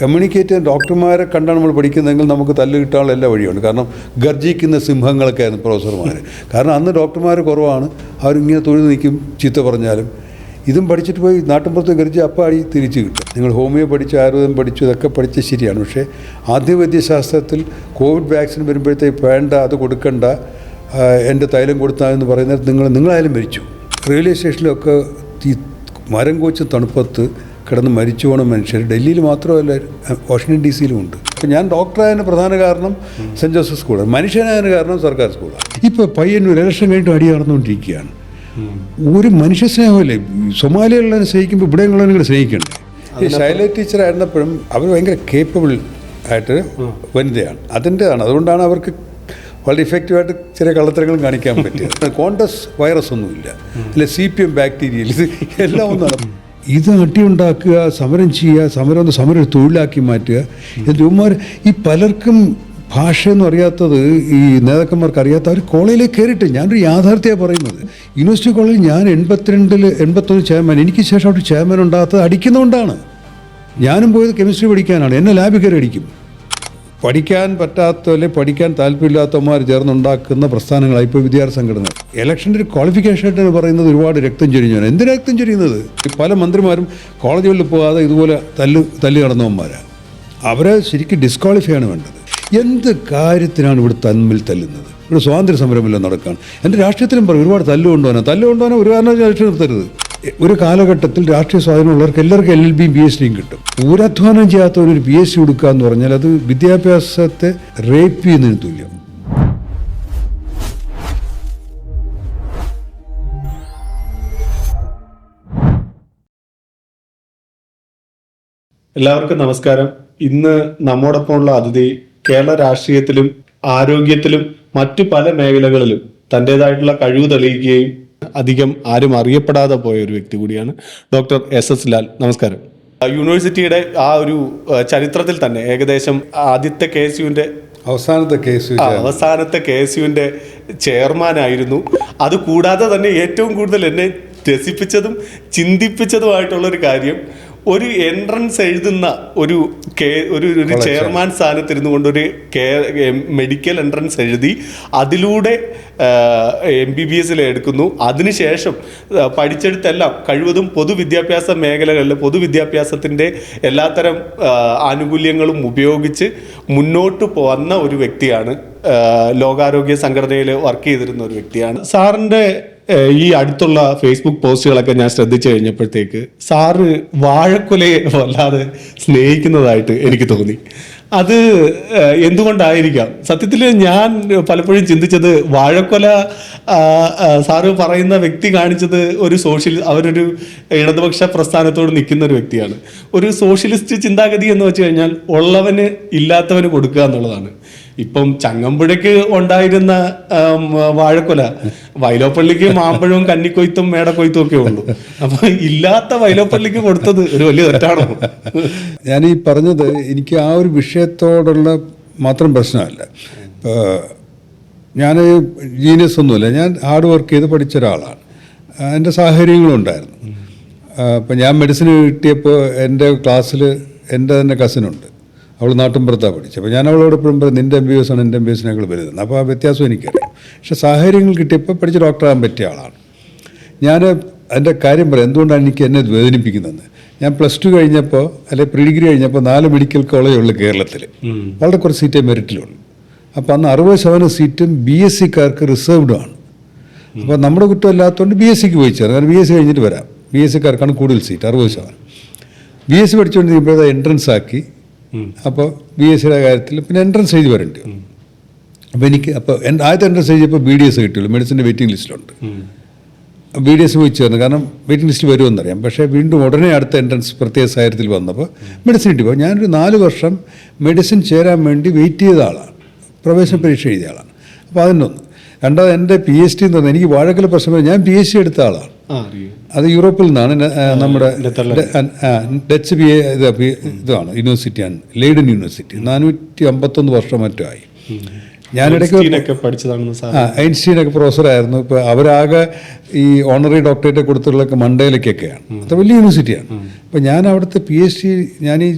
Communicate ചെയ്യാൻ ഡോക്ടർമാരെ കണ്ടാണ് നമ്മൾ പഠിക്കുന്നതെങ്കിൽ നമുക്ക് തല്ല് കിട്ടാനുള്ള എല്ലാ വഴിയുണ്ട്. കാരണം ഗർജിക്കുന്ന സിംഹങ്ങളൊക്കെ ആയിരുന്നു പ്രൊഫസർമാർ. കാരണം അന്ന് ഡോക്ടർമാർ കുറവാണ്, അവരിങ്ങനെ തൊഴിൽ നിൽക്കും ചീത്ത പറഞ്ഞാലും. ഇതും പഠിച്ചിട്ട് പോയി നാട്ടിൻപുറത്ത് ഗർജി അപ്പാടി തിരിച്ച് കിട്ടും. നിങ്ങൾ ഹോമിയോ പഠിച്ചു, ആയുർവേദം പഠിച്ചു, ഇതൊക്കെ പഠിച്ച് ശരിയാണ്. പക്ഷേ ആദ്യ വൈദ്യശാസ്ത്രത്തിൽ കോവിഡ് വാക്സിൻ വരുമ്പോഴത്തേക്ക് വേണ്ട, അത് കൊടുക്കണ്ട, എൻ്റെ തൈലം കൊടുത്താൽ എന്ന് പറയുന്നത് നിങ്ങളായാലും മരിച്ചു. റെയിൽവേ സ്റ്റേഷനിലൊക്കെ ഈ മരം കോച്ച് തണുപ്പത്ത് കിടന്ന് മരിച്ചു പോകണ മനുഷ്യർ ഡൽഹിയിൽ മാത്രമല്ല വാഷിംഗ്ടൺ DC യിലും ഉണ്ട്. അപ്പോൾ ഞാൻ ഡോക്ടറായതിന് പ്രധാന കാരണം സെൻറ്റ് ജോസഫ് സ്കൂളാണ്, മനുഷ്യനായതിന് കാരണം സർക്കാർ സ്കൂളാണ്. ഇപ്പോൾ പയ്യന്നൂർ ഇലക്ഷൻ കഴിഞ്ഞിട്ട് അടി നടന്നുകൊണ്ടിരിക്കുകയാണ്. ഒരു മനുഷ്യ സ്നേഹമല്ലേ, സൊമാലിയുള്ളതിനെ സ്നേഹിക്കുമ്പോൾ ഇവിടെയുള്ളവനെ നിങ്ങൾ സ്നേഹിക്കണ്ടേ? ഈ ശൈല ടീച്ചറായിരുന്നപ്പോഴും അവർ ഭയങ്കര കേപ്പബിൾ ആയിട്ട് വനിതയാണ്, അതിൻ്റെതാണ്. അതുകൊണ്ടാണ് അവർക്ക് വളരെ ഇഫക്റ്റീവായിട്ട് ചെറിയ കള്ളത്തരങ്ങളും കാണിക്കാൻ പറ്റിയത്. കോൺഗ്രസ് വൈറസ് ഒന്നുമില്ല, അല്ലെ CPM ബാക്ടീരിയൽ, ഇത് എല്ലാം ഒന്നാണ്. ഇത് അട്ടിയുണ്ടാക്കുക, സമരം ചെയ്യുക, സമരം ഒരു തൊഴിലാക്കി മാറ്റുക. ഇവന്മാർ ഈ പലർക്കും ഭാഷയൊന്നും അറിയാത്തത്, ഈ നേതാക്കന്മാർക്ക് അറിയാത്ത, അവർ കോളേജിലേക്ക് കയറിയിട്ട്, ഞാനൊരു യാഥാർത്ഥ്യമാണ് പറയുന്നത്. യൂണിവേഴ്സിറ്റി കോളേജിൽ ഞാൻ 81 ചെയർമാൻ, എനിക്ക് ശേഷം അവിടെ ചെയർമാൻ ഉണ്ടാകാത്തത് അടിക്കുന്നതുകൊണ്ടാണ്. ഞാനും പോയത് കെമിസ്ട്രി പഠിക്കാനാണ്, എന്നെ ലാബിൽ കയറി അടിക്കും. പഠിക്കാൻ പറ്റാത്ത, അല്ലെങ്കിൽ പഠിക്കാൻ താല്പര്യമില്ലാത്തവന്മാർ ചേർന്നുണ്ടാക്കുന്ന പ്രസ്ഥാനങ്ങളായി ഇപ്പോൾ വിദ്യാർത്ഥി സംഘടന. ഇലക്ഷൻ്റെ ഒരു ക്വാളിഫിക്കേഷൻ ആയിട്ട് പറയുന്നത് ഒരുപാട് രക്തം ചൊരിഞ്ഞാണ്. എന്തിനാ രക്തം ചൊരിയുന്നത്? പല മന്ത്രിമാരും കോളേജുകളിൽ പോകാതെ ഇതുപോലെ തല്ല് കടന്നവന്മാരാണ്. അവരെ ശരിക്കും ഡിസ്ക്വാളിഫൈ ആണ് വേണ്ടത്. എന്ത് കാര്യത്തിനാണ് ഇവിടെ തമ്മിൽ തല്ലുന്നത്? ഇവിടെ സ്വാതന്ത്ര്യ സമരമെല്ലാം നടക്കുകയാണ്. എൻ്റെ രാഷ്ട്രീയത്തിലും പറയും ഒരുപാട് തല്ലുകൊണ്ടുപോകാൻ ഒരു കാരണം രാഷ്ട്രീയം നിർത്തരുത്. ഒരു കാലഘട്ടത്തിൽ രാഷ്ട്രീയ സ്വാധീനമുള്ളവർക്ക് എല്ലാവർക്കും LLBയും PhDയും കിട്ടും. ഊരാധ്വാനം ചെയ്യാത്തവരൊരു PhD കൊടുക്കുക എന്ന് പറഞ്ഞാൽ അത് വിദ്യാഭ്യാസത്തെ റേപ്പ് ചെയ്യുന്നതിന് തുല്യം. എല്ലാവർക്കും നമസ്കാരം. ഇന്ന് നമ്മോടൊപ്പമുള്ള അതിഥി കേരള രാഷ്ട്രീയത്തിലും ആരോഗ്യത്തിലും മറ്റു പല മേഖലകളിലും തൻ്റെതായിട്ടുള്ള കഴിവ് തെളിയിക്കുകയും അധികം ആരും അറിയപ്പെടാതെ പോയ ഒരു വ്യക്തി കൂടിയാണ് ഡോക്ടർ SS ലാൽ. നമസ്കാരം. യൂണിവേഴ്സിറ്റിയുടെ ആ ഒരു ചരിത്രത്തിൽ തന്നെ ഏകദേശം ആദ്യത്തെ KSUവിൻ്റെ അവസാനത്തെ KSUവിൻ്റെ ചെയർമാനായിരുന്നു. അതുകൂടാതെ തന്നെ ഏറ്റവും കൂടുതൽ എന്നെ രസിപ്പിച്ചതും ചിന്തിപ്പിച്ചതുമായിട്ടുള്ളൊരു കാര്യം, ഒരു എൻട്രൻസ് എഴുതുന്ന ഒരു ചെയർമാൻ സ്ഥാനത്തിരുന്നു കൊണ്ട് ഒരു മെഡിക്കൽ എൻട്രൻസ് എഴുതി അതിലൂടെ MBBS എടുക്കുന്നു. അതിനുശേഷം പഠിച്ചെടുത്തെല്ലാം കഴിവതും പൊതുവിദ്യാഭ്യാസ മേഖലകളിൽ പൊതുവിദ്യാഭ്യാസത്തിൻ്റെ എല്ലാത്തരം ആനുകൂല്യങ്ങളും ഉപയോഗിച്ച് മുന്നോട്ട് വന്ന ഒരു വ്യക്തിയാണ്. ലോകാരോഗ്യ സംഘടനയിൽ വർക്ക് ചെയ്തിരുന്ന ഒരു വ്യക്തിയാണ്. സാറിൻ്റെ ഈ അടുത്തുള്ള ഫേസ്ബുക്ക് പോസ്റ്റുകളൊക്കെ ഞാൻ ശ്രദ്ധിച്ചു കഴിഞ്ഞപ്പോഴത്തേക്ക് സാറ് വാഴക്കൊലയെ വല്ലാതെ സ്നേഹിക്കുന്നതായിട്ട് എനിക്ക് തോന്നി. അത് എന്തുകൊണ്ടായിരിക്കാം? സത്യത്തിൽ ഞാൻ പലപ്പോഴും ചിന്തിച്ചത്, വാഴക്കൊല സാറ് പറയുന്ന വ്യക്തി കാണിച്ചത് അവരൊരു ഇടതുപക്ഷ പ്രസ്ഥാനത്തോട് നിൽക്കുന്ന ഒരു വ്യക്തിയാണ്. ഒരു സോഷ്യലിസ്റ്റ് ചിന്താഗതി എന്ന് വെച്ച് കഴിഞ്ഞാൽ ഉള്ളവന് ഇല്ലാത്തവന് കൊടുക്കുക എന്നുള്ളതാണ്. ഇപ്പം ചങ്ങമ്പുഴയ്ക്ക് ഉണ്ടായിരുന്ന വാഴക്കൊല വൈലോപ്പള്ളിക്ക് മാമ്പഴവും കന്നിക്കൊയ്ത്തും മേടക്കൊയ്ത്തും ഒക്കെ ഉള്ളൂ. അപ്പൊ ഇല്ലാത്ത വൈലോപ്പള്ളിക്ക് കൊടുത്തത് ഒരു വലിയ തെറ്റാണോ? ഞാൻ ഈ പറഞ്ഞത് എനിക്ക് ആ ഒരു വിഷയത്തോടുള്ള മാത്രം പ്രശ്നമല്ല. ഞാൻ ജീനിയസ് ഒന്നുമില്ല, ഞാൻ ഹാർഡ് വർക്ക് ചെയ്ത് പഠിച്ച ഒരാളാണ്. എൻ്റെ സാഹചര്യങ്ങളും ഉണ്ടായിരുന്നു. ഇപ്പം ഞാൻ മെഡിസിൻ കിട്ടിയപ്പോൾ എൻ്റെ ക്ലാസ്സിൽ എൻ്റെ തന്നെ കസിനുണ്ട്, അവൾ നാട്ടിൻപുറത്താണ് പഠിച്ചത്. അപ്പോൾ ഞാൻ അവളോട് എപ്പോഴും പറയും, നിൻ്റെ MBBS ആണ് എൻ്റെ MBBSനേക്കാൾ വലുതാണ്. അപ്പോൾ ആ വ്യത്യാസം എനിക്കറിയാം. പക്ഷേ സാഹചര്യങ്ങൾ കിട്ടിയപ്പോൾ പഠിച്ച് ഡോക്ടറാകാൻ പറ്റിയ ആളാണ് ഞാൻ. അതിൻ്റെ കാര്യം പറയാം, എന്തുകൊണ്ടാണ് എനിക്ക് എന്നെ വേദനിപ്പിക്കുന്നതെന്ന്. ഞാൻ +2 കഴിഞ്ഞപ്പോൾ, അല്ലെങ്കിൽ പ്രീ ഡിഗ്രി കഴിഞ്ഞപ്പോൾ 4 മെഡിക്കൽ കോളേജുള്ളൂ കേരളത്തിൽ. വളരെ കുറച്ച് സീറ്റേ മെറിറ്റിലുള്ളൂ. അപ്പോൾ അന്ന് 60% സീറ്റും BSCക്കാർക്ക് റിസർവ്ഡ് ആണ്. അപ്പോൾ നമ്മുടെ കുറ്റമല്ലാത്തതുകൊണ്ട് BSCക്ക് പോയി ചേർന്നു. കാരണം BSC കഴിഞ്ഞിട്ട് വരാം, BSCക്കാർക്കാണ് കൂടുതൽ സീറ്റ്, 60%. BSC പഠിച്ചുകൊണ്ടിരിക്കുമ്പോൾ എൻട്രൻസ് ആക്കി. അപ്പോൾ BSCയുടെ കാര്യത്തിൽ പിന്നെ എൻട്രൻസ് എഴുതി വരേണ്ടി വന്നു. അപ്പോൾ ആദ്യത്തെ എൻട്രൻസ് എഴുതിയപ്പോൾ BDS കിട്ടുള്ളൂ, മെഡിസിൻ്റെ വെയിറ്റിംഗ് ലിസ്റ്റിലുണ്ട്. BDS പോയി ചേർന്നു, കാരണം വെയിറ്റിംഗ് ലിസ്റ്റിൽ വരുമെന്നറിയാം. പക്ഷേ വീണ്ടും ഉടനെ അടുത്ത എൻട്രൻസ് പ്രത്യേക സാഹചര്യത്തിൽ വന്നപ്പോൾ മെഡിസിൻ കിട്ടിയപ്പോൾ ഞാനൊരു 4 വർഷം മെഡിസിൻ ചേരാൻ വേണ്ടി വെയിറ്റ് ചെയ്ത ആളാണ്, പ്രവേശന പരീക്ഷ എഴുതിയ ആളാണ്. അപ്പോൾ അതിനൊന്ന്. രണ്ടാമത് എൻ്റെ PhD എന്ന് പറഞ്ഞാൽ എനിക്ക് വാഴക്കല പ്രശ്നം, ഞാൻ PhD എടുത്ത ആളാണ്. അത് യൂറോപ്പിൽ നിന്നാണ്. നമ്മുടെ ഡച്ച് ഇതാണ് യൂണിവേഴ്സിറ്റിയാണ്, ലെയ്ഡൻ യൂണിവേഴ്സിറ്റി. 451 വർഷം മറ്റോ ആയി. ഞാനിടയ്ക്ക് ഐൻസ്റ്റീനൊക്കെ പ്രൊഫസറായിരുന്നു. ഇപ്പോൾ അവരാകെ ഈ ഓണറി ഡോക്ടറേറ്റ് കൊടുത്തുള്ളതൊക്കെ മണ്ടയിലേക്കൊക്കെയാണ്. അത് വലിയ യൂണിവേഴ്സിറ്റിയാണ്. അപ്പോൾ ഞാൻ അവിടുത്തെ PhD ഞാൻ ഈ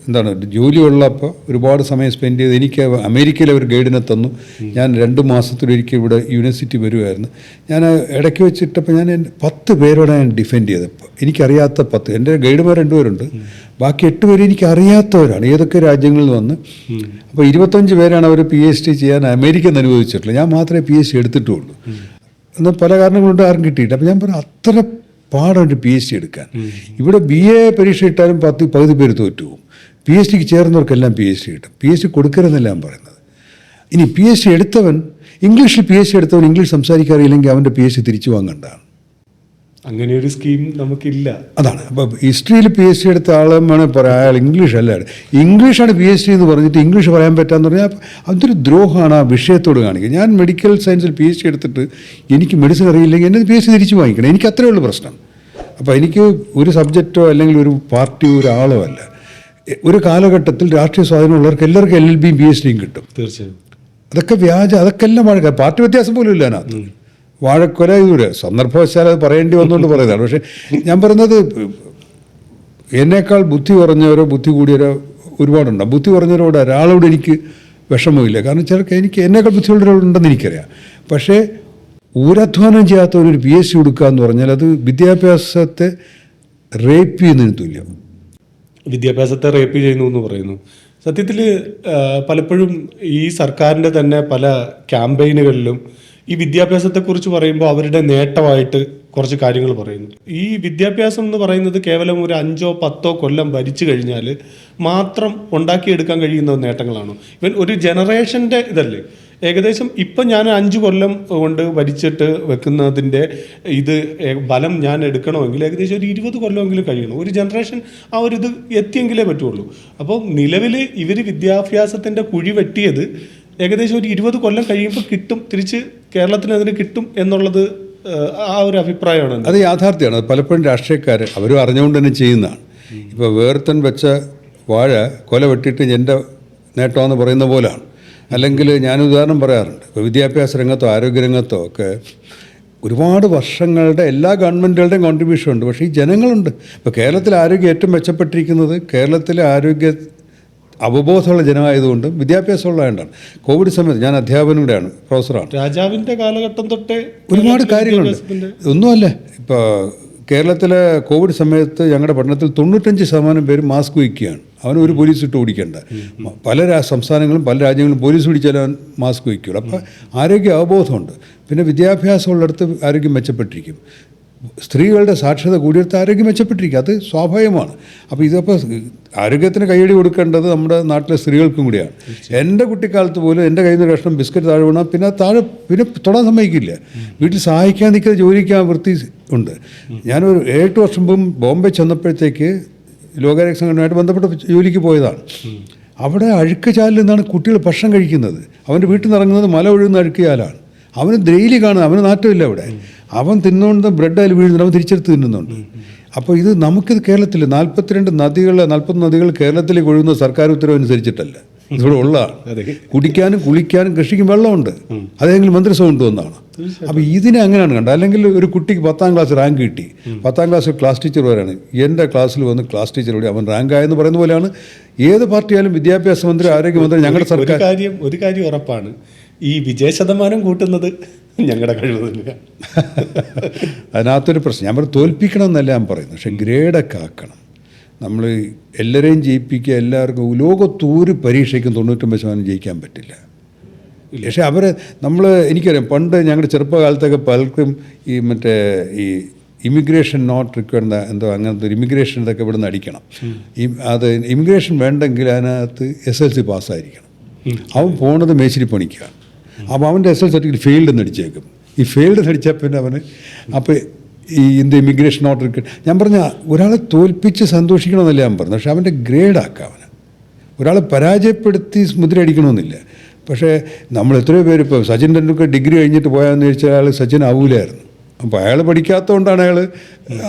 എന്താണ് ജോലിയുള്ളപ്പോൾ ഒരുപാട് സമയം സ്പെൻഡ് ചെയ്ത് എനിക്ക് അമേരിക്കയിൽ ഒരു ഗൈഡിനെ തന്നു. ഞാൻ 2 മാസത്തിലൊരിക്കൽ ഇവിടെ യൂണിവേഴ്സിറ്റി വരുമായിരുന്നു. ഞാൻ ഇടയ്ക്ക് വെച്ചിട്ടപ്പോൾ ഞാൻ 10 പേരോടെ ഞാൻ ഡിഫെൻഡ് ചെയ്തപ്പോൾ എനിക്കറിയാത്ത 10, എൻ്റെ ഗൈഡുമാർ 2 പേരുണ്ട്, ബാക്കി 8 പേര് എനിക്ക് അറിയാത്തവരാണ് ഏതൊക്കെ രാജ്യങ്ങളിൽ വന്ന്. അപ്പോൾ 25 പേരാണ് അവർ PhD ചെയ്യാൻ അമേരിക്കയിൽ നിന്ന് അനുവദിച്ചിട്ടുള്ളത്. ഞാൻ മാത്രമേ PhD എടുത്തിട്ടുള്ളൂ. എന്നാൽ പല കാരണങ്ങളുണ്ട് ആരും കിട്ടിയിട്ട്. അപ്പോൾ ഞാൻ പറഞ്ഞു അത്ര പാടാണ് PhD എടുക്കാൻ. ഇവിടെ BA പരീക്ഷ ഇട്ടാലും 10 പേര് തോറ്റുപോകും. PhDക്ക് ചേർന്നവർക്കെല്ലാം PhD കിട്ടും. PhD കൊടുക്കരുതെന്നല്ല ഞാൻ പറയുന്നത്. ഇനി PhD എടുത്തവൻ ഇംഗ്ലീഷിൽ PhD എടുത്തവൻ ഇംഗ്ലീഷ് സംസാരിക്കാറില്ലെങ്കിൽ അവൻ്റെ PhD തിരിച്ചു വാങ്ങേണ്ടതാണ്. അങ്ങനെ ഒരു സ്കീം നമുക്കില്ല. അതാണ്. അപ്പോൾ ഹിസ്റ്ററിയിൽ PhD എടുത്ത ആളും വേണേൽ പറയാം അയാൾ ഇംഗ്ലീഷ് അല്ല, ഇംഗ്ലീഷാണ് PhD എന്ന് പറഞ്ഞിട്ട് ഇംഗ്ലീഷ് പറയാൻ പറ്റാന്ന് പറഞ്ഞാൽ അതൊരു ദ്രോഹമാണ് ആ വിഷയത്തോട് കാണിക്കുക. ഞാൻ മെഡിക്കൽ സയൻസിൽ PhD എടുത്തിട്ട് എനിക്ക് മെഡിസിൻ അറിയില്ലെങ്കിൽ എൻ്റെ PhD തിരിച്ചു വാങ്ങിക്കണം. എനിക്ക് അത്രയേ ഉള്ളൂ പ്രശ്നം. അപ്പോൾ എനിക്ക് ഒരു സബ്ജക്റ്റോ അല്ലെങ്കിൽ ഒരു പാർട്ടിയോ ഒരാളോ അല്ല. ഒരു കാലഘട്ടത്തിൽ രാഷ്ട്രീയ സ്വാധീനമുള്ളവർക്ക് എല്ലാവർക്കും LLBയും PhDയും കിട്ടും. തീർച്ചയായും അതൊക്കെ അതൊക്കെ എല്ലാം പാർട്ടി വ്യത്യാസം പോലും ഇല്ല അതിനകത്ത്. വാഴക്കൊല ഇതൂടെ സന്ദർഭവശാൽ അത് പറയേണ്ടി വന്നുകൊണ്ട് പറയുന്നതാണ്. പക്ഷേ ഞാൻ പറയുന്നത് എന്നേക്കാൾ ബുദ്ധി കുറഞ്ഞവരോ ബുദ്ധി കൂടിയവരോ ഒരുപാടുണ്ട്. ബുദ്ധി കുറഞ്ഞവരോട് ഒരാളോട് എനിക്ക് വിഷമമില്ല. കാരണം ചിലർക്ക് എനിക്ക് എന്നേക്കാൾ ബുദ്ധിയുള്ളവരുണ്ടെന്ന് എനിക്കറിയാം. പക്ഷേ ഊരധ്വാനം ചെയ്യാത്തവരൊരു PhD കൊടുക്കുക എന്ന് പറഞ്ഞാൽ അത് വിദ്യാഭ്യാസത്തെ റേപ്പ് ചെയ്യുന്നതിന് തുല്യം. വിദ്യാഭ്യാസത്തെ റേപ്പ് ചെയ്യുന്നു എന്ന് പറയുന്നു. സത്യത്തിൽ പലപ്പോഴും ഈ സർക്കാരിൻ്റെ തന്നെ പല ക്യാമ്പയിനുകളിലും ഈ വിദ്യാഭ്യാസത്തെക്കുറിച്ച് പറയുമ്പോൾ അവരുടെ നേട്ടമായിട്ട് കുറച്ച് കാര്യങ്ങൾ പറയുന്നു. ഈ വിദ്യാഭ്യാസം എന്ന് പറയുന്നത് കേവലം ഒരു 5-10 കൊല്ലം ഭരിച്ചു കഴിഞ്ഞാൽ മാത്രം ഉണ്ടാക്കിയെടുക്കാൻ കഴിയുന്ന നേട്ടങ്ങളാണോ? ഇവൻ ഒരു ജനറേഷൻ്റെ ഇതല്ലേ? ഏകദേശം ഇപ്പം ഞാൻ 5 കൊല്ലം കൊണ്ട് ഭരിച്ചിട്ട് വെക്കുന്നതിൻ്റെ ബലം ഞാൻ എടുക്കണമെങ്കിൽ ഏകദേശം ഒരു 20 കൊല്ലമെങ്കിലും കഴിയണം. ഒരു ജനറേഷൻ ആ ഒരു ഇത് എത്തിയെങ്കിലേ പറ്റുള്ളൂ. അപ്പോൾ നിലവിൽ ഇവർ വിദ്യാഭ്യാസത്തിൻ്റെ കുഴി വെട്ടിയത് ഏകദേശം ഒരു 20 കൊല്ലം കഴിയുമ്പോൾ കിട്ടും, തിരിച്ച് കേരളത്തിന് അതിന് കിട്ടും എന്നുള്ളത് ആ ഒരു അഭിപ്രായമാണ്. അത് യാഥാർത്ഥ്യമാണ്. അത് പലപ്പോഴും രാഷ്ട്രീയക്കാർ അവരും അറിഞ്ഞുകൊണ്ട് തന്നെ ചെയ്യുന്നതാണ്. ഇപ്പോൾ വേർത്തൻ വെച്ച വാഴ കൊല വെട്ടിയിട്ട് എൻ്റെ നേട്ടമെന്ന് പറയുന്ന പോലെയാണ്. അല്ലെങ്കിൽ ഞാൻ ഉദാഹരണം പറയാറുണ്ട്. ഇപ്പോൾ വിദ്യാഭ്യാസ രംഗത്തോ ആരോഗ്യരംഗത്തോ ഒക്കെ ഒരുപാട് വർഷങ്ങളുടെ എല്ലാ ഗവൺമെൻറ്റുകളുടെയും കോൺട്രിബ്യൂഷൻ ഉണ്ട്. പക്ഷേ ഈ ജനങ്ങളുണ്ട്. ഇപ്പോൾ കേരളത്തിലെ ആരോഗ്യം ഏറ്റവും മെച്ചപ്പെട്ടിരിക്കുന്നത് കേരളത്തിലെ ആരോഗ്യ അവബോധമുള്ള ജനമായതുകൊണ്ടും വിദ്യാഭ്യാസമുള്ളതുകൊണ്ടാണ്. കോവിഡ് സമയത്ത് ഞാൻ അധ്യാപനം കൂടെയാണ്, പ്രൊഫസറാണ്. രാജാവിൻ്റെ കാലഘട്ടം തൊട്ടേ ഒരുപാട് കാര്യങ്ങളുണ്ട്. ഒന്നുമല്ല, ഇപ്പോൾ കേരളത്തിലെ കോവിഡ് സമയത്ത് ഞങ്ങളുടെ പഠനത്തിൽ 95% പേര് മാസ്ക് വയ്ക്കുകയാണ്. അവന് ഒരു പോലീസ് ഇട്ട് ഓടിക്കേണ്ട. പല സംസ്ഥാനങ്ങളും പല രാജ്യങ്ങളും പോലീസ് പിടിച്ചാലും അവൻ മാസ്ക് വയ്ക്കുകയുള്ളൂ. അപ്പോൾ ആരോഗ്യ അവബോധമുണ്ട്. പിന്നെ വിദ്യാഭ്യാസമുള്ളിടത്ത് ആരോഗ്യം മെച്ചപ്പെട്ടിരിക്കും. സ്ത്രീകളുടെ സാക്ഷരത കൂടിയെടുത്ത് ആരോഗ്യം മെച്ചപ്പെട്ടിരിക്കും. അത് സ്വാഭാവികമാണ്. അപ്പോൾ ഇതിപ്പോൾ ആരോഗ്യത്തിന് കൈയടി കൊടുക്കേണ്ടത് നമ്മുടെ നാട്ടിലെ സ്ത്രീകൾക്കും കൂടിയാണ്. എൻ്റെ കുട്ടിക്കാലത്ത് പോലും എൻ്റെ കയ്യിൽ നിന്ന് കഷ്ണം ബിസ്ക്കറ്റ് താഴെ വീണാൽ പിന്നെ തൊടാൻ സമ്മതിക്കില്ല. വീട്ടിൽ സഹായിക്കാൻ നിൽക്കുന്ന ജോലിക്കാൻ വൃത്തി ഉണ്ട്. ഞാനൊരു 7 വർഷം മുമ്പ് ബോംബെ ചെന്നപ്പോഴത്തേക്ക് ലോകാരോഗ്യ സംഘടനയുമായിട്ട് ബന്ധപ്പെട്ട ജോലിക്ക് പോയതാണ്. അവിടെ അഴുക്ക് ചാലിൽ നിന്നാണ് കുട്ടികൾ ഭക്ഷണം കഴിക്കുന്നത്. അവൻ്റെ വീട്ടിൽ നിന്ന് ഇറങ്ങുന്നത് മല ഒഴുകുന്ന അഴുക്ക് ചാലാണ്. അവന് ഡെയിലി കാണുന്നത്, അവന് നാറ്റമില്ല അവിടെ. അവൻ തിന്നുകൊണ്ട് ബ്രെഡ് അതിൽ വീഴുന്നുണ്ട്, അവൻ തിരിച്ചെടുത്ത് തിന്നുന്നുണ്ട്. അപ്പോൾ ഇത് നമുക്കിത് കേരളത്തിൽ 40 നദികൾ കേരളത്തിലേക്ക് ഒഴുകുന്ന സർക്കാർ ഉത്തരവ് അനുസരിച്ചിട്ടല്ല, ഇവിടെ ഉള്ളതാണ്. കുടിക്കാനും കുളിക്കാനും കൃഷിക്കും വെള്ളമുണ്ട്. അതെങ്കിലും മന്ത്രിസഭ കൊണ്ടുവന്നാണ്. അപ്പോൾ ഇതിനെ അങ്ങനെയാണ് കണ്ടത്. അല്ലെങ്കിൽ ഒരു കുട്ടിക്ക് 10ാം ക്ലാസ് റാങ്ക് കിട്ടി, 10ാം ക്ലാസ്സിൽ ക്ലാസ് ടീച്ചർ വരെയാണ്. എൻ്റെ ക്ലാസ്സിൽ വന്ന് ക്ലാസ് ടീച്ചറോട് അവൻ റാങ്കായെന്ന് പറയുന്ന പോലെയാണ് ഏത് പാർട്ടിയായാലും വിദ്യാഭ്യാസ മന്ത്രി, ആരോഗ്യമന്ത്രി, ഞങ്ങളുടെ സർക്കാർ. ഒരു കാര്യം ഉറപ്പാണ്, ഈ വിജയശതമാനം കൂട്ടുന്നത് ഞങ്ങളുടെ കഴിവ് തന്നെയാണ്. അതിനകത്തൊരു പ്രശ്നം ഞാൻ തോൽപ്പിക്കണമെന്നല്ല ഞാൻ പറയുന്നത്, പക്ഷേ ഗ്രേഡൊക്കെ ആക്കണം. നമ്മൾ എല്ലാവരെയും ജയിപ്പിക്കുക, എല്ലാവർക്കും ലോകത്തൊരു പരീക്ഷയ്ക്കും 99% ജയിക്കാൻ പറ്റില്ല. പക്ഷേ എനിക്കറിയാം, പണ്ട് ഞങ്ങളുടെ ചെറുപ്പകാലത്തൊക്കെ പലർക്കും ഈ ഇമിഗ്രേഷൻ നോട്ട് റിക്വയർഡ് എന്തോ അങ്ങനത്തെ ഒരു ഇമിഗ്രേഷൻ ഇതൊക്കെ ഇവിടെ നിന്ന് അടിക്കണം. ഇമിഗ്രേഷൻ വേണ്ടെങ്കിൽ അതിനകത്ത് SLC പാസ്സായിരിക്കണം. അവൻ പോണത് മേശിരി പണിക്കാണ്. അപ്പോൾ അവൻ്റെ SL സർട്ടിഫിക്കറ്റ് ഫെയിൽഡ് എന്ന് അടിച്ചേക്കും. ഈ ഫെയിൽഡ് അടിച്ചാൽ പിന്നെ അവന് അപ്പോൾ ഇമിഗ്രേഷൻ നോട്ട് റിക്വയർഡ്. ഞാൻ പറഞ്ഞ ഒരാളെ തോൽപ്പിച്ച് സന്തോഷിക്കണമെന്നല്ല ഞാൻ പറഞ്ഞു, പക്ഷേ അവൻ്റെ ഗ്രേഡാക്കാം. അവന് ഒരാളെ പരാജയപ്പെടുത്തി മുദ്ര അടിക്കണമെന്നില്ല. പക്ഷേ നമ്മൾ എത്രയോ പേര് ഇപ്പോൾ സച്ചിൻ ടെണ്ടുൽക്കർ ഡിഗ്രി കഴിഞ്ഞിട്ട് പോയാന്ന് ചോദിച്ചാൽ അയാൾ സച്ചിൻ ആവൂലായിരുന്നു. അപ്പോൾ അയാൾ പഠിക്കാത്തതുകൊണ്ടാണ് അയാൾ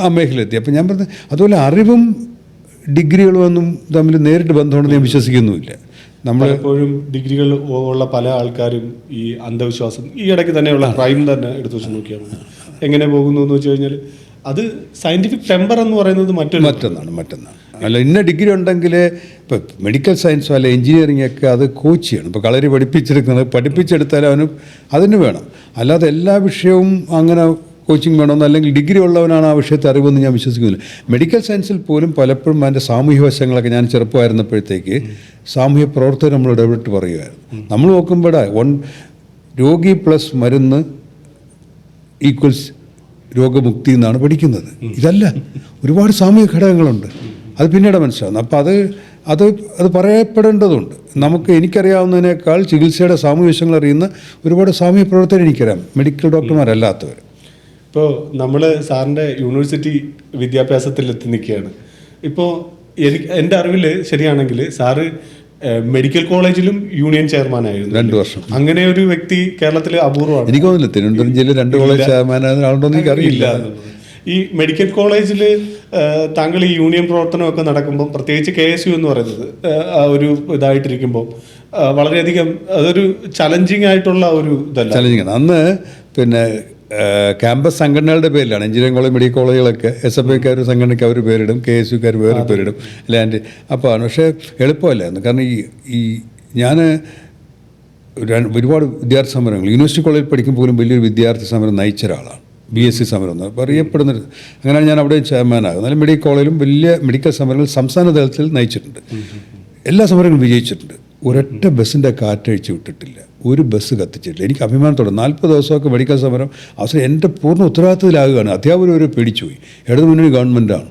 ആ മേഖലയെത്തി. അപ്പോൾ ഞാൻ പറഞ്ഞത് അതുപോലെ അറിവും ഡിഗ്രികളും തമ്മിൽ നേരിട്ട് ബന്ധമുണ്ടെന്ന് ഞാൻ വിശ്വസിക്കുന്നുമില്ല. നമ്മളെപ്പോഴും ഡിഗ്രികൾ ഉള്ള പല ആൾക്കാരും ഈ അന്ധവിശ്വാസം, ഈ ഇടയ്ക്ക് തന്നെയുള്ള ക്രൈം തന്നെ എടുത്തു വെച്ച് നോക്കിയാണ് എങ്ങനെ പോകുന്നു എന്ന് വെച്ച് കഴിഞ്ഞാൽ അത് സയൻറ്റിഫിക് ടെമ്പർ എന്ന് പറയുന്നത് മറ്റൊന്നാണ്. അല്ല ഇന്ന ഡിഗ്രി ഉണ്ടെങ്കിൽ ഇപ്പോൾ മെഡിക്കൽ സയൻസോ അല്ല എഞ്ചിനീയറിംഗ് ഒക്കെ അത് കോച്ച് ചെയ്യണം. ഇപ്പോൾ കളരി പഠിപ്പിച്ചെടുത്താൽ അവന് അതിന് വേണം. അല്ലാതെ എല്ലാ വിഷയവും അങ്ങനെ കോച്ചിങ് വേണമെന്ന് അല്ലെങ്കിൽ ഡിഗ്രി ഉള്ളവനാണ് ആ വിഷയത്തെ അറിവെന്ന് ഞാൻ വിശ്വസിക്കുന്നില്ല. മെഡിക്കൽ സയൻസിൽ പോലും പലപ്പോഴും അതിൻ്റെ സാമൂഹ്യ വശങ്ങളൊക്കെ ഞാൻ ചെറുപ്പമായിരുന്നപ്പോഴത്തേക്ക് സാമൂഹ്യ പ്രവർത്തനം നമ്മൾ ഇടപെട്ട് പറയുമായിരുന്നു. നമ്മൾ നോക്കുമ്പോൾ രോഗി പ്ലസ് മരുന്ന് ഈക്വൽസ് രോഗമുക്തി എന്നാണ് പഠിക്കുന്നത്. ഇതല്ല, ഒരുപാട് സാമൂഹിക ഘടകങ്ങളുണ്ട്. അത് പിന്നീട് മനസ്സിലാകുന്നു. അപ്പോൾ അത് പറയപ്പെടേണ്ടതുണ്ട്. എനിക്കറിയാവുന്നതിനേക്കാൾ ചികിത്സയുടെ സാമൂഹ്യ വശങ്ങൾ അറിയുന്ന ഒരുപാട് സാമൂഹ്യ പ്രവർത്തകർ എനിക്കറിയാം, മെഡിക്കൽ ഡോക്ടർമാരല്ലാത്തവർ. ഇപ്പോൾ നമ്മൾ സാറിൻ്റെ യൂണിവേഴ്സിറ്റി വിദ്യാഭ്യാസത്തിൽ എത്തി നിൽക്കുകയാണ്. ഇപ്പോൾ എൻ്റെ അറിവിൽ ശരിയാണെങ്കിൽ സാറ് മെഡിക്കൽ കോളേജിലും യൂണിയൻ ചെയർമാനായിരുന്നു 2 വർഷം. അങ്ങനെ ഒരു വ്യക്തി കേരളത്തിൽ അപൂർവമാണ്. എനിക്ക് തോന്നുന്നില്ല തിരുവനന്തപുരം ജില്ലയിൽ 2 കോളേജ് ചെയർമാനാണെന്ന് എനിക്ക് അറിയില്ല. ഈ മെഡിക്കൽ കോളേജിൽ താങ്കൾ ഈ യൂണിയൻ പ്രവർത്തനമൊക്കെ നടക്കുമ്പോൾ, പ്രത്യേകിച്ച് KSU എന്ന് പറയുന്നത് ഒരു ഇതായിട്ടിരിക്കുമ്പോൾ വളരെയധികം അതൊരു ചലഞ്ചിങ് ആയിട്ടുള്ള ഒരു ഇതല്ല. ചലഞ്ചിങ് അന്ന് പിന്നെ ക്യാമ്പസ് സംഘടനകളുടെ പേരിലാണ് എഞ്ചിനീയറിംഗ് കോളേജ് മെഡിക്കൽ കോളേജുകളൊക്കെ SFIക്കാർ ഒരു സംഘടനയ്ക്ക് അവർ പേരിടും, KSUക്കാർ വേറെ പേരിടും ലാൻഡ്. അപ്പോൾ ആണ്. പക്ഷേ എളുപ്പമല്ലായിരുന്നു. കാരണം ഞാൻ ഒരുപാട് വിദ്യാർത്ഥി സമരങ്ങൾ യൂണിവേഴ്സിറ്റി കോളേജിൽ പഠിക്കുമ്പോൾ പോലും വലിയൊരു വിദ്യാർത്ഥി സമരം നയിച്ച ഒരാളാണ്. BSc സമരം എന്ന് അറിയപ്പെടുന്നത്. അങ്ങനെയാണ് ഞാൻ അവിടെ ചെയർമാനാകും. എന്നാലും മെഡിക്കൽ കോളേജിലും വലിയ മെഡിക്കൽ സമരങ്ങൾ സംസ്ഥാന തലത്തിൽ നയിച്ചിട്ടുണ്ട്. എല്ലാ സമരങ്ങളും വിജയിച്ചിട്ടുണ്ട്. ഒരൊറ്റ ബസ്സിൻ്റെ കാറ്റഴിച്ച് വിട്ടിട്ടില്ല, ഒരു ബസ് കത്തിച്ചിട്ടില്ല. എനിക്ക് അഭിമാനത്തോടെ 40 ദിവസമൊക്കെ മെഡിക്കൽ സമരം അവസരം എൻ്റെ പൂർണ്ണ ഉത്തരവാദിത്തത്തിലാകുകയാണ്. അധ്യാപകർ ഒരു പേടിച്ചുപോയി. ഇടതുമുന്നണി ഗവൺമെൻറ്റാണ്,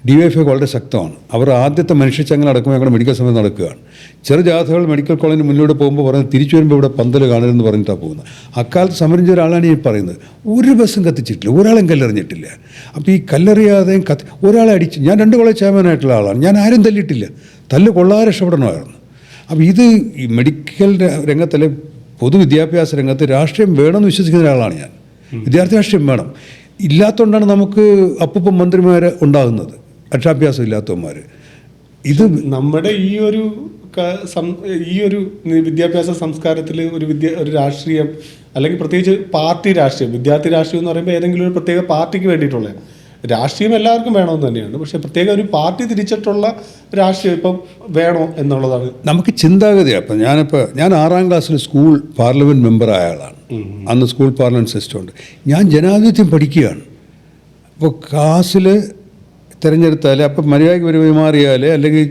DYFI വളരെ ശക്തമാണ്. അവർ ആദ്യത്തെ മനുഷ്യച്ചങ്ങല അടക്കം ഞങ്ങളുടെ മെഡിക്കൽ സമരം നടക്കുകയാണ്. ചെറുജാഥകൾ മെഡിക്കൽ കോളേജിന് മുന്നിലൂടെ പോകുമ്പോൾ പറയുന്നത് തിരിച്ചു വരുമ്പോൾ ഇവിടെ പന്തൽ കാണരുതെന്ന് പറഞ്ഞിട്ടാണ് പോകുന്നത്. അക്കാലത്ത് സമരം ചെയ്ത ഒരാളാണ് ഈ പറയുന്നത്. ഒരു ബസ്സും കത്തിച്ചിട്ടില്ല, ഒരാളും കല്ലെറിഞ്ഞിട്ടില്ല. അപ്പോൾ ഈ കല്ലെറിയാതെയും ഒരാളെ അടിച്ച്, ഞാൻ 2 കോളേജ് ചെയർമാനായിട്ടുള്ള ആളാണ്, ഞാൻ ആരും തല്ലിയിട്ടില്ല. തല്ല് കൊള്ളാതെ രക്ഷപ്പെടണമായിരുന്നു. അപ്പോൾ ഈ മെഡിക്കൽ രംഗത്തിലെ പൊതുവിദ്യാഭ്യാസ രംഗത്ത് രാഷ്ട്രീയം വേണമെന്ന് വിശ്വസിക്കുന്ന ഒരാളാണ് ഞാൻ. വിദ്യാർത്ഥി രാഷ്ട്രീയം വേണം. ഇല്ലാത്തതുകൊണ്ടാണ് നമുക്ക് അപ്പം മന്ത്രിമാർ ഉണ്ടാകുന്നത്, അക്ഷാഭ്യാസം ഇല്ലാത്തവന്മാർ. ഇത് നമ്മുടെ ഈ ഒരു വിദ്യാഭ്യാസ സംസ്കാരത്തിൽ ഒരു രാഷ്ട്രീയം, അല്ലെങ്കിൽ പ്രത്യേകിച്ച് പാർട്ടി രാഷ്ട്രീയം, വിദ്യാർത്ഥി രാഷ്ട്രീയം എന്ന് പറയുമ്പോൾ ഏതെങ്കിലും ഒരു പ്രത്യേക പാർട്ടിക്ക് വേണ്ടിയിട്ടുള്ള രാഷ്ട്രീയം എല്ലാവർക്കും വേണമെന്ന് തന്നെയാണ്. പക്ഷെ പ്രത്യേക ഒരു പാർട്ടി തിരിച്ചിട്ടുള്ള രാഷ്ട്രീയം ഇപ്പം വേണോ എന്നുള്ളതാണ് നമുക്ക് ചിന്താഗതിയാണ്. അപ്പം ഞാൻ 6ാം ക്ലാസ്സിൽ സ്കൂൾ പാർലമെൻറ്റ് മെമ്പറായ ആളാണ്. അന്ന് സ്കൂൾ പാർലമെൻറ്റ് സിസ്റ്റം ഉണ്ട്. ഞാൻ ജനാധിപത്യം പഠിക്കുകയാണ്. അപ്പോൾ ക്ലാസ്സിൽ തിരഞ്ഞെടുത്താലേ, അപ്പം മര്യാദയ്ക്ക് പെരുമാറിയാൽ അല്ലെങ്കിൽ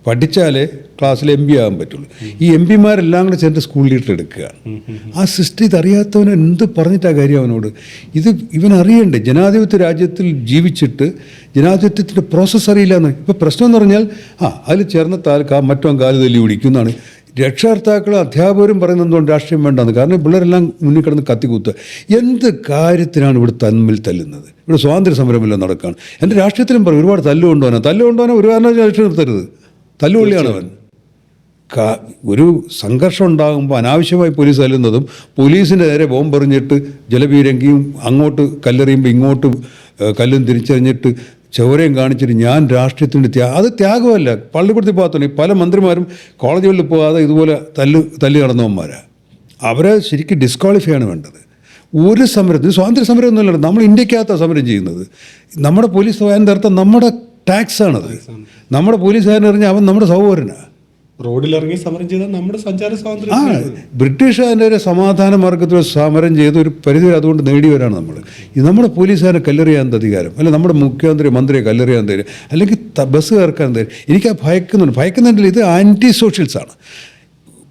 പഠിച്ചാലേ ക്ലാസ്സിൽ MP ആകാൻ പറ്റുള്ളൂ. ഈ MPമാരെല്ലാം കൂടെ ചേർത്ത് സ്കൂൾ ലീഡർ എടുക്കുകയാണ്. ആ സിസ്റ്റം ഇതറിയാത്തവന് എന്ത് പറഞ്ഞിട്ടാണ് കാര്യം അവനോട്? ഇവനറിയണ്ടേ? ജനാധിപത്യ രാജ്യത്തിൽ ജീവിച്ചിട്ട് ജനാധിപത്യത്തിൻ്റെ പ്രോസസ്സ് അറിയില്ല എന്ന്. ഇപ്പോൾ പ്രശ്നം എന്ന് പറഞ്ഞാൽ അതിൽ ചേർന്ന മറ്റോ കാല് തല്ലി പിടിക്കുന്നതാണ്. രക്ഷകർത്താക്കളും അധ്യാപകരും പറയുന്നത് എന്തുകൊണ്ട് രാഷ്ട്രീയം വേണ്ടെന്ന്. കാരണം പിള്ളേരെല്ലാം മുന്നിൽ കിടന്ന് കത്തിക്കുത്തുക. എന്ത് കാര്യത്തിനാണ് ഇവിടെ തമ്മിൽ തല്ലുന്നത്? ഇവിടെ സ്വാതന്ത്ര്യ സമരമെല്ലാം നടക്കുകയാണ്. എൻ്റെ രാഷ്ട്രീയത്തിലും പറയും ഒരുപാട് തല്ലുകൊണ്ടുപോകാൻ ഒരു കാരണവശാലും ഇലക്ഷൻ നിർത്തരുത്. തല്ലുകൊള്ളിയാണ് അവൻ. ഒരു സംഘർഷം ഉണ്ടാകുമ്പോൾ അനാവശ്യമായി പോലീസ് തല്ലുന്നതും, പോലീസിൻ്റെ നേരെ ബോംബെറിഞ്ഞിട്ട് ജലപീരങ്കിയും അങ്ങോട്ട് കല്ലെറിയുമ്പോൾ ഇങ്ങോട്ട് കല്ലും തിരിച്ചറിഞ്ഞിട്ട് ചോരയും കാണിച്ചിട്ട് ഞാൻ രാഷ്ട്രീയത്തിൻ്റെ അത് ത്യാഗമല്ല. പള്ളിക്കൂടത്തിൽ പോകാത്തതുകൊണ്ട് പല മന്ത്രിമാരും കോളേജുകളിൽ പോകാതെ ഇതുപോലെ തല്ലി നടന്നവന്മാരാണ്. അവരെ ശരിക്കും ഡിസ്ക്വാളിഫൈ ആണ് വേണ്ടത്. ഒരു സമരത്തിന് സ്വാതന്ത്ര്യ സമരം ഒന്നുമല്ല, നമ്മൾ ഇന്ത്യക്കകത്താണ് സമരം ചെയ്യുന്നത്. നമ്മുടെ പോലീസ് അതിൻ്റെ അർത്ഥം നമ്മുടെ ടാക്സാണത്. നമ്മുടെ പോലീസുകാരൻ അറിഞ്ഞാൽ അവൻ നമ്മുടെ സഹോദരനാണ്. റോഡിലിറങ്ങി സമരം ചെയ്താൽ നമ്മുടെ സഞ്ചാര സ്വാതന്ത്ര്യം. ബ്രിട്ടീഷുകാരുടെ ഒരു സമാധാന മാർഗത്തിൽ സമരം ചെയ്ത് ഒരു പരിധി അതുകൊണ്ട് നേടിയവരാണ് നമ്മൾ. നമ്മുടെ പോലീസുകാരെ കല്ലെറിയാൻ അധികാരം, അല്ല നമ്മുടെ മന്ത്രിയെ കല്ലെറിയാൻ തരും, അല്ലെങ്കിൽ ബസ് കയർക്കാൻ തരും. എനിക്ക് ഭയക്കുന്നുണ്ടല്ലോ. ഇത് ആൻറ്റി സോഷ്യൽസാണ്.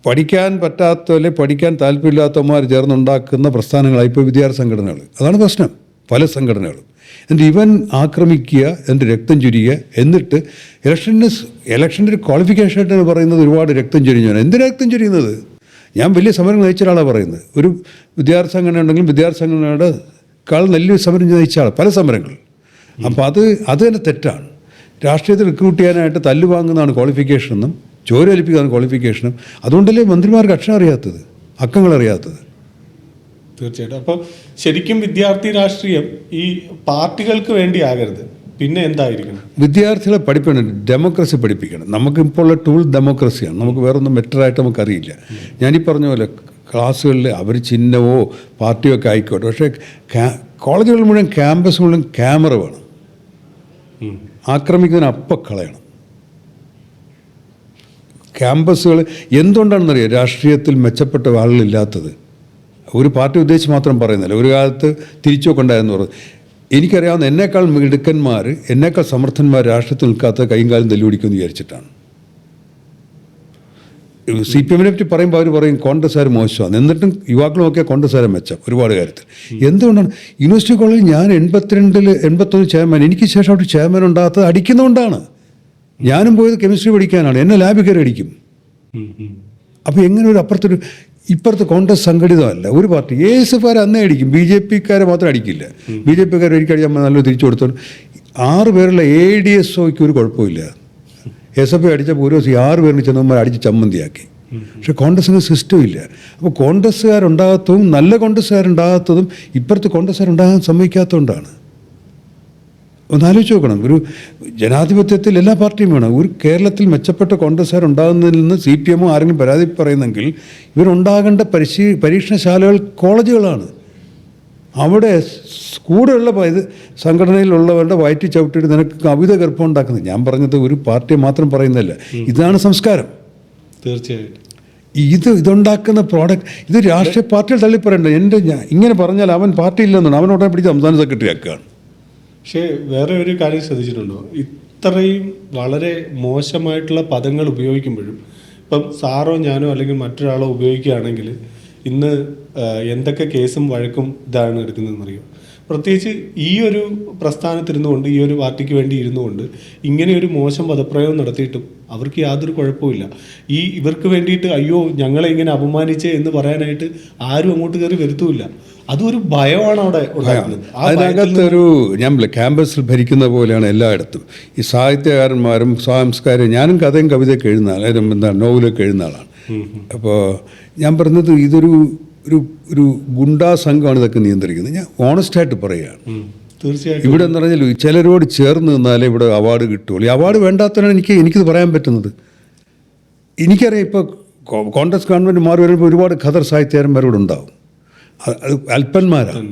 പഠിക്കാൻ പറ്റാത്തവരെ, പഠിക്കാൻ താല്പര്യമില്ലാത്തവന്മാർ ചേർന്നുണ്ടാക്കുന്ന പ്രസ്ഥാനങ്ങളായി ഇപ്പോൾ വിദ്യാർത്ഥി സംഘടനകൾ. അതാണ് പ്രശ്നം. പല സംഘടനകളും എന്നിട്ട് ഇവൻ ആക്രമിക്കുക, എന്നിട്ട് രക്തം ചൊരിയുക, എന്നിട്ട് ഇലക്ഷൻ്റെ ഒരു ക്വാളിഫിക്കേഷൻ ആയിട്ട് പറയുന്നത് ഒരുപാട് രക്തം ചൊരിഞ്ഞാണ്. എന്തിനാ രക്തം ചൊരിയുന്നത്? ഞാൻ വലിയ സമരം നയിച്ച ഒരാളാണ് പറയുന്നത്. ഒരു വിദ്യാർത്ഥി സംഘടന ഉണ്ടെങ്കിലും വിദ്യാർത്ഥി സംഘടനയുടെ നല്ല സമരം നയിച്ച ആൾ, പല സമരങ്ങൾ. അപ്പോൾ അത് തന്നെ തെറ്റാണ്. രാഷ്ട്രീയത്തിൽ റിക്രൂട്ട് ചെയ്യാനായിട്ട് തല്ല് വാങ്ങുന്നതാണ് ക്വാളിഫിക്കേഷനെന്നും ചോര ഒലിപ്പിക്കുന്നതാണ് ക്വാളിഫിക്കേഷനും. അതുകൊണ്ടല്ലേ മന്ത്രിമാർക്ക് അക്ഷരം അറിയാത്തത്, അക്കങ്ങൾ അറിയാത്തത്. തീർച്ചയായിട്ടും. അപ്പോൾ ശരിക്കും വിദ്യാർത്ഥി രാഷ്ട്രീയം ഈ പാർട്ടികൾക്ക് വേണ്ടി ആകരുത്, പിന്നെ എന്തായിരിക്കണം? വിദ്യാർത്ഥികളെ പഠിപ്പിക്കണം, ഡെമോക്രസി പഠിപ്പിക്കണം. നമുക്കിപ്പോൾ ഉള്ള ടൂൾ ഡെമോക്രസിയാണ്. നമുക്ക് വേറൊന്നും ബെറ്ററായിട്ട് നമുക്കറിയില്ല. ഞാനീ പറഞ്ഞ പോലെ ക്ലാസ്സുകളിൽ അവർ ചിഹ്നമോ പാർട്ടിയോ ഒക്കെ ആയിക്കോട്ടെ, പക്ഷേ കോളേജുകളിൽ മുഴുവൻ ക്യാമ്പസ് മുഴുവൻ ക്യാമറ വേണം. ആക്രമിക്കുന്നതിന് അപ്പം കളയണം. ക്യാമ്പസുകൾ എന്തുകൊണ്ടാണെന്നറിയാം രാഷ്ട്രീയത്തിൽ മെച്ചപ്പെട്ട ആളുകളില്ലാത്തത്. ഒരു പാർട്ടി ഉദ്ദേശിച്ച് മാത്രം പറയുന്നില്ല. ഒരു കാലത്ത് തിരിച്ചു കൊണ്ടായിരുന്നു പറഞ്ഞത്. എനിക്കറിയാവുന്ന എന്നേക്കാൾ മിടുക്കന്മാർ, എന്നേക്കാൾ സമർത്ഥന്മാർ രാഷ്ട്രീയത്തിൽ നിൽക്കാത്ത കൈയും കാലും തല്ലുപിടിക്കുമെന്ന് വിചാരിച്ചിട്ടാണ്. CPM-നെ പറ്റി പറയുമ്പോൾ അവർ പറയും കോൺഗ്രസ്സുകാർ മോശമാണ്. എന്നിട്ടും യുവാക്കൾ നോക്കിയാൽ കോൺഗ്രസ്സുകാരെ മെച്ചം ഒരുപാട് കാര്യത്തിൽ. എന്തുകൊണ്ടാണ്? യൂണിവേഴ്സിറ്റി കോളേജിൽ ഞാൻ 81 ചെയർമാൻ, എനിക്ക് ശേഷം അവിടെ ചെയർമാൻ ഉണ്ടാകാത്തത് അടിക്കുന്നതുകൊണ്ടാണ്. ഞാനും പോയത് കെമിസ്ട്രി പഠിക്കാനാണ്, എന്നെ ലാബിൽ കയറി അടിക്കും. അപ്പോൾ എങ്ങനെ ഒരു ഇപ്പുറത്ത് കോൺഗ്രസ് സംഘടിതമല്ല ഒരു പാർട്ടി. ASFകാരെ അന്നേ അടിക്കും, BJPക്കാരെ മാത്രം അടിക്കില്ല. BJPക്കാരെ ഒരിക്കൽ അടിക്കാൻ നല്ലൊരു തിരിച്ചു കൊടുത്തു. 6 പേരുള്ള ADSOയ്ക്ക് ഒരു കുഴപ്പമില്ല. SFI അടിച്ച പൂർവ്വസി 6 പേരിന് ചെന്നവന്മാർ അടിച്ച് ചമ്മന്തിയാക്കി. പക്ഷെ കോൺഗ്രസ്സിന് സിസ്റ്റം ഇല്ല. അപ്പോൾ കോൺഗ്രസ്സുകാരുണ്ടാകാത്തതും നല്ല കോൺഗ്രസ്സുകാരുണ്ടാകാത്തതും ഇപ്പുറത്ത് കോൺഗ്രസ്സുകാരുണ്ടാകാൻ സമ്മതിക്കാത്തതുകൊണ്ടാണ്. ഒന്നാലോചിച്ച് നോക്കണം. ഒരു ജനാധിപത്യത്തിൽ എല്ലാ പാർട്ടിയും വേണം. ഒരു കേരളത്തിൽ മെച്ചപ്പെട്ട കോൺഗ്രസ്സുകാരുണ്ടാകുന്നതിൽ നിന്ന് CPM-ഓ ആരെങ്കിലും പരാതി പറയുന്നെങ്കിൽ ഇവരുണ്ടാകേണ്ട പരീക്ഷണശാലകൾ കോളേജുകളാണ്. അവിടെ കൂടെയുള്ള ഇത് സംഘടനയിലുള്ളവരുടെ വയറ്റി ചവിട്ടിയിട്ട് നിനക്ക് കവിത ഗർഭം ഉണ്ടാക്കുന്നത്. ഞാൻ പറഞ്ഞത് ഒരു പാർട്ടിയെ മാത്രം പറയുന്നില്ല, ഇതാണ് സംസ്കാരം. തീർച്ചയായിട്ടും ഇതുണ്ടാക്കുന്ന പ്രോഡക്റ്റ് ഇത് രാഷ്ട്രീയ പാർട്ടികൾ തള്ളിപ്പറയണ്ട. ഇങ്ങനെ പറഞ്ഞാൽ അവൻ പാർട്ടിയില്ലെന്നാണ്, അവനോടെ പിടിച്ച് സംസ്ഥാന സെക്രട്ടറി ആക്കുകയാണ്. പക്ഷേ വേറെ ഒരു കാര്യം ശ്രദ്ധിച്ചിട്ടുണ്ടോ? ഇത്രയും വളരെ മോശമായിട്ടുള്ള പദങ്ങൾ ഉപയോഗിക്കുമ്പോഴും ഇപ്പം സാറോ ഞാനോ അല്ലെങ്കിൽ മറ്റൊരാളോ ഉപയോഗിക്കുകയാണെങ്കിൽ ഇന്ന് എന്തൊക്കെ കേസും വഴക്കും ഇതാണ് എടുക്കുന്നതെന്നറിയോ? പ്രത്യേകിച്ച് ഈ ഒരു പ്രസ്ഥാനത്തിരുന്നുകൊണ്ട്, ഈ ഒരു പാർട്ടിക്ക് വേണ്ടി ഇരുന്നുകൊണ്ട് ഇങ്ങനെ ഒരു മോശം പദപ്രയോഗം നടത്തിയിട്ടും അവർക്ക് യാതൊരു കുഴപ്പമില്ല. ഇവർക്ക് വേണ്ടിയിട്ട് അയ്യോ ഞങ്ങളെ ഇങ്ങനെ അപമാനിച്ചേ എന്ന് പറയാനായിട്ട് ആരും അങ്ങോട്ട് കയറി വരുത്തുമില്ല. അതൊരു ഭയമാണ് അവിടെ ഉണ്ടാക്കുന്നത്. അതിനകത്തൊരു ക്യാമ്പസിൽ ഭരിക്കുന്ന പോലെയാണ് എല്ലായിടത്തും. ഈ സാഹിത്യകാരന്മാരും സാംസ്കാരം, ഞാനും കഥയും കവിതയൊക്കെ എഴുതുന്ന ആളാണ്, എന്താണ് നോവലൊക്കെ എഴുതുന്ന ആളാണ്. അപ്പോൾ ഞാൻ പറഞ്ഞത് ഇതൊരു ഒരു ഗുണ്ടാ സംഘമാണ് ഇതൊക്കെ നിയന്ത്രിക്കുന്നത്. ഞാൻ ഓണസ്റ്റായിട്ട് പറയുകയാണ്. തീർച്ചയായിട്ടും ഇവിടെ എന്ന് പറഞ്ഞാൽ ചിലരോട് ചേർന്ന് നിന്നാലേ ഇവിടെ അവാർഡ് കിട്ടുള്ളൂ. ഈ അവാർഡ് വേണ്ടാത്തവരാണ് എനിക്കിത് പറയാൻ പറ്റുന്നത്. എനിക്കറിയാം, ഇപ്പോൾ കോൺഗ്രസ് ഗവൺമെൻറ് മാറി വരുമ്പോൾ ഒരുപാട് ഖദർ സാഹിത്യകാരന്മാരോട് ഉണ്ടാവും. അത് അല്പന്മാരാണ്.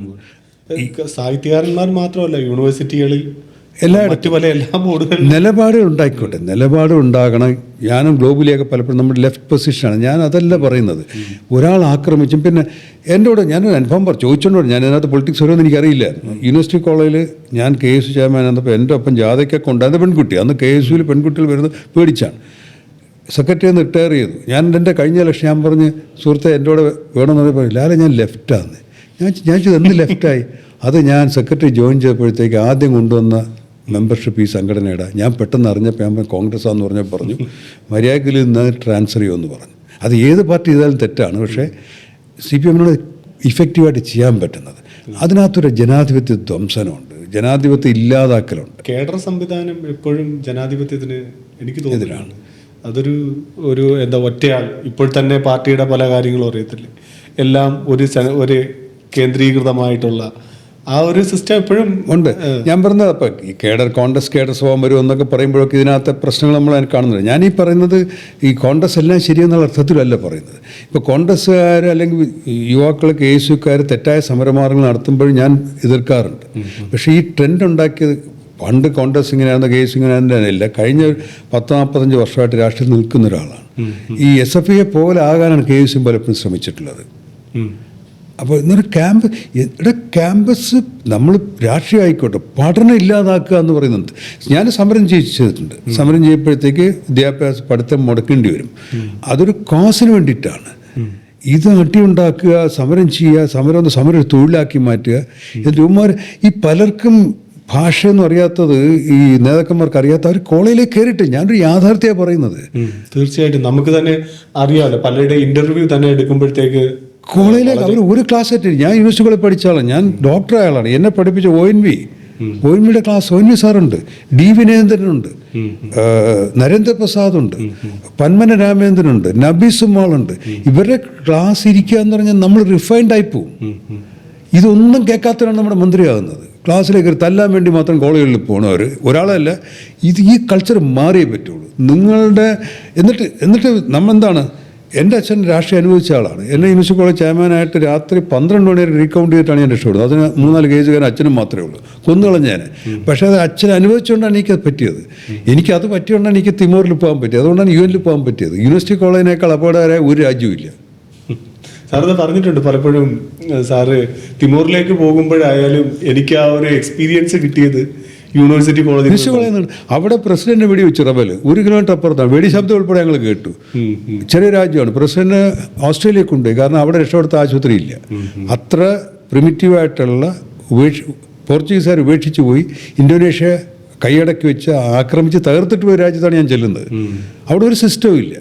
സാഹിത്യകാരന്മാർ മാത്രമല്ല, യൂണിവേഴ്സിറ്റികളിൽ എല്ലായിടത്തും പല എല്ലാ ബോർഡുകളിലും നിലപാടുകൾ ഉണ്ടായിക്കോട്ടെ, നിലപാട് ഉണ്ടാകണം. ഞാനും ഗ്ലോബലിയൊക്കെ പലപ്പോഴും നമ്മുടെ ലെഫ്റ്റ് പൊസിഷനാണ്. ഞാൻ അതല്ല പറയുന്നത്. ഒരാൾ ആക്രമിച്ചും പിന്നെ എൻ്റെ കൂടെ ഞാനൊരു അനുഭവം ചോദിച്ചുകൊണ്ട് ഞാൻ ഇതിനകത്ത് പൊളിറ്റിക്സ് വരുമെന്ന് എനിക്കറിയില്ലായിരുന്നു. യൂണിവേഴ്സിറ്റി കോളേജിൽ ഞാൻ KSU ചെയർമാൻ എന്നപ്പോൾ എൻ്റെ ഒപ്പം ജാഥയ്ക്കൊക്കെ ഉണ്ടായിരുന്ന പെൺകുട്ടി, അന്ന് KSUവിൽ പെൺകുട്ടികൾ വരുന്നത് പേടിച്ചാണ്. സെക്രട്ടറി ഒന്ന് റിട്ടയർ ചെയ്തു. എൻ്റെ കഴിഞ്ഞ ഇലക്ഷൻ ഞാൻ പറഞ്ഞ് സുഹൃത്തെ എൻ്റെ കൂടെ വേണമെന്ന് പറഞ്ഞില്ല, അല്ല ഞാൻ ലെഫ്റ്റാന്ന്. ഞാൻ ചോദിച്ചത് എന്ത് ലെഫ്റ്റായി? അത് ഞാൻ സെക്രട്ടറി ജോയിൻ ചെയ്തപ്പോഴത്തേക്ക് ആദ്യം കൊണ്ടുവന്ന മെമ്പർഷിപ്പ് ഈ സംഘടനയുടെ ഞാൻ പെട്ടെന്ന് അറിഞ്ഞപ്പോൾ ഞാൻ കോൺഗ്രസ്സാന്ന് പറഞ്ഞു മര്യാദയിൽ നിന്ന് ട്രാൻസ്ഫർ ചെയ്യുമെന്ന് പറഞ്ഞു. അത് ഏത് പാർട്ടി ചെയ്താലും തെറ്റാണ്. പക്ഷേ CPM-നോട് ഇഫക്റ്റീവായിട്ട് ചെയ്യാൻ പറ്റുന്നത് അതിനകത്തൊരു ജനാധിപത്യ ധ്വംസനമുണ്ട്, ജനാധിപത്യം ഇല്ലാതാക്കലുണ്ട്. കേഡർ സംവിധാനം എപ്പോഴും ജനാധിപത്യത്തിന് എനിക്ക് തോന്നുന്നതാണ്. അതൊരു എന്താ ഒറ്റയാൾ ഇപ്പോൾ തന്നെ പാർട്ടിയുടെ പല കാര്യങ്ങളും അറിയത്തില്ലേ, എല്ലാം ഒരു കേന്ദ്രീകൃതമായിട്ടുള്ള ആ ഒരു സിസ്റ്റം എപ്പോഴും ഉണ്ട്. ഞാൻ പറഞ്ഞത് അപ്പോൾ ഈ കോൺഗ്രസ് കേഡർ സ്വഭാവം വരും എന്നൊക്കെ പറയുമ്പോഴൊക്കെ ഇതിനകത്തെ പ്രശ്നങ്ങൾ നമ്മൾ കാണുന്നത്. ഞാനീ പറയുന്നത് ഈ കോൺഗ്രസ് എല്ലാം ശരിയെന്നുള്ള അർത്ഥത്തിലല്ല പറയുന്നത്. ഇപ്പോൾ കോൺഗ്രസ്സുകാർ അല്ലെങ്കിൽ യുവാക്കൾ KSUക്കാർ തെറ്റായ സമരമാർഗ്ഗങ്ങൾ നടത്തുമ്പോഴും ഞാൻ എതിർക്കാറുണ്ട്. പക്ഷേ ഈ ട്രെൻഡ് ഉണ്ടാക്കിയത് പണ്ട് കോൺഗ്രസ് ഇങ്ങനെയാണെന്ന് KSU ഇങ്ങനെയാണെന്നല്ല, കഴിഞ്ഞ 10-45 വർഷമായിട്ട് രാഷ്ട്രീയത്തിൽ നിൽക്കുന്ന ഒരാളാണ്. ഈ SFIയെ പോലെ ആകാനാണ് KSU പലപ്പോഴും ശ്രമിച്ചിട്ടുള്ളത്. അപ്പോൾ ഇന്നൊരു ക്യാമ്പസ് നമ്മൾ രാഷ്ട്രീയം ആയിക്കോട്ടെ, പഠനം ഇല്ലാതാക്കുക എന്ന് പറയുന്നത്. ഞാൻ സമരം ചെയ്തിട്ടുണ്ട്. സമരം ചെയ്യുമ്പോഴത്തേക്ക് വിദ്യാഭ്യാസ പഠിത്തം മുടക്കേണ്ടി വരും. അതൊരു കോസിന് വേണ്ടിയിട്ടാണ്. ഇത് അട്ടിയുണ്ടാക്കുക, സമരം ചെയ്യുക, സമരം ഒരു തൊഴിലാക്കി മാറ്റുക. എന്നിട്ട് ഈ പലർക്കും ഭാഷയൊന്നും അറിയാത്തത്, ഈ നേതാക്കന്മാർക്ക് അറിയാത്ത അവർ കോളേജിലേക്ക് കയറിയിട്ട് ഞാനൊരു യാഥാർത്ഥ്യമാണ് പറയുന്നത്. തീർച്ചയായിട്ടും നമുക്ക് തന്നെ അറിയാമല്ലോ, പലരുടെ ഇന്റർവ്യൂ തന്നെ എടുക്കുമ്പോഴത്തേക്ക് കോളേജിലേക്ക് അവർ ഒരു ക്ലാസ് ആയിട്ട്, ഞാൻ യൂണിവേഴ്സിറ്റി കോളേജ് പഠിച്ച ആളാണ്, ഞാൻ ഡോക്ടറായ ആളാണ്. എന്നെ പഠിപ്പിച്ച ONVയുടെ ക്ലാസ്, ONV സാറുണ്ട്, D വിനേന്ദ്രനുണ്ട്, നരേന്ദ്രപ്രസാദുണ്ട്, പന്മന രാമേന്ദ്രനുണ്ട്, നബി സുമാളുണ്ട്. ഇവരുടെ ക്ലാസ് ഇരിക്കുക എന്ന് പറഞ്ഞാൽ നമ്മൾ റിഫൈൻഡ് ആയി പോവും. ഇതൊന്നും കേൾക്കാത്തവരാണ് നമ്മുടെ മന്ത്രിയാകുന്നത്. ക്ലാസ്സിലേക്ക് തല്ലാൻ വേണ്ടി മാത്രം കോളേജുകളിൽ പോകണവർ ഒരാളല്ല. ഈ കൾച്ചർ മാറിയേ പറ്റുള്ളൂ. എന്നിട്ട് നമ്മളെന്താണ് എൻ്റെ അച്ഛൻ രാഷ്ട്രീയം അനുഭവിച്ച ആളാണ്. എന്നെ യൂണിവേഴ്സിറ്റി കോളേജ് ചെയർമാനായിട്ട് രാത്രി 12 മണി വരെ റീകൗണ്ട് ചെയ്തിട്ടാണ് ഞാൻ രക്ഷപ്പെടുന്നത്. അതിന് 3-4 കേസുകാരൻ അച്ഛനും മാത്രമേ ഉള്ളൂ, കൊന്നുകളഞ്ഞേനെ. പക്ഷേ അത് അച്ഛൻ അനുഭവിച്ചുകൊണ്ടാണ് എനിക്കത് പറ്റിയത്. എനിക്കത് പറ്റിയോണ്ടാണ് എനിക്ക് തിമോറിൽ പോകാൻ പറ്റിയത്, അതുകൊണ്ടാണ് UN പോകാൻ പറ്റിയത്. യൂണിവേഴ്സിറ്റി കോളേജിനേക്കാൾ അപകടകരമായ ഒരു രാജ്യവും ഇല്ല. സാറിത് പറഞ്ഞിട്ടുണ്ട് പലപ്പോഴും, സാറ് തിമോറിലേക്ക് പോകുമ്പോഴായാലും എനിക്ക് ആ ഒരു എക്സ്പീരിയൻസ് കിട്ടിയത് യൂണിവേഴ്സിറ്റി കോളേജിൽ. അവിടെ പ്രസിഡന്റ് വെടി വെച്ചു റബൽ 1 കിലോമീറ്റർ അപ്പുറത്താണ്. വെടി ശബ്ദം ഉൾപ്പെടെ ഞങ്ങൾ കേട്ടു. ചെറിയ രാജ്യമാണ്. പ്രസിഡന്റ് ഓസ്ട്രേലിയ കൊണ്ടുപോയി, കാരണം അവിടെ രക്ഷപ്പെടുത്ത ആശുപത്രി ഇല്ല. അത്ര പ്രിമിറ്റീവായിട്ടുള്ള പോർച്ചുഗീസുകാർ ഉപേക്ഷിച്ച് പോയി ഇന്തോനേഷ്യ കൈയടക്കി വെച്ച് ആക്രമിച്ച് തകർത്തിട്ട് പോയ രാജ്യത്താണ് ഞാൻ ചെല്ലുന്നത്. അവിടെ ഒരു സിസ്റ്റവും ഇല്ല.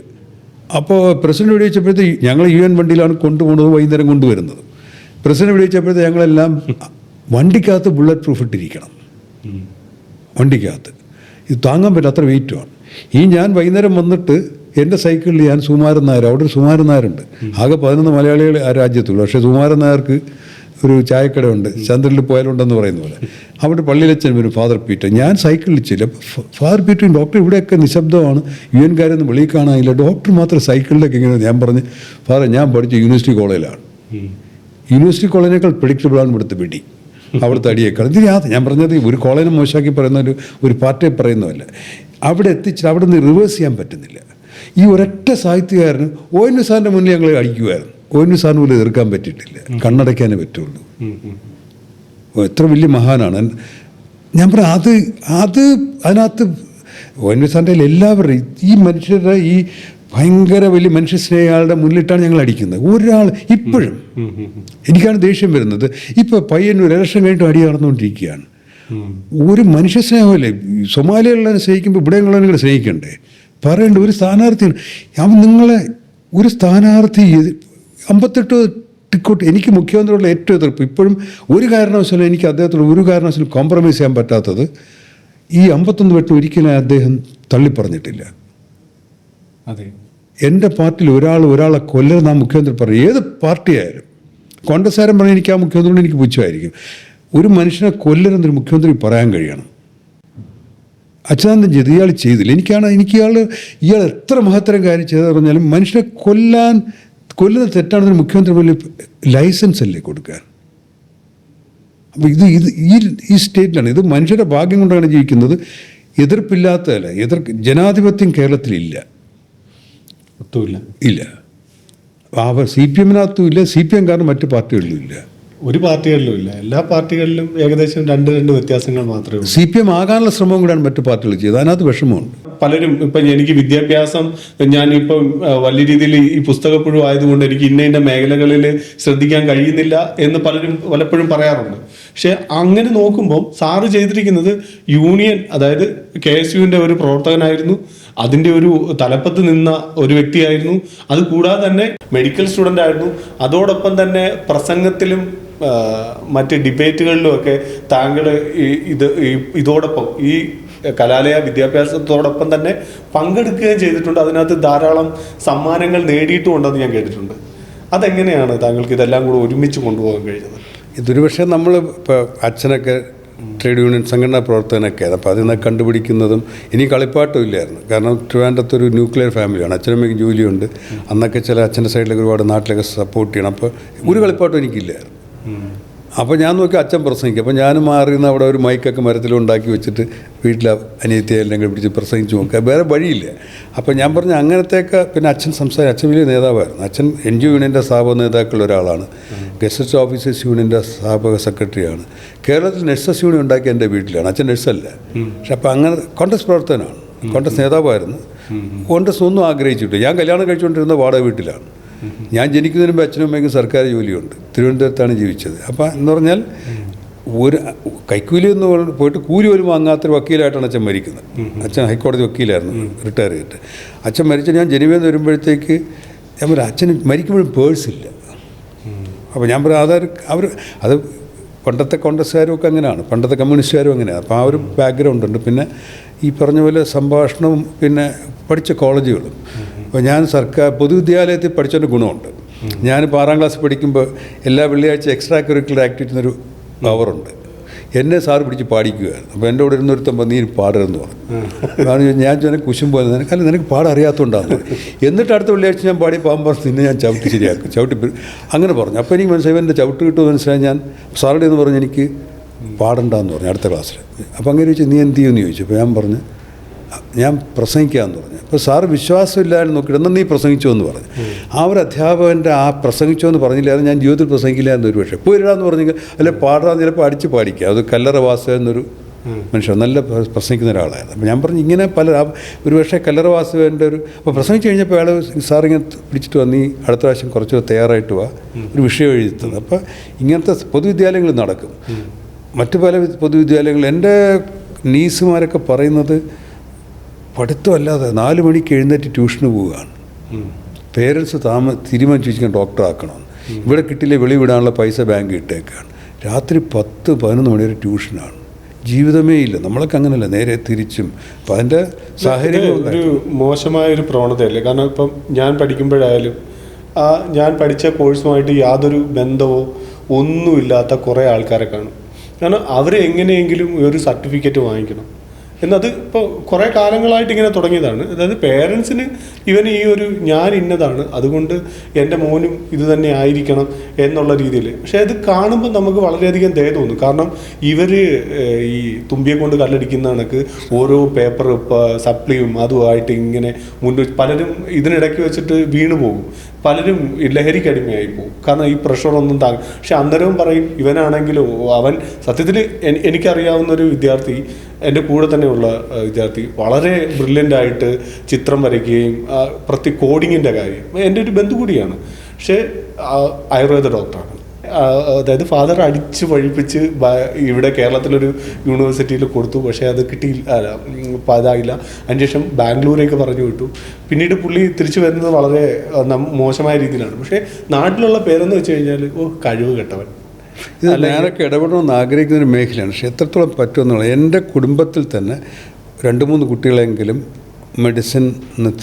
അപ്പോൾ പ്രസിഡന്റ് വെടിവെച്ചപ്പോഴത്തേക്ക് ഞങ്ങൾ UN വണ്ടിയിലാണ് കൊണ്ടുപോകുന്നത്, വൈകുന്നേരം കൊണ്ടുവരുന്നത്. പ്രസിഡന്റ് വെടിവെച്ചപ്പോഴത്തേക്ക് ഞങ്ങളെല്ലാം വണ്ടിക്കകത്ത് ബുള്ളറ്റ് പ്രൂഫ് ഇട്ടിരിക്കണം. വണ്ടിക്കകത്ത് ഇത് താങ്ങാൻ പറ്റും, അത്ര വെയിറ്റുമാണ്. ഞാൻ വൈകുന്നേരം വന്നിട്ട് എൻ്റെ സൈക്കിളിൽ ഞാൻ സുകുമാരൻ നായർ, അവിടെ ഒരു സുകുമാരൻ നായരുണ്ട്, ആകെ 11 മലയാളികൾ ആ രാജ്യത്തുള്ളൂ. പക്ഷേ സുകുമാരൻ നായർക്ക് ഒരു ചായക്കടയുണ്ട്, ചന്ദ്രനിൽ പോയാലുണ്ടെന്ന് പറയുന്ന പോലെ. അവിടെ പള്ളിയിലച്ഛൻ വരും, ഫാദർ പീറ്റർ. ഞാൻ സൈക്കിളിൽ ചെല്ലും. ഫാദർ പീറ്ററും ഡോക്ടർ ഇവിടെയൊക്കെ നിശബ്ദമാണ്, UN കാരൊന്നും വെളിയിൽ കാണാനില്ല. ഡോക്ടർ മാത്രം സൈക്കിളിലേക്ക് ഇങ്ങനെ. ഞാൻ പറഞ്ഞ്, ഫാദർ ഞാൻ പഠിച്ച യൂണിവേഴ്സിറ്റി കോളേജിലാണ്, യൂണിവേഴ്സിറ്റി കോളേജിനേക്കാൾ പ്രെഡിക്റ്റബിളാണ് ഇവിടുത്തെ വെടി, അവിടുത്തെ അടിയേക്കാൾ. ഇതിനകത്ത് ഞാൻ പറഞ്ഞത് ഒരു കോളേജിനെ മോശമാക്കി പറയുന്ന ഒരു പാർട്ടിയെ പറയുന്നതല്ല. അവിടെ എത്തിച്ചിട്ട് അവിടെ നിന്ന് റിവേഴ്സ് ചെയ്യാൻ പറ്റുന്നില്ല. ഈ ഒരൊറ്റ സാഹിത്യകാരന് ON സാറിൻ്റെ മുന്നിൽ ഞങ്ങൾ അടിക്കുമായിരുന്നു. ON സാറിന് പോലും എതിർക്കാൻ പറ്റിയിട്ടില്ല, കണ്ണടയ്ക്കാനേ പറ്റുള്ളൂ. എത്ര വലിയ മഹാനാണ്. ഞാൻ പറയാം, അതിനകത്ത് ON സാറിൻ്റെ എല്ലാവരുടെയും ഈ മനുഷ്യരുടെ ഈ ഭയങ്കര വലിയ മനുഷ്യ സ്നേഹികളുടെ മുന്നിലിട്ടാണ് ഞങ്ങൾ അടിക്കുന്നത്. ഒരാൾ ഇപ്പോഴും എനിക്കാണ് ദേഷ്യം വരുന്നത്. ഇപ്പോൾ പയ്യന്നൂർ ഇലക്ഷൻ കഴിഞ്ഞിട്ട് അടി നടന്നുകൊണ്ടിരിക്കുകയാണ്. ഒരു മനുഷ്യ സ്നേഹമല്ലേ? സൊമാലിയുള്ളവനെ സ്നേഹിക്കുമ്പോൾ ഇവിടെയുള്ളവനെ നിങ്ങൾ സ്നേഹിക്കണ്ടേ? പറയേണ്ട ഒരു സ്ഥാനാർത്ഥിയാണ്. അവൻ നിങ്ങളെ ഒരു സ്ഥാനാർത്ഥി 58 ടിക്കറ്റ്. എനിക്ക് മുഖ്യമന്ത്രിയോടുള്ള ഏറ്റവും എതിർപ്പ് ഇപ്പോഴും ഒരു കാരണവശാലും എനിക്ക് അദ്ദേഹത്തോട് ഒരു കാരണവശാലും കോംപ്രമൈസ് ചെയ്യാൻ പറ്റാത്തത് ഈ 51 വെട്ട് ഒരിക്കലും അദ്ദേഹം തള്ളിപ്പറഞ്ഞിട്ടില്ല. അതെ, എൻ്റെ പാർട്ടിയിൽ ഒരാളെ കൊല്ലരുത് ആ മുഖ്യമന്ത്രി പറയും. ഏത് പാർട്ടിയായാലും കോൺഗ്രസ്സുകാരൻ പറഞ്ഞാൽ എനിക്ക് ആ മുഖ്യമന്ത്രിയോട് എനിക്ക് പുച്ഛമായിരിക്കും. ഒരു മനുഷ്യനെ കൊല്ലരുന്നൊരു മുഖ്യമന്ത്രി പറയാൻ കഴിയണം. അച്യുതാനന്ദൻ ചെയ്ത് ഇയാൾ ചെയ്തില്ല. ഇയാൾ എത്ര മഹത്തരം കാര്യം ചെയ്തെന്ന് പറഞ്ഞാലും മനുഷ്യനെ കൊല്ലുന്ന തെറ്റാണെന്നൊരു മുഖ്യമന്ത്രി വലിയ ലൈസൻസ് അല്ലേ കൊടുക്കാൻ? അപ്പോൾ ഈ സ്റ്റേറ്റിലാണ് ഇത്. മനുഷ്യരുടെ ഭാഗ്യം കൊണ്ടാണ് ജീവിക്കുന്നത്. എതിർപ്പില്ലാത്തതല്ല. ജനാധിപത്യം കേരളത്തിലില്ല, ഇല്ല. CPM-നകത്തും ഇല്ല, CPM കാരണം മറ്റു പാർട്ടികളിലും ഇല്ല, ഒരു പാർട്ടികളിലും ഇല്ല. എല്ലാ പാർട്ടികളിലും ഏകദേശം രണ്ട് വ്യത്യാസങ്ങൾ മാത്രമേ ഉള്ളൂ. CPM ആകാനുള്ള ശ്രമം കൂടെയാണ് മറ്റു പാർട്ടികൾ ചെയ്തത്. അതിനകത്ത് വിഷമമുണ്ട്. പലരും ഇപ്പം എനിക്ക് വിദ്യാഭ്യാസം, ഞാനിപ്പം വലിയ രീതിയിൽ ഈ പുസ്തകപ്പുഴു ആയതുകൊണ്ട് എനിക്ക് ഇന്ന മേഖലകളിൽ ശ്രദ്ധിക്കാൻ കഴിയുന്നില്ല എന്ന് പലപ്പോഴും പറയാറുണ്ട്. പക്ഷെ അങ്ങനെ നോക്കുമ്പോൾ സാറ് ചെയ്തിരിക്കുന്നത് യൂണിയൻ, അതായത് KSUവിൻ്റെ ഒരു പ്രവർത്തകനായിരുന്നു, അതിൻ്റെ ഒരു തലപ്പത്ത് നിന്ന ഒരു വ്യക്തിയായിരുന്നു. അത് കൂടാതെ തന്നെ മെഡിക്കൽ സ്റ്റുഡൻ്റ് ആയിരുന്നു. അതോടൊപ്പം തന്നെ പ്രസംഗത്തിലും മറ്റ് ഡിബേറ്റുകളിലും ഒക്കെ താങ്കൾ ഇതോടൊപ്പം ഈ കലാലയ വിദ്യാഭ്യാസത്തോടൊപ്പം തന്നെ പങ്കെടുക്കുകയും ചെയ്തിട്ടുണ്ട്. അതിനകത്ത് ധാരാളം സമ്മാനങ്ങൾ നേടിയിട്ടുണ്ടെന്ന് ഞാൻ കേട്ടിട്ടുണ്ട്. അതെങ്ങനെയാണ് താങ്കൾക്ക് ഇതെല്ലാം കൂടെ ഒരുമിച്ച് കൊണ്ടുപോകാൻ കഴിഞ്ഞത്? ഇതൊരു പക്ഷേ നമ്മൾ ഇപ്പോൾ അച്ഛനൊക്കെ ട്രേഡ് യൂണിയൻ സംഘടനാ പ്രവർത്തകനൊക്കെ അപ്പോൾ അതിൽ നിന്ന് കണ്ടുപിടിക്കുന്നതും ഇനി കളിപ്പാട്ടും ഇല്ലായിരുന്നു. കാരണം ട്രിവാൻഡ്രത്തൊരു ന്യൂക്ലിയർ ഫാമിലിയാണ്, അച്ഛനമ്മയ്ക്ക് ജോലിയുണ്ട്. അന്നൊക്കെ ചില അച്ഛൻ്റെ സൈഡിലേക്ക് ഒരുപാട് നാട്ടിലൊക്കെ സപ്പോർട്ട് ചെയ്യണം. അപ്പോൾ ഒരു കളിപ്പാട്ടും എനിക്കില്ലായിരുന്നു. അപ്പോൾ ഞാൻ നോക്കി അച്ഛൻ പ്രസംഗിക്കും. അപ്പോൾ ഞാൻ മാറിയുന്ന അവിടെ ഒരു മൈക്കൊക്കെ മരത്തിലുണ്ടാക്കി വെച്ചിട്ട് വീട്ടിൽ അനിയത്തിയെ എല്ലാം പിടിച്ച് പ്രസംഗിച്ച് നോക്കുക, വേറെ വഴിയില്ല. അപ്പോൾ ഞാൻ പറഞ്ഞു അങ്ങനത്തെയൊക്കെ. പിന്നെ അച്ഛൻ വലിയ നേതാവായിരുന്നു. അച്ഛൻ NGO യൂണിയൻ്റെ സ്ഥാപക നേതാക്കളിൽ ഒരാളാണ്. ഗസറ്റ് ഓഫീസേഴ്സ് യൂണിയൻ്റെ സ്ഥാപക സെക്രട്ടറിയാണ്. കേരളത്തിൽ നഴ്സസ് യൂണിയൻ ഉണ്ടാക്കിയ എൻ്റെ വീട്ടിലാണ്. അച്ഛൻ നഴ്സല്ല, പക്ഷെ അപ്പോൾ അങ്ങനെ കോൺഗ്രസ് പ്രവർത്തനമാണ്, കോൺഗ്രസ് നേതാവായിരുന്നു. കോൺഗ്രസ് ഒന്നും ആഗ്രഹിച്ചിട്ട് ഞാൻ കല്യാണം കഴിച്ചുകൊണ്ടിരുന്ന വാടക വീട്ടിലാണ്. ഞാൻ ജനിക്കുന്നതിന് മുമ്പ് അച്ഛനും അമ്മയ്ക്കും സർക്കാർ ജോലിയുണ്ട്, തിരുവനന്തപുരത്താണ് ജീവിച്ചത്. അപ്പോൾ എന്ന് പറഞ്ഞാൽ ഒരു കൈക്കൂലി എന്ന് പോയിട്ട് കൂലി പോലും വാങ്ങാത്തൊരു വക്കീലായിട്ടാണ് അച്ഛൻ മരിക്കുന്നത്. അച്ഛൻ ഹൈക്കോടതി വക്കീലായിരുന്നു, റിട്ടയർ ചെയ്തിട്ട്. അച്ഛൻ മരിച്ച ഞാൻ ജനുവരി വരുമ്പോഴത്തേക്ക് ഞാൻ പറയാം അച്ഛന് മരിക്കുമ്പോഴും പേഴ്സില്ല. അപ്പോൾ ഞാൻ പറയാം അത് പണ്ടത്തെ കോൺഗ്രസ്സുകാരും ഒക്കെ അങ്ങനെയാണ്, പണ്ടത്തെ കമ്മ്യൂണിസ്റ്റുകാരും അങ്ങനെയാണ്. അപ്പോൾ ആ ഒരു ബാക്ക്ഗ്രൗണ്ട് ഉണ്ട്. പിന്നെ ഈ പറഞ്ഞ പോലെ സംഭാഷണവും പിന്നെ പഠിച്ച കോളേജുകളും. അപ്പോൾ ഞാൻ സർക്കാർ പൊതുവിദ്യാലയത്തിൽ പഠിച്ചതിൻ്റെ ഗുണമുണ്ട്. ഞാനിപ്പോൾ 6ാം ക്ലാസ് പഠിക്കുമ്പോൾ എല്ലാ വെള്ളിയാഴ്ച എക്സ്ട്രാ കരിക്കുലർ ആക്ടിവിറ്റി എന്നൊരു അവറുണ്ട്. എന്നെ സാറ് പിടിച്ച് പാടിക്കുകയായിരുന്നു. അപ്പോൾ എൻ്റെ കൂടെ ഇരുന്നൊരുത്തമ്പോൾ നീ പാടരുതെന്ന് പറഞ്ഞു. ഞാൻ ചെന്നെ കുശും പോലെ നിനക്കല്ല നിനക്ക് പാടാൻ അറിയാത്തതുകൊണ്ടാണ്. എന്നിട്ട് അടുത്ത വെള്ളിയാഴ്ച ഞാൻ പാടി പാകുമ്പോൾ നിന്നെ ഞാൻ ചവിട്ടി ശരിയാക്കും, ചവിട്ടി അങ്ങനെ പറഞ്ഞു. അപ്പോൾ എനിക്ക് മനസ്സിലായി എൻ്റെ ചവിട്ട് കിട്ടുമെന്ന് മനസ്സിലായി. ഞാൻ സാറുടെ എന്ന് പറഞ്ഞ് എനിക്ക് പാടണ്ടെന്ന് പറഞ്ഞു അടുത്ത ക്ലാസ്സിൽ. അപ്പോൾ അങ്ങനെ ചോദിച്ചു നീ എന്ത് ചെയ്യുമെന്ന് ചോദിച്ചു. അപ്പോൾ ഞാൻ പറഞ്ഞു ഞാൻ പ്രസംഗിക്കാമെന്ന് പറഞ്ഞു. അപ്പോൾ സാറ് വിശ്വാസമില്ലാതെ നോക്കിയിട്ട് എന്നാൽ നീ പ്രസംഗിച്ചോ എന്ന് പറഞ്ഞു. ആ ഒരു അധ്യാപകൻ്റെ ആ പ്രസംഗിച്ചോ എന്ന് പറഞ്ഞില്ലായിരുന്നു ഞാൻ ജീവിതത്തിൽ പ്രസംഗിക്കില്ല എന്നൊരു പക്ഷേ പോയിടാന്ന് പറഞ്ഞെങ്കിൽ അല്ലെ പാടാൻ ചിലപ്പോൾ അടിച്ച് പാടിക്കുക. അത് കല്ലറ വാസ എന്നൊരു മനുഷ്യൻ നല്ല പ്രസംഗിക്കുന്ന ഒരാളായിരുന്നു. അപ്പോൾ ഞാൻ പറഞ്ഞു ഇങ്ങനെ ഒരു പക്ഷേ കല്ലറ വാസുവിൻ്റെ അപ്പോൾ പ്രസംഗിച്ച് കഴിഞ്ഞപ്പോൾ അയാൾ സാറിങ്ങനെ പിടിച്ചിട്ട് വന്ന് നീ അടുത്ത പ്രാവശ്യം കുറച്ച് തയ്യാറായിട്ട് വാ ഒരു വിഷയം എഴുതുന്നത്. അപ്പോൾ ഇങ്ങനത്തെ പൊതുവിദ്യാലയങ്ങൾ നടക്കും. മറ്റു പല പൊതുവിദ്യാലയങ്ങൾ എൻ്റെ നീസുമാരൊക്കെ പറയുന്നത് പഠിത്തമല്ലാതെ 4 മണിക്ക് എഴുന്നേറ്റ് ട്യൂഷന് പോവുകയാണ്. പേരൻസ് തീരുമാനിച്ചു വെച്ചാൽ ഡോക്ടറാക്കണമെന്ന്. ഇവിടെ കിട്ടില്ലേ വെളി വിടാനുള്ള പൈസ ബാങ്ക് ഇട്ടേക്കാണ്. രാത്രി 10-11 മണി വരെ ട്യൂഷനാണ്. ജീവിതമേ ഇല്ല. നമ്മളൊക്കെ അങ്ങനെയല്ല, നേരെ തിരിച്ചും. അപ്പം അതിൻ്റെ സാഹചര്യം ഒരു മോശമായ ഒരു പ്രവണതയല്ലേ? കാരണം ഇപ്പം ഞാൻ പഠിക്കുമ്പോഴായാലും ഞാൻ പഠിച്ച കോഴ്സുമായിട്ട് യാതൊരു ബന്ധമോ ഒന്നുമില്ലാത്ത കുറേ ആൾക്കാരെ കാണും. കാരണം അവർ എങ്ങനെയെങ്കിലും ഒരു സർട്ടിഫിക്കറ്റ് വാങ്ങിക്കണം എന്നത് ഇപ്പോൾ കുറേ കാലങ്ങളായിട്ട് ഇങ്ങനെ തുടങ്ങിയതാണ്. അതായത് പേരൻസിന് ഇവൻ ഈ ഒരു ഞാൻ ഇന്നതാണ്, അതുകൊണ്ട് എൻ്റെ മോനും ഇത് തന്നെ ആയിരിക്കണം എന്നുള്ള രീതിയിൽ. പക്ഷേ അത് കാണുമ്പോൾ നമുക്ക് വളരെയധികം ദയ തോന്നും. കാരണം ഇവർ ഈ തുമ്പിയെ കൊണ്ട് കല്ലടിക്കുന്ന കണക്ക് ഓരോ പേപ്പർ സപ്ലിയും അതുമായിട്ട് ഇങ്ങനെ മുന്നോട്ട് പലരും ഇതിനിടയ്ക്ക് വെച്ചിട്ട് വീണു പോകും. പലരും ലഹരിക്കടിമയായി പോകും. കാരണം ഈ പ്രഷറൊന്നും താങ്ങും. പക്ഷെ അന്നേരവും പറയും ഇവനാണെങ്കിലും അവൻ സത്യത്തിൽ എനിക്കറിയാവുന്നൊരു വിദ്യാർത്ഥി, എൻ്റെ കൂടെ തന്നെയുള്ള വിദ്യാർത്ഥി വളരെ ബ്രില്യൻ്റ് ആയിട്ട് ചിത്രം വരയ്ക്കുകയും കോഡിങ്ങിൻ്റെ കാര്യം എൻ്റെ ഒരു ബന്ധു കൂടിയാണ്. പക്ഷേ ആയുർവേദ ഡോക്ടറാണ്. അതായത് ഫാദർ അടിച്ച് പഴിപ്പിച്ച് ഇവിടെ കേരളത്തിലൊരു യൂണിവേഴ്സിറ്റിയിൽ കൊടുത്തു. പക്ഷേ അത് കിട്ടിയില്ല, അതായില്ല. അതിനുശേഷം ബാംഗ്ലൂരേക്ക് പറഞ്ഞു വിട്ടു. പിന്നീട് പുള്ളി തിരിച്ചു വരുന്നത് വളരെ മോശമായ രീതിയിലാണ്. പക്ഷേ നാട്ടിലുള്ള പേരെന്ന് വെച്ച് കഴിഞ്ഞാൽ കഴിവ് കെട്ടവൻ. ഇത് ഞാനൊക്കെ ഇടപെടണമെന്ന് ആഗ്രഹിക്കുന്നൊരു മേഖലയാണ്. പക്ഷേ എത്രത്തോളം പറ്റുമെന്നുള്ളത് എൻ്റെ കുടുംബത്തിൽ തന്നെ 2-3 കുട്ടികളെങ്കിലും മെഡിസിൻ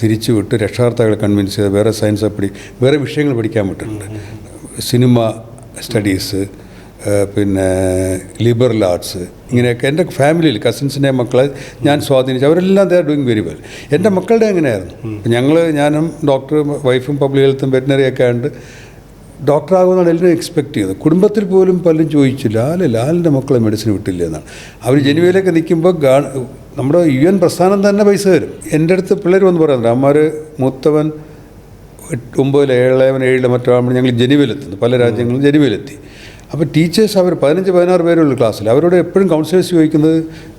തിരിച്ചു വിട്ട് രക്ഷാകർത്താക്കളെ കൺവിൻസ് ചെയ്ത് വേറെ സയൻസ് വേറെ വിഷയങ്ങൾ പഠിക്കാൻ പറ്റുന്നുണ്ട്. സിനിമ സ്റ്റഡീസ്, പിന്നെ ലിബറൽ ആർട്സ്, ഇങ്ങനെയൊക്കെ എൻ്റെ ഫാമിലിയിൽ കസിൻസിൻ്റെ മക്കളെ ഞാൻ സ്വാധീനിച്ചു. അവരെല്ലാം they are doing very well. എൻ്റെ മക്കളുടെ എങ്ങനെയായിരുന്നു. ഞാനും ഡോക്ടർ വൈഫും പബ്ലിക് ഹെൽത്തും വെറ്റിനറിയൊക്കെ ആയതുകൊണ്ട് ഡോക്ടറാകുമെന്നാണ് എല്ലാവരും എക്സ്പെക്ട് ചെയ്തത്. കുടുംബത്തിൽ പോലും പലരും ചോദിച്ചില്ല ലാലിൻ്റെ മക്കളെ മെഡിസിൻ വിട്ടില്ല എന്നാണ്. അവർ ജനുവയിലൊക്കെ നിൽക്കുമ്പോൾ നമ്മുടെ UN പ്രസ്ഥാനം തന്നെ പൈസ തരും. എൻ്റെ അടുത്ത് പിള്ളേർ വന്ന് പറയാറുണ്ട് അമ്മമാർ മൂത്തവൻ 9, 7 മറ്റോ ആകുമ്പോൾ ഞങ്ങൾ ജനുവയിലെത്തുന്നു. പല രാജ്യങ്ങളും ജനുവയിലെത്തി. അപ്പോൾ ടീച്ചേഴ്സ് അവർ 15-16 പേരുള്ള ക്ലാസ്സിൽ അവരോട് എപ്പോഴും കൗൺസിലേഴ്സ് ചോദിക്കുന്നത്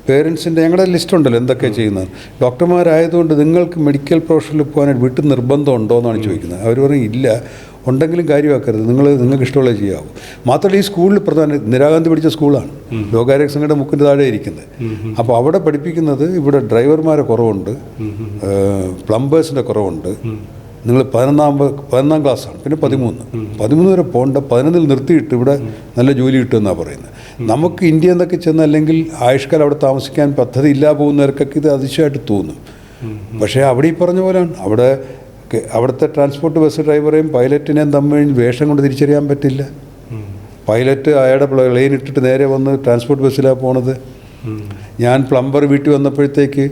പേരൻസിൻ്റെ ഞങ്ങളുടെ ലിസ്റ്റ് ഉണ്ടല്ലോ എന്തൊക്കെയാണ് ചെയ്യുന്നത്. ഡോക്ടർമാരായതുകൊണ്ട് നിങ്ങൾക്ക് മെഡിക്കൽ പ്രൊഫഷനിൽ പോകാനായിട്ട് വീട്ടിൽ നിർബന്ധം ഉണ്ടോ എന്നാണ് ചോദിക്കുന്നത്. അവർ പറയും ഇല്ല, ഉണ്ടെങ്കിലും കാര്യമാക്കരുത്, നിങ്ങൾക്ക് ഇഷ്ടമുള്ളത് ചെയ്യാവൂ. മാത്രമല്ല ഈ സ്കൂളിൽ പ്രധാന ഇന്ദിരാഗാന്ധി പഠിച്ച സ്കൂളാണ്, ലോകാരോഗ്യ സംഘടന മുക്കിൻ്റെ താഴെ ഇരിക്കുന്നത്. അപ്പോൾ അവിടെ പഠിപ്പിക്കുന്നത് ഇവിടെ ഡ്രൈവർമാരെ കുറവുണ്ട്, പ്ലംബേഴ്സിൻ്റെ കുറവുണ്ട്. നിങ്ങൾ 11ാം ക്ലാസ്സാണ്, പിന്നെ 13 വരെ പോകേണ്ട, 11 നിർത്തിയിട്ട് ഇവിടെ നല്ല ജോലി കിട്ടുമെന്നാണ് പറയുന്നത്. നമുക്ക് ഇന്ത്യ എന്നൊക്കെ ചെന്ന് അല്ലെങ്കിൽ ആയുഷ്കാലം അവിടെ താമസിക്കാൻ പദ്ധതി ഇല്ലാതെ പോകുന്നവർക്കൊക്കെ ഇത് അതിശയമായിട്ട് തോന്നും. പക്ഷേ അവിടെ ഈ പറഞ്ഞ പോലെയാണ്. അവിടുത്തെ ട്രാൻസ്പോർട്ട് ബസ് ഡ്രൈവറെയും പൈലറ്റിനെയും തമ്മിൽ വേഷം കൊണ്ട് തിരിച്ചറിയാൻ പറ്റില്ല. പൈലറ്റ് അയാളുടെ ലൈൻ ഇട്ടിട്ട് നേരെ വന്ന് ട്രാൻസ്പോർട്ട് ബസ്സിലാണ് പോണത്. ഞാൻ പ്ലംബർ വീട്ടിൽ വന്നപ്പോഴത്തേക്ക്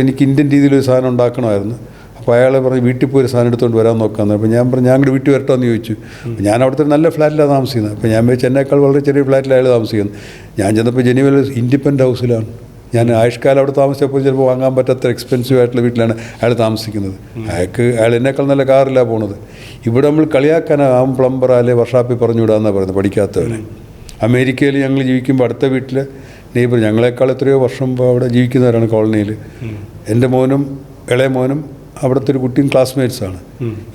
എനിക്ക് ഇന്ത്യൻ രീതിയിലൊരു സാധനം ഉണ്ടാക്കണമായിരുന്നു. അപ്പോൾ അയാളെ പറഞ്ഞ് വീട്ടിൽ പോയി ഒരു സാധനം എടുത്തുകൊണ്ട് വരാൻ നോക്കാമെന്ന്. അപ്പോൾ ഞാൻ പറഞ്ഞു ഞാൻ അങ്ങോട്ട് വീട്ടിൽ വരട്ടോ എന്ന് ചോദിച്ചു. ഞാൻ അവിടുത്തെ നല്ല ഫ്ലാറ്റിലാണ് താമസിക്കുന്നത്. അപ്പോൾ ഞാൻ വെച്ച് എന്നേക്കാൾ വളരെ ചെറിയ ഫ്ലാറ്റിലാണ് അയാൾ താമസിക്കുന്നത്. ഞാൻ ചെന്നപ്പോൾ ജനുവൽ ഇൻഡിപെൻഡൻ്റ് ഹൗസിലാണ്. ഞാൻ ആയുഷ്കാലം അവിടെ താമസിച്ചപ്പോൾ ചിലപ്പോൾ വാങ്ങാൻ പറ്റാത്ത എക്സ്പെൻസീവ് ആയിട്ടുള്ള വീട്ടിലാണ് അയാൾ താമസിക്കുന്നത്. അയാൾ എന്നേക്കാൾ നല്ല കാറിലാണ് പോണത്. ഇവിടെ നമ്മൾ കളിയാക്കാനാവും പ്ലംബർ അല്ലെ വർഷാപ്പിൽ പറഞ്ഞു വിടാമെന്നാണ് പറയുന്നത് പഠിക്കാത്തവരെ. അമേരിക്കയിൽ ഞങ്ങൾ ജീവിക്കുമ്പോൾ അടുത്ത വീട്ടിൽ നെയ്ബർ ഞങ്ങളെക്കാൾ എത്രയോ വർഷം അവിടെ ജീവിക്കുന്നവരാണ് കോളനിയിൽ. എൻ്റെ മോനും ഇളയ മോനും അവിടുത്തെ ഒരു കുട്ടിയും ക്ലാസ്മേറ്റ്സാണ്.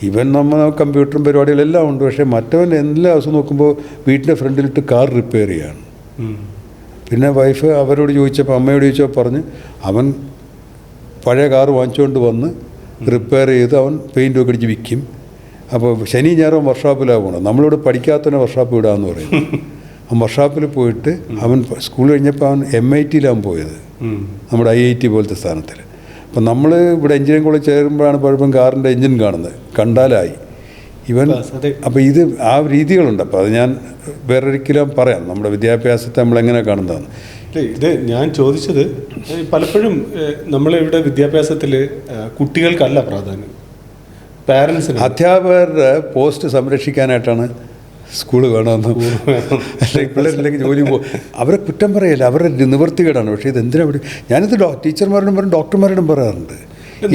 ഇവൻ നമ്മൾ കമ്പ്യൂട്ടറും പരിപാടികളെല്ലാം ഉണ്ട്. പക്ഷേ മറ്റവൻ എല്ലാ ദിവസവും നോക്കുമ്പോൾ വീട്ടിൻ്റെ ഫ്രണ്ടിലിട്ട് കാർ റിപ്പയർ ചെയ്യാണ്. പിന്നെ വൈഫ് അവരോട് ചോദിച്ചപ്പോൾ അമ്മയോട് ചോദിച്ചപ്പോൾ പറഞ്ഞ് അവൻ പഴയ കാർ വാങ്ങിച്ചുകൊണ്ട് വന്ന് റിപ്പയർ ചെയ്ത് അവൻ പെയിൻറ്റൊക്കെ അടിച്ച് വിൽക്കും. അപ്പോൾ ശനി ഞായറും വർക്ക്ഷോപ്പിലാണ് പോകണം. നമ്മളിവിടെ പഠിക്കാത്തവനെ വർക്ക്ഷോപ്പ് വിടാമെന്ന് പറയും. അവൻ വർക്ക്ഷോപ്പിൽ പോയിട്ട് അവൻ സ്കൂൾ കഴിഞ്ഞപ്പോൾ അവൻ MIT-യിലാണ് പോയത്, നമ്മുടെ IIT പോലത്തെ സ്ഥാനത്തിൽ. അപ്പം നമ്മൾ ഇവിടെ എഞ്ചിനീയറിംഗ് കോളേജ് ചേരുമ്പോഴാണ് പലപ്പോഴും കാറിൻ്റെ എഞ്ചിൻ കാണുന്നത്. കണ്ടാലായി ഇവൻ അപ്പോൾ ഇത് ആ രീതികളുണ്ട്. അപ്പോൾ അത് ഞാൻ വേറൊരിക്കലും പറയാം നമ്മുടെ വിദ്യാഭ്യാസത്തെ നമ്മളെങ്ങനെ കാണുന്നതാണ്. ഇത് ഞാൻ ചോദിച്ചത് പലപ്പോഴും നമ്മളിവിടെ വിദ്യാഭ്യാസത്തിൽ കുട്ടികൾക്കല്ല പ്രാധാന്യം, പാരൻസിന്. അധ്യാപകരുടെ പോസ്റ്റ് സംരക്ഷിക്കാനായിട്ടാണ് സ്കൂൾ വേണമെന്ന്, അല്ലെങ്കിൽ പിള്ളേരില്ലെങ്കിൽ ജോലി പോകും. അവരെ കുറ്റം പറയല്ല, അവരുടെ നിവൃത്തികേടാണ്. പക്ഷേ ഇത് എന്തിനാ ഞാനിത് ടീച്ചർമാരോടും പറയും, ഡോക്ടർമാരോടും പറയാറുണ്ട്.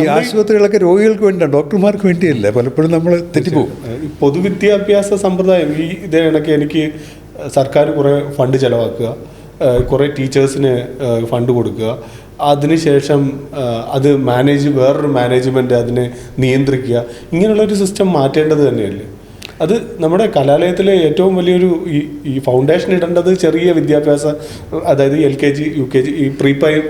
ഈ ആശുപത്രികളൊക്കെ രോഗികൾക്ക് വേണ്ടിയാണ്, ഡോക്ടർമാർക്ക് വേണ്ടിയല്ല. പലപ്പോഴും നമ്മൾ തെറ്റിപ്പോകും. പൊതുവിദ്യാഭ്യാസ സമ്പ്രദായം ഇതേ കണക്ക് എനിക്ക് സർക്കാർ കുറേ ഫണ്ട് ചിലവാക്കുക, കുറേ ടീച്ചേഴ്സിന് ഫണ്ട് കൊടുക്കുക, അതിനുശേഷം അത് വേറൊരു മാനേജ്മെൻറ്റ് അതിനെ നിയന്ത്രിക്കുക, ഇങ്ങനെയുള്ളൊരു സിസ്റ്റം മാറ്റേണ്ടത് തന്നെയല്ലേ? അത് നമ്മുടെ കലാലയത്തിലെ ഏറ്റവും വലിയൊരു ഈ ഫൗണ്ടേഷൻ ഇടേണ്ടത് ചെറിയ വിദ്യാഭ്യാസ, അതായത് LKG UKG ഈ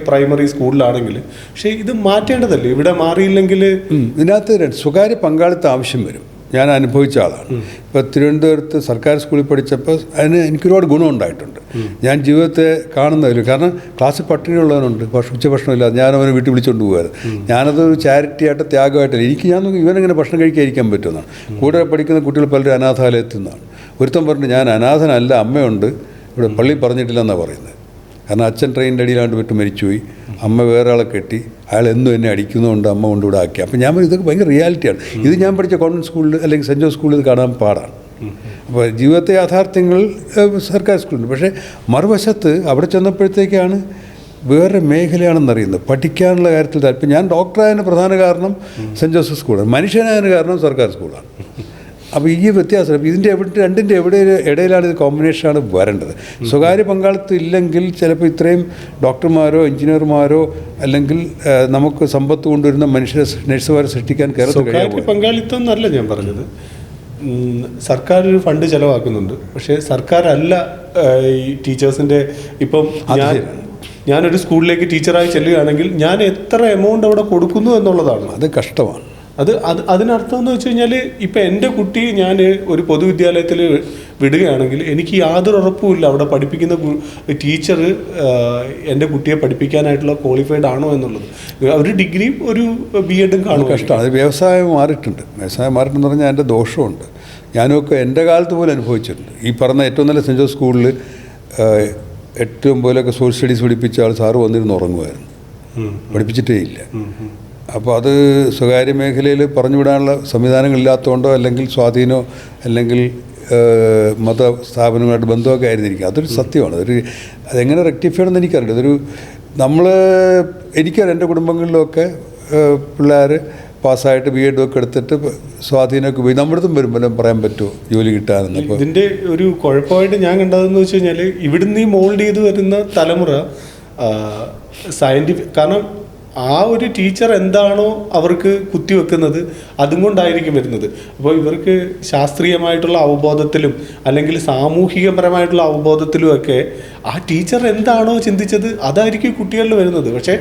പ്രൈമറി സ്കൂളിലാണെങ്കിൽ. പക്ഷേ ഇത് മാറ്റേണ്ടതല്ലേ? ഇവിടെ മാറിയില്ലെങ്കിൽ ഇതിനകത്ത് സ്വകാര്യ പങ്കാളിത്തം ആവശ്യം വരും. ഞാൻ അനുഭവിച്ച ആളാണ്. ഇപ്പോൾ തിരുവനന്തപുരത്ത് സർക്കാർ സ്കൂളിൽ പഠിച്ചപ്പോൾ അതിന് എനിക്കൊരുപാട് ഗുണമുണ്ടായിട്ടുണ്ട്. ഞാൻ ജീവിതത്തെ കാണുന്നതിൽ, കാരണം ക്ലാസ്സിൽ പട്ടിണിയുള്ളവനുണ്ട്, ഉച്ചഭക്ഷണമില്ലാതെ ഞാനവനെ വീട്ടിൽ വിളിച്ചുകൊണ്ട് പോകുമായിരുന്നു. ഞാനതൊരു ചാരിറ്റിയായിട്ട് ത്യാഗമായിട്ടല്ല. ഞാൻ നോക്കി ഇവനെങ്ങനെ ഭക്ഷണം കഴിക്കാതിരിക്കാൻ പറ്റുമെന്നാണ്. കൂടെ പഠിക്കുന്ന കുട്ടികൾ പലരും അനാഥാലയത്തിൽ നിന്നാണ്. ഒരുത്തൻ പറഞ്ഞു, ഞാൻ അനാഥനല്ല, അമ്മയുണ്ട്, ഇവിടെ പള്ളി പറഞ്ഞിട്ടില്ലെന്നാണ് പറയുന്നത്. കാരണം അച്ഛൻ ട്രെയിനിൻ്റെ അടിയിലാണ്ട് വിട്ട് മരിച്ചുപോയി, അമ്മ വേറെ ആളെ കെട്ടി, അയാൾ എന്നും എന്നെ അടിക്കുന്നതുകൊണ്ട് അമ്മ കൊണ്ട് ഇവിടെ ആക്കി. അപ്പോൾ ഞാൻ പറയും ഇതൊക്കെ ഭയങ്കര റിയാലിറ്റിയാണ്. ഇത് ഞാൻ പഠിച്ച കോൺവെൻറ്റ് സ്കൂളിൽ അല്ലെങ്കിൽ സെൻറ്റ് ജോസ് സ്കൂളിൽ ഇത് കാണാൻ പാടാണ്. അപ്പോൾ ജീവിതത്തെ യാഥാർത്ഥ്യങ്ങൾ സർക്കാർ സ്കൂളുണ്ട്. പക്ഷേ മറുവശത്ത് അവിടെ ചെന്നപ്പോഴത്തേക്കാണ് വേറെ മേഖലയാണെന്നറിയുന്നത്. പഠിക്കാനുള്ള കാര്യത്തിൽ താല്പര്യം. ഞാൻ ഡോക്ടറായതിന് പ്രധാന കാരണം സെൻറ്റ് ജോസഫ് സ്കൂളാണ്, മനുഷ്യനായതിന് കാരണം സർക്കാർ സ്കൂളാണ്. അപ്പോൾ ഈ വ്യത്യാസം ഇതിൻ്റെ രണ്ടിൻ്റെ ഇടയിലാണ് ഇത് കോമ്പിനേഷനാണ് വരേണ്ടത്. സ്വകാര്യ പങ്കാളിത്തം ഇല്ലെങ്കിൽ ചിലപ്പോൾ ഇത്രയും ഡോക്ടർമാരോ എഞ്ചിനീയർമാരോ അല്ലെങ്കിൽ നമുക്ക് സമ്പത്ത് കൊണ്ടുവരുന്ന നഴ്സുമാരെ സൃഷ്ടിക്കാൻ കേരളത്തിൽ പങ്കാളിത്തം എന്നല്ല ഞാൻ പറഞ്ഞത്. സർക്കാർ ഒരു ഫണ്ട് ചിലവാക്കുന്നുണ്ട്, പക്ഷേ സർക്കാരല്ല ഈ ടീച്ചേഴ്സിൻ്റെ. ഇപ്പം ഞാനൊരു സ്കൂളിലേക്ക് ടീച്ചറായി ചെല്ലുകയാണെങ്കിൽ ഞാൻ എത്ര എമൗണ്ട് അവിടെ കൊടുക്കുന്നു എന്നുള്ളതാണ്. അത് കഷ്ടമാണ്. അതിനർത്ഥം എന്ന് വെച്ച് കഴിഞ്ഞാൽ ഇപ്പം എൻ്റെ കുട്ടി ഞാൻ ഒരു പൊതുവിദ്യാലയത്തിൽ വിടുകയാണെങ്കിൽ എനിക്ക് യാതൊരു ഉറപ്പുമില്ല അവിടെ പഠിപ്പിക്കുന്ന ടീച്ചർ എൻ്റെ കുട്ടിയെ പഠിപ്പിക്കാനായിട്ടുള്ള ക്വാളിഫൈഡ് ആണോ എന്നുള്ളത്. ഒരു ഡിഗ്രിയും ഒരു BEdും കാണും. കഷ്ടമാണ്. അത് വ്യവസായം മാറിയിട്ടുണ്ടെന്ന് പറഞ്ഞാൽ അതിൻ്റെ ദോഷമുണ്ട്. ഞാനൊക്കെ എൻ്റെ കാലത്ത് പോലും അനുഭവിച്ചിട്ടുണ്ട്. ഈ പറഞ്ഞ ഏറ്റവും നല്ല സെൻറ്റ് ജോസ് സ്കൂളിൽ ഏറ്റവും പോലെയൊക്കെ സോഷ്യൽ സ്റ്റഡീസ് പഠിപ്പിച്ച ആൾ സാറ് വന്നിരുന്ന് ഉറങ്ങുമായിരുന്നു, പഠിപ്പിച്ചിട്ടേ ഇല്ല. അപ്പോൾ അത് സ്വകാര്യ മേഖലയിൽ പറഞ്ഞുവിടാനുള്ള സംവിധാനങ്ങളില്ലാത്തതുകൊണ്ടോ അല്ലെങ്കിൽ സ്വാധീനമോ അല്ലെങ്കിൽ മത സ്ഥാപനങ്ങളുമായിട്ട് ബന്ധമൊക്കെ ആയിരുന്നിരിക്കും. അതൊരു സത്യമാണ്. അതെങ്ങനെ റെക്ടിഫൈ ചെയ്യണമെന്ന് എനിക്കറിയില്ല. എനിക്കറിയാം എൻ്റെ കുടുംബങ്ങളിലൊക്കെ പിള്ളേർ പാസ്സായിട്ട് BEd ഒക്കെ എടുത്തിട്ട് സ്വാധീനമൊക്കെ പോയി. നമ്മുടെ അടുത്തും വരുമ്പോൾ പറയാൻ പറ്റുമോ ജോലി കിട്ടാനെന്ന്. അപ്പോൾ ഇതിൻ്റെ ഒരു കുഴപ്പമായിട്ട് ഞാൻ കണ്ടതെന്ന് വെച്ച് കഴിഞ്ഞാൽ ഇവിടുന്ന് ഈ മോൾഡ് ചെയ്ത് വരുന്ന തലമുറ സയൻറ്റിഫിക്, കാരണം ആ ഒരു ടീച്ചർ എന്താണോ അവർക്ക് കുത്തിവെക്കുന്നത് അതും കൊണ്ടായിരിക്കും വരുന്നത്. അപ്പോൾ ഇവർക്ക് ശാസ്ത്രീയമായിട്ടുള്ള അവബോധത്തിലും അല്ലെങ്കിൽ സാമൂഹികപരമായിട്ടുള്ള അവബോധത്തിലുമൊക്കെ ആ ടീച്ചർ എന്താണോ ചിന്തിച്ചത് അതായിരിക്കും കുട്ടികളിൽ വരുന്നത്. പക്ഷേ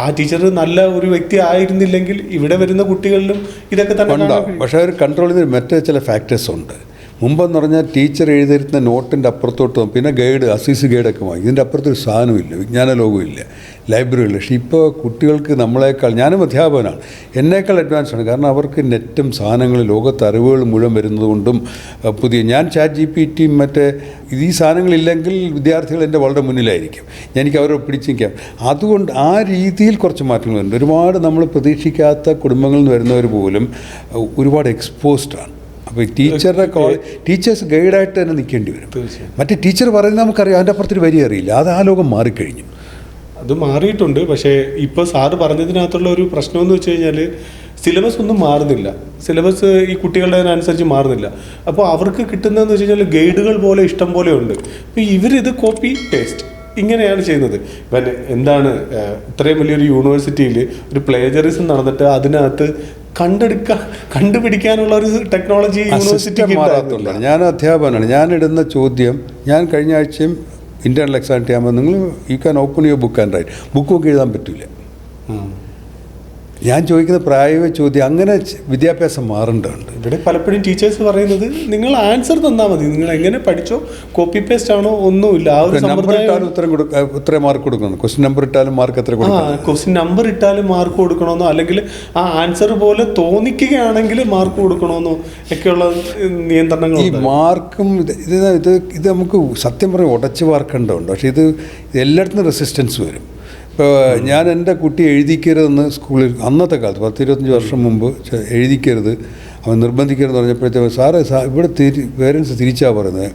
ആ ടീച്ചർ നല്ല ഒരു വ്യക്തി ആയിരുന്നില്ലെങ്കിൽ ഇവിടെ വരുന്ന കുട്ടികളിലും ഇതൊക്കെ തന്നെ ഉണ്ടാകും. പക്ഷേ അവർ കൺട്രോൾ ചെയ്ത് മറ്റേ ചില ഫാക്ടേഴ്സ് ഉണ്ട്. മുമ്പെന്ന് പറഞ്ഞാൽ ടീച്ചർ എഴുതിയിരുന്ന നോട്ടിൻ്റെ അപ്പുറത്തോട്ട് പിന്നെ ഗൈഡ്, അസീസ് ഗൈഡൊക്കെ വാങ്ങി. ഇതിൻ്റെ അപ്പുറത്തൊരു സാധനമില്ല, വിജ്ഞാന ലോകമില്ല, ലൈബ്രറിയില്ല. പക്ഷേ ഇപ്പോൾ കുട്ടികൾക്ക് നമ്മളെക്കാൾ, ഞാനും അധ്യാപകനാണ്, എന്നേക്കാൾ അഡ്വാൻസാണ്. കാരണം നെറ്റും സാധനങ്ങളും ലോകത്ത് അറിവുകൾ മുഴുവൻ വരുന്നതുകൊണ്ടും ഞാൻ ChatGPT മറ്റേ ഈ സാധനങ്ങളില്ലെങ്കിൽ വിദ്യാർത്ഥികൾ എൻ്റെ വളരെ മുന്നിലായിരിക്കും. എനിക്ക് അവരെ പിടിച്ച് നിൽക്കാം. അതുകൊണ്ട് ആ രീതിയിൽ കുറച്ച് മാറ്റങ്ങളുണ്ട്. ഒരുപാട് നമ്മൾ പ്രതീക്ഷിക്കാത്ത കുടുംബങ്ങളിൽ നിന്ന് വരുന്നവർ പോലും ഒരുപാട് എക്സ്പോസ്ഡാണ്. അപ്പോൾ ടീച്ചേഴ്സ് ഗൈഡായിട്ട് തന്നെ നിൽക്കേണ്ടി വരും. മറ്റേ ടീച്ചർ പറയുന്നത് നമുക്കറിയാം, അതിൻ്റെ അപ്പുറത്തൊരു വരി അറിയില്ല. അത് ആ ലോകം മാറിക്കഴിഞ്ഞു. അത് മാറിയിട്ടുണ്ട്. പക്ഷേ ഇപ്പോൾ സാറ് പറഞ്ഞതിനകത്തുള്ള ഒരു പ്രശ്നമെന്ന് വെച്ച് കഴിഞ്ഞാൽ സിലബസ് ഒന്നും മാറുന്നില്ല. സിലബസ് ഈ കുട്ടികളുടെ അനുസരിച്ച് മാറുന്നില്ല. അപ്പോൾ അവർക്ക് കിട്ടുന്നതെന്ന് വെച്ച് കഴിഞ്ഞാൽ ഗൈഡുകൾ പോലെ ഇഷ്ടം പോലെ ഉണ്ട്. അപ്പോൾ ഇവരിത് കോപ്പി പേസ്റ്റ് ഇങ്ങനെയാണ് ചെയ്യുന്നത്. പിന്നെ എന്താണ് ഇത്രയും വലിയൊരു യൂണിവേഴ്സിറ്റിയിൽ ഒരു പ്ലേജറിസം നടന്നിട്ട് അതിനകത്ത് കണ്ടുപിടിക്കാനുള്ള ഒരു ടെക്നോളജി യൂണിവേഴ്സിറ്റിക്ക് മാറാത്തില്ല. ഞാൻ അധ്യാപകനാണ്. ഞാനിടുന്ന ചോദ്യം, ഞാൻ കഴിഞ്ഞ ആഴ്ചയും ഇൻ്റർണൽ എക്സാം ചെയ്യാകുമ്പോൾ you can open your book and write. Book നോക്കി എഴുതാൻ പറ്റില്ല. ഞാൻ ചോദിക്കുന്ന പ്രായോഗിക ചോദ്യം, അങ്ങനെ വിദ്യാഭ്യാസം മാറേണ്ടതുണ്ട്. ഇവിടെ പലപ്പോഴും ടീച്ചേഴ്സ് പറയുന്നത് നിങ്ങൾ ആൻസർ തന്നാൽ മതി, നിങ്ങൾ എങ്ങനെ പഠിച്ചോ, കോപ്പി പേസ്റ്റ് ആണോ ഒന്നുമില്ല. ആ ഒരു നമ്പർ ഇട്ടാലും ഉത്തരം മാർക്ക് കൊടുക്കണം. ക്വസ്റ്റ്യൻ നമ്പർ ഇട്ടാലും മാർക്ക് എത്ര കൊടുക്കണം? ക്വസ്റ്റ്യൻ നമ്പർ ഇട്ടാലും മാർക്ക് കൊടുക്കണമെന്നോ, അല്ലെങ്കിൽ ആ ആൻസർ പോലെ തോന്നിക്കുകയാണെങ്കിൽ മാർക്ക് കൊടുക്കണമെന്നോ ഒക്കെയുള്ള നിയന്ത്രണങ്ങൾ. ഈ മാർക്കും ഇത് നമുക്ക് സത്യം പറഞ്ഞ് ഉടച്ച് മാർക്കേണ്ടതുണ്ട്. പക്ഷേ ഇത് എല്ലായിടത്തും റെസിസ്റ്റൻസ് വരും. ഇപ്പോൾ ഞാൻ എൻ്റെ കുട്ടി എഴുതിക്കരുതെന്ന് സ്കൂളിൽ അന്നത്തെ കാലത്ത് 10-25 വർഷം മുമ്പ് എഴുതിക്കരുത്, അവൻ നിർബന്ധിക്കരുതെന്ന് പറഞ്ഞപ്പോഴത്തേക്കും സാറേ ഇവിടെ പേരൻസ് തിരിച്ചാണ് പറയുന്നത്,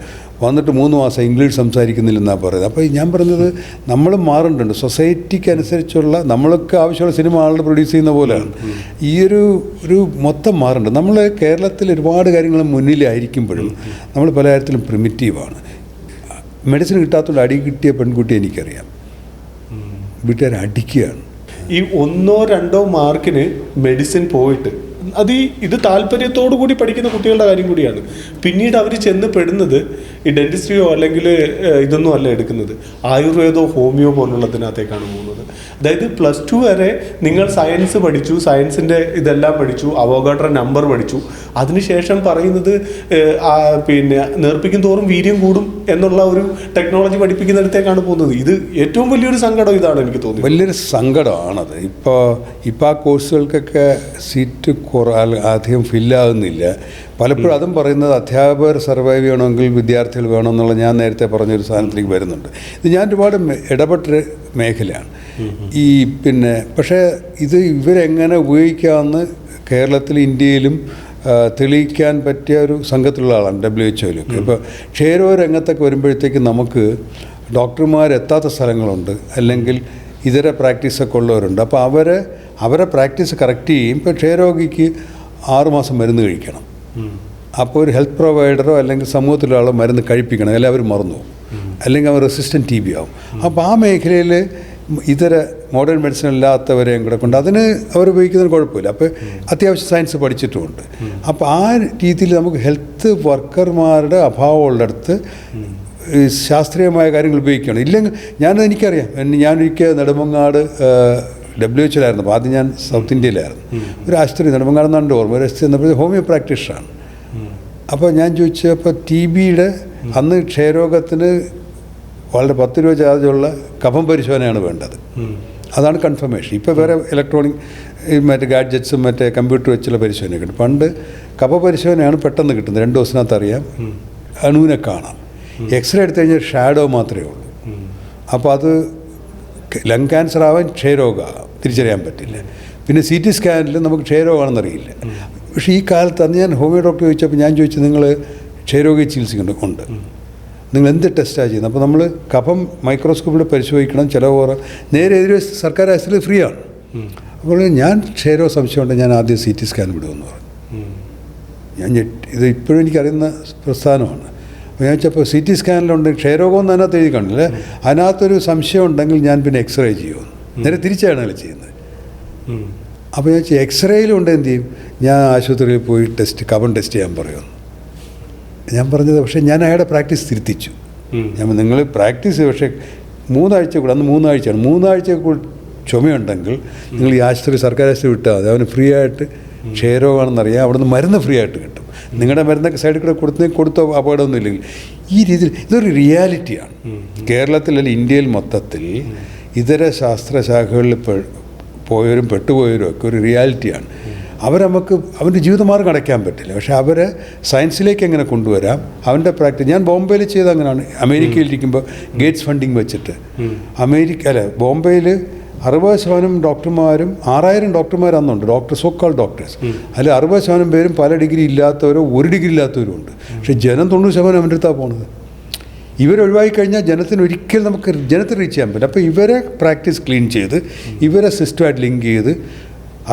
വന്നിട്ട് 3 മാസം ഇംഗ്ലീഷ് സംസാരിക്കുന്നില്ലെന്നാണ് പറയുന്നത്. അപ്പോൾ ഞാൻ പറഞ്ഞത് നമ്മൾ മാറേണ്ടതുണ്ട്. സൊസൈറ്റിക്ക് അനുസരിച്ചുള്ള നമ്മൾക്ക് ആവശ്യമുള്ള സിനിമ ആളുകൾ പ്രൊഡ്യൂസ് ചെയ്യുന്ന പോലെയാണ് ഈ ഒരു മൊത്തം മാറേണ്ടത്. നമ്മൾ കേരളത്തിൽ ഒരുപാട് കാര്യങ്ങൾ മുന്നിലായിരിക്കുമ്പോഴും നമ്മൾ പല കാര്യത്തിലും പ്രിമിറ്റീവാണ്. മെഡിസിൻ കിട്ടാത്തതുകൊണ്ട് അടി കിട്ടിയ പെൺകുട്ടി എനിക്കറിയാം, വീട്ടുകാരെ അടിക്കുകയാണ്. ഈ 1-2 മാർക്കിന് മെഡിസിൻ പോയിട്ട് ഇത് താല്പര്യത്തോടു കൂടി പഠിക്കുന്ന കുട്ടികളുടെ കാര്യം കൂടിയാണ്. പിന്നീട് അവർ ചെന്ന് പെടുന്നത് ഈ ഡെന്റിസ്ട്രിയോ അല്ലെങ്കിൽ ഇതൊന്നും അല്ല എടുക്കുന്നത്, ആയുർവേദോ ഹോമിയോ പോലുള്ളതിനകത്തേക്കാണ് പോകുന്നത്. അതായത് +2 വരെ നിങ്ങൾ സയൻസ് പഠിച്ചു, സയൻസിൻ്റെ ഇതെല്ലാം പഠിച്ചു, അവോഗാഡ്രോ നമ്പർ പഠിച്ചു, അതിനുശേഷം പറയുന്നത് പിന്നെ നേർപ്പിക്കും തോറും വീര്യം കൂടും എന്നുള്ള ഒരു ടെക്നോളജി പഠിപ്പിക്കുന്നിടത്തേക്കാണ് പോകുന്നത്. ഇത് ഏറ്റവും വലിയൊരു സങ്കടം ഇതാണ് എനിക്ക് തോന്നുന്നത്. വലിയൊരു സങ്കടമാണത്. ഇപ്പോൾ ആ കോഴ്സുകൾക്കൊക്കെ സീറ്റ് അധികം ഫില്ലാകുന്നില്ല. പലപ്പോഴും അതും പറയുന്നത് അധ്യാപകർ സർവൈവ് ചെയ്യണമെങ്കിൽ വിദ്യാർത്ഥികൾ വേണമെന്നുള്ള ഞാൻ നേരത്തെ പറഞ്ഞൊരു സാധനത്തിലേക്ക് വരുന്നുണ്ട്. ഇത് ഞാൻ ഒരുപാട് ഇടപെട്ട മേഖലയാണ് ഈ പക്ഷേ ഇത് ഇവരെങ്ങനെ ഉപയോഗിക്കാമെന്ന് കേരളത്തിൽ ഇന്ത്യയിലും തെളിയിക്കാൻ പറ്റിയ ഒരു സംഘത്തിലുള്ള ആളാണ് WHO-യിലൊക്കെ. ഇപ്പോൾ ക്ഷയരോഗ രംഗത്തൊക്കെ വരുമ്പോഴത്തേക്ക് നമുക്ക് ഡോക്ടർമാരെത്താത്ത സ്ഥലങ്ങളുണ്ട്, അല്ലെങ്കിൽ ഇതര പ്രാക്ടീസൊക്കെ ഉള്ളവരുണ്ട്. അപ്പോൾ അവരെ പ്രാക്ടീസ് കറക്റ്റ് ചെയ്യും. ഇപ്പോൾ ക്ഷയരോഗിക്ക് 6 മാസം മരുന്ന് കഴിക്കണം. അപ്പോൾ ഒരു ഹെൽത്ത് പ്രൊവൈഡറോ അല്ലെങ്കിൽ സമൂഹത്തിലുള്ള ആളോ മരുന്ന് കഴിപ്പിക്കണം, അല്ലെങ്കിൽ അവർ മറന്നു പോകും, അല്ലെങ്കിൽ അവർ റെസിസ്റ്റൻറ്റ് TB ആവും. അപ്പോൾ ആ മേഖലയിൽ ഇതര മോഡേൺ മെഡിസിൻ ഇല്ലാത്തവരെയും കൂടെ കൊണ്ട് അതിന് അവർ ഉപയോഗിക്കുന്നതിന് കുഴപ്പമില്ല. അപ്പോൾ അത്യാവശ്യം സയൻസ് പഠിച്ചിട്ടുമുണ്ട്. അപ്പോൾ ആ രീതിയിൽ നമുക്ക് ഹെൽത്ത് വർക്കർമാരുടെ അഭാവമുള്ളിടത്ത് ശാസ്ത്രീയമായ കാര്യങ്ങൾ ഉപയോഗിക്കണം. ഇല്ലെങ്കിൽ എനിക്കറിയാം, ഞാനൊരിക്കൽ നെടുമങ്ങാട് WHO-ലായിരുന്നു. അപ്പോൾ ആദ്യം ഞാൻ സൗത്ത് ഇന്ത്യയിലായിരുന്നു. ഒരു ആശുപത്രി നെടുമങ്ങാടെന്നാണ് ഓർമ്മ. ഒരു ആശുപത്രി എന്നപ്പോൾ ഹോമിയോ പ്രാക്ടീഷനാണ്. അപ്പോൾ ഞാൻ ചോദിച്ചപ്പോൾ TBയുടെ അന്ന് ക്ഷയരോഗത്തിന് വളരെ 10 രൂപ ചാർജുള്ള കഫം പരിശോധനയാണ് വേണ്ടത്. അതാണ് കൺഫർമേഷൻ. ഇപ്പോൾ വേറെ ഇലക്ട്രോണിക് മറ്റേ ഗാഡ്ജറ്റ്സും മറ്റേ കമ്പ്യൂട്ടർ വെച്ചുള്ള പരിശോധനയൊക്കെ ഉണ്ട്. പണ്ട് കഫ പരിശോധനയാണ് പെട്ടെന്ന് കിട്ടുന്നത്, 2 ദിവസത്തിനകത്ത് അറിയാം, അണുവിനെ കാണാം. എക്സ്റേ എടുത്തു കഴിഞ്ഞാൽ ഷാഡോ മാത്രമേ ഉള്ളൂ. അപ്പോൾ അത് ലങ് ക്യാൻസർ ആവാൻ ക്ഷയരോഗമാകാം, തിരിച്ചറിയാൻ പറ്റില്ല. പിന്നെ CT സ്കാനിൽ നമുക്ക് ക്ഷയരോഗമാണെന്നറിയില്ല. പക്ഷേ ഈ കാലത്ത് അന്ന് ഞാൻ ഹോമിയോ ഡോക്ടർ ചോദിച്ചപ്പോൾ ഞാൻ ചോദിച്ചു, നിങ്ങൾ ക്ഷയരോഗ ചികിത്സിക്കുന്നുണ്ട്, നിങ്ങൾ എന്ത് ടെസ്റ്റാണ് ചെയ്യുന്നത്? അപ്പോൾ നമ്മൾ കഫം മൈക്രോസ്കോപ്പിൽ പരിശോധിക്കണം, ചിലവ് നേരെ എതിരെ സർക്കാർ ആശുപത്രിയിൽ ഫ്രീ ആണ്. അപ്പോൾ ഞാൻ ക്ഷയരോഗ സംശയമുണ്ട്, ഞാൻ ആദ്യം CT സ്കാൻ വിടുമെന്ന് പറഞ്ഞു. ഇത് ഇപ്പോഴും എനിക്കറിയുന്ന പ്രസ്ഥാനമാണ്. അപ്പോൾ ഞാൻ വെച്ചപ്പോൾ CT സ്കാനിലുണ്ട് ക്ഷയരോഗമെന്ന് അതിനകത്ത് എഴുതി കാണില്ലേ, അതിനകത്തൊരു സംശയം ഉണ്ടെങ്കിൽ ഞാൻ പിന്നെ എക്സ്റേ ചെയ്യുമെന്ന്. നേരെ തിരിച്ചാണ് ചെയ്യുന്നത്. അപ്പോൾ ഞാൻ എക്സ്റേയിലുണ്ട് എന്ത് ചെയ്യും, ഞാൻ ആശുപത്രിയിൽ പോയി കഫം ടെസ്റ്റ് ചെയ്യാൻ പറയുമെന്ന് ഞാൻ പറഞ്ഞത്. പക്ഷേ ഞാൻ അയാളുടെ പ്രാക്ടീസ് തിരുത്തിച്ചു. ഞാൻ നിങ്ങൾ പ്രാക്ടീസ് പക്ഷേ 3 ആഴ്ച കൂടെ, അന്ന് 3 ആഴ്ചയാണ്, 3 ആഴ്ച കൂടി ചുമയുണ്ടെങ്കിൽ നിങ്ങൾ ഈ ആശുപത്രി സർക്കാർ ആശുപത്രി വിട്ടാൽ മതി, അവന് ഫ്രീ ആയിട്ട് ക്ഷയരോഗമാണെന്നറിയാം, അവിടെ നിന്ന് മരുന്ന് ഫ്രീ ആയിട്ട് കിട്ടും. നിങ്ങളുടെ മരുന്നൊക്കെ സൈഡിൽ കൂടെ കൊടുത്തോ അപകടമൊന്നും ഇല്ലെങ്കിൽ. ഈ രീതിയിൽ ഇതൊരു റിയാലിറ്റിയാണ്. കേരളത്തിലല്ല ഇന്ത്യയിൽ മൊത്തത്തിൽ ഇതര ശാസ്ത്രശാഖകളിൽ പോയവരും പെട്ടുപോയവരും ഒക്കെ ഒരു റിയാലിറ്റിയാണ്. അവൻ്റെ ജീവിതമാർഗ്ഗം അടയ്ക്കാൻ പറ്റില്ല, പക്ഷേ അവരെ സയൻസിലേക്ക് എങ്ങനെ കൊണ്ടുവരാം, അവൻ്റെ പ്രാക്ടീസ്. ഞാൻ ബോംബെയിൽ ചെയ്ത് അങ്ങനെയാണ്. അമേരിക്കയിലിരിക്കുമ്പോൾ ഗേറ്റ്സ് ഫണ്ടിങ് വെച്ചിട്ട് ബോംബെയിൽ 60% ഡോക്ടർമാരും 6000 ഡോക്ടർമാർ അന്നുണ്ട്, സോക്കാൾ ഡോക്ടേഴ്സ്. അതിൽ 60% പേരും പല ഡിഗ്രി ഇല്ലാത്തവരോ 1 ഡിഗ്രി ഇല്ലാത്തവരും ഉണ്ട്. പക്ഷേ ജനം 90% അവൻ്റെ അടുത്താണ് പോകുന്നത്. ഇവരൊഴിവായി കഴിഞ്ഞാൽ ജനത്തിന് ഒരിക്കലും നമുക്ക് ജനത്തെ റീച്ച് ചെയ്യാൻ പറ്റില്ല. അപ്പോൾ ഇവരെ പ്രാക്ടീസ് ക്ലീൻ ചെയ്ത് ഇവരെ സിസ്റ്റമായിട്ട് ലിങ്ക് ചെയ്ത്